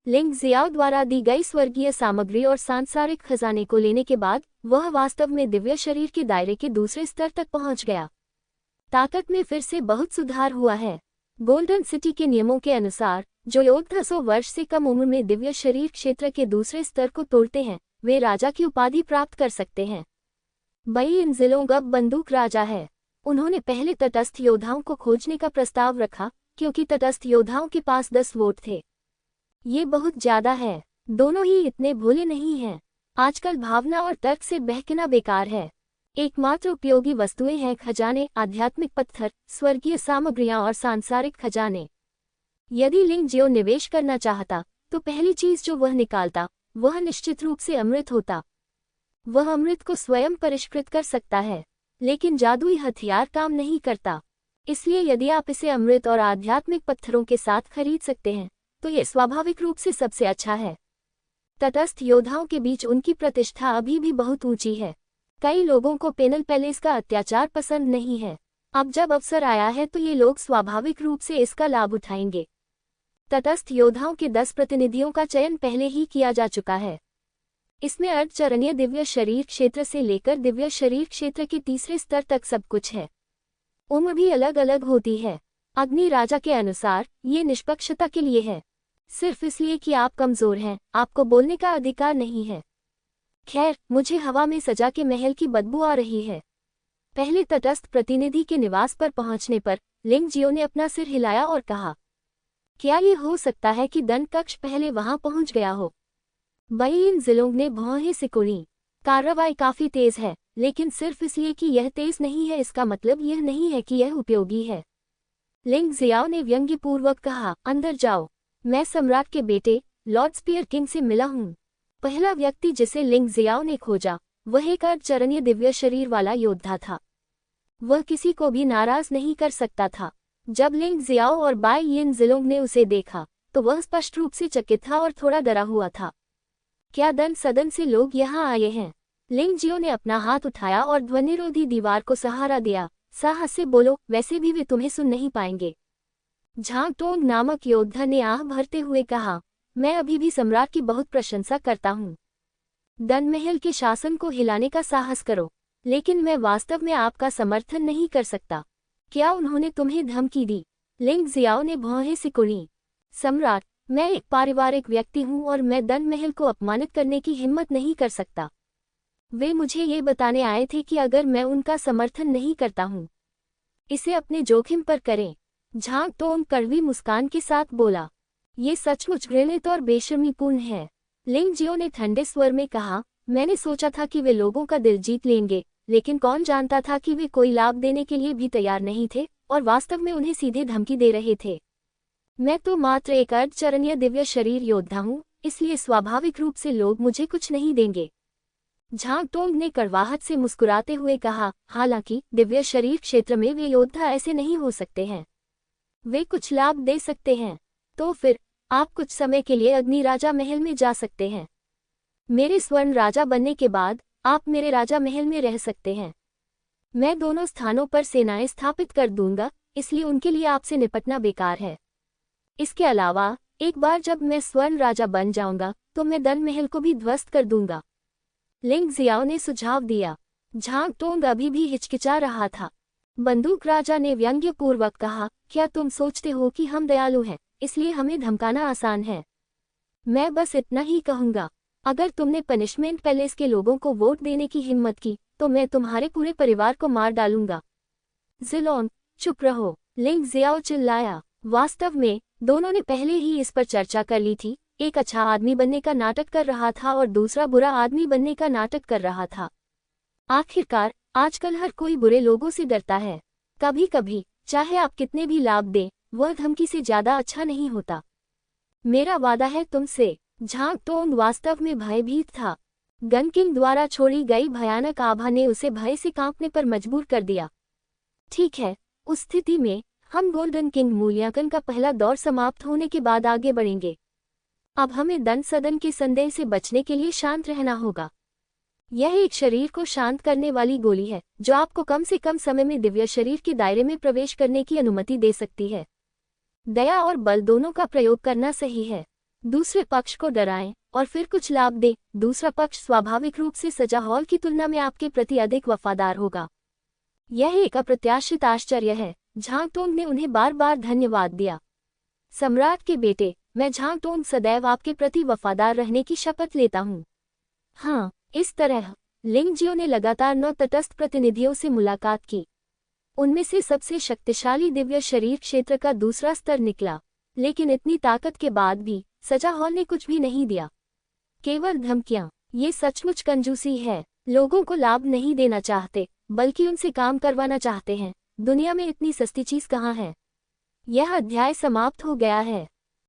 Speaker 1: लिंग ज़ियाओ द्वारा दी गई स्वर्गीय सामग्री और सांसारिक खजाने को लेने के बाद वह वास्तव में दिव्य शरीर के दायरे के दूसरे स्तर तक पहुंच गया। ताकत में फिर से बहुत सुधार हुआ है। गोल्डन सिटी के नियमों के अनुसार जो योद्धा 100 वर्ष से कम उम्र में दिव्य शरीर क्षेत्र के दूसरे स्तर को तोड़ते हैं, वे राजा की उपाधि प्राप्त कर सकते हैं। बायिन ज़िलोंग अब बंदूक राजा है। उन्होंने पहले तटस्थ योद्धाओं को खोजने का प्रस्ताव रखा, क्योंकि तटस्थ योद्धाओं के पास 10 वोट थे। ये बहुत ज्यादा है। दोनों ही इतने भोले नहीं हैं। आजकल भावना और तर्क से बहकना बेकार है। एकमात्र उपयोगी वस्तुएं हैं खजाने, आध्यात्मिक पत्थर, स्वर्गीय सामग्रियां और सांसारिक खजाने। यदि लिंग जियो निवेश करना चाहता, तो पहली चीज जो वह निकालता, वह निश्चित रूप से अमृत होता। वह अमृत को स्वयं परिष्कृत कर सकता है, लेकिन जादुई हथियार काम नहीं करता। इसलिए यदि आप इसे अमृत और आध्यात्मिक पत्थरों के साथ खरीद सकते हैं, तो ये स्वाभाविक रूप से सबसे अच्छा है। तटस्थ योद्धाओं के बीच उनकी प्रतिष्ठा अभी भी बहुत ऊंची है। कई लोगों को पेनल पैलेस का अत्याचार पसंद नहीं है। अब जब अवसर आया है तो ये लोग स्वाभाविक रूप से इसका लाभ उठाएंगे। तटस्थ योद्धाओं के 10 प्रतिनिधियों का चयन पहले ही किया जा चुका है। इसमें अर्धचरणीय दिव्य शरीर क्षेत्र से लेकर दिव्य शरीर क्षेत्र के तीसरे स्तर तक सब कुछ है। उम्र भी अलग अलग होती है। अग्नि राजा के अनुसार ये निष्पक्षता के लिए है। सिर्फ इसलिए कि आप कमजोर हैं, आपको बोलने का अधिकार नहीं है। खैर, मुझे हवा में सजा के महल की बदबू आ रही है। पहले तटस्थ प्रतिनिधि के निवास पर पहुंचने पर लिंग जियो ने अपना सिर हिलाया और कहा, क्या ये हो सकता है कि दंड कक्ष पहले वहां पहुंच गया हो? बायिन ज़िलोंग ने भौहें सिकुड़ी। कार्रवाई काफी तेज है, लेकिन सिर्फ इसलिए कि यह तेज नहीं है इसका मतलब यह नहीं है कि यह उपयोगी है। लिंग ज़ियाओ ने व्यंग्यपूर्वक कहा, अंदर जाओ। मैं सम्राट के बेटे लॉर्ड स्पीयर किंग से मिला हूँ। पहला व्यक्ति जिसे लिंग ज़ियाओ ने खोजा, वह एक अर्धचरणीय दिव्य शरीर वाला योद्धा था। वह किसी को भी नाराज नहीं कर सकता था। जब लिंग ज़ियाओ और बायिन ज़िलोंग ने उसे देखा, तो वह स्पष्ट रूप से चकित था और थोड़ा डरा हुआ था। क्या दंड सदन से लोग यहाँ आए हैं? लिंग जियो ने अपना हाथ उठाया और ध्वनिरोधी दीवार को सहारा दिया। साहस से बोलो, वैसे भी वे तुम्हें सुन नहीं पाएंगे। झांग टोंग नामक योद्धा ने आह भरते हुए कहा, मैं अभी भी सम्राट की बहुत प्रशंसा करता हूँ। दन महल के शासन को हिलाने का साहस करो, लेकिन मैं वास्तव में आपका समर्थन नहीं कर सकता। क्या उन्होंने तुम्हें धमकी दी? लिंग ज़ियाओ ने भौहें सिकुड़ी। सम्राट, मैं एक पारिवारिक व्यक्ति हूँ और मैं दन महल को अपमानित करने की हिम्मत नहीं कर सकता। वे मुझे ये बताने आए थे कि अगर मैं उनका समर्थन नहीं करता हूँ, इसे अपने जोखिम पर करें। झांग टोंग कड़वी मुस्कान के साथ बोला, ये सचमुच घृणित और बेशर्मीपूर्ण है। लिंग जियो ने ठंडे स्वर में कहा, मैंने सोचा था कि वे लोगों का दिल जीत लेंगे, लेकिन कौन जानता था कि वे कोई लाभ देने के लिए भी तैयार नहीं थे और वास्तव में उन्हें सीधे धमकी दे रहे थे। मैं तो मात्र एक अर्धचरणीय दिव्य शरीर योद्धा हूँ, इसलिए स्वाभाविक रूप से लोग मुझे कुछ नहीं देंगे। झांग टोंग ने कड़वाहट से मुस्कुराते हुए कहा, हालांकि दिव्य शरीर क्षेत्र में वे योद्धा ऐसे नहीं हो सकते हैं। वे कुछ लाभ दे सकते हैं। तो फिर आप कुछ समय के लिए अग्नि राजा महल में जा सकते हैं। मेरे स्वर्ण राजा बनने के बाद आप मेरे राजा महल में रह सकते हैं। मैं दोनों स्थानों पर सेनाएं स्थापित कर दूंगा, इसलिए उनके लिए आपसे निपटना बेकार है। इसके अलावा एक बार जब मैं स्वर्ण राजा बन जाऊंगा तो मैं दन महल को भी ध्वस्त कर दूंगा। लिंग ज़ियाओ ने सुझाव दिया। झांग टोंग अभी भी हिचकिचा रहा था। बंदूक राजा ने व्यंग्यपूर्वक कहा, क्या तुम सोचते हो कि हम दयालु हैं, इसलिए हमें धमकाना आसान है? मैं बस इतना ही कहूंगा, अगर तुमने पनिशमेंट पैलेस के लोगों को वोट देने की हिम्मत की, तो मैं तुम्हारे पूरे परिवार को मार डालूंगा। ज़िलोंग, चुप रहो, लिंग ज़ियाओ चिल्लाया। वास्तव में दोनों ने पहले ही इस पर चर्चा कर ली थी। एक अच्छा आदमी बनने का नाटक कर रहा था और दूसरा बुरा आदमी बनने का नाटक कर रहा था। आखिरकार आजकल हर कोई बुरे लोगों से डरता है। कभी कभी चाहे आप कितने भी लाभ दें, वह धमकी से ज्यादा अच्छा नहीं होता। मेरा वादा है तुमसे। झांग टोंग वास्तव में भयभीत था। गन किंग द्वारा छोड़ी गई भयानक आभा ने उसे भय से कांपने पर मजबूर कर दिया। ठीक है, उस स्थिति में हम गोल्डन किंग मूल्यांकन का पहला दौर समाप्त होने के बाद आगे बढ़ेंगे। अब हमें दंड सदन के संदेह से बचने के लिए शांत रहना होगा। यह एक शरीर को शांत करने वाली गोली है जो आपको कम से कम समय में दिव्य शरीर के दायरे में प्रवेश करने की अनुमति दे सकती है। दया और बल दोनों का प्रयोग करना सही है। दूसरे पक्ष को डराएं और फिर कुछ लाभ दे। दूसरा पक्ष स्वाभाविक रूप से सजा हॉल की तुलना में आपके प्रति अधिक वफादार होगा। यह एक अप्रत्याशित आश्चर्य है। झांग तोंग ने उन्हें बार बार धन्यवाद दिया। सम्राट के बेटे, मैं झांग तोंग सदैव आपके प्रति वफादार रहने की शपथ लेता हूँ। हाँ, इस तरह लिंगजियो ने लगातार 9 तटस्थ प्रतिनिधियों से मुलाकात की। उनमें से सबसे शक्तिशाली दिव्य शरीर क्षेत्र का दूसरा स्तर निकला, लेकिन इतनी ताकत के बाद भी सजा हॉल ने कुछ भी नहीं दिया, केवल धमकियां। ये सचमुच कंजूसी है। लोगों को लाभ नहीं देना चाहते, बल्कि उनसे काम करवाना चाहते हैं। दुनिया में इतनी सस्ती चीज कहाँ है। यह अध्याय समाप्त हो गया है।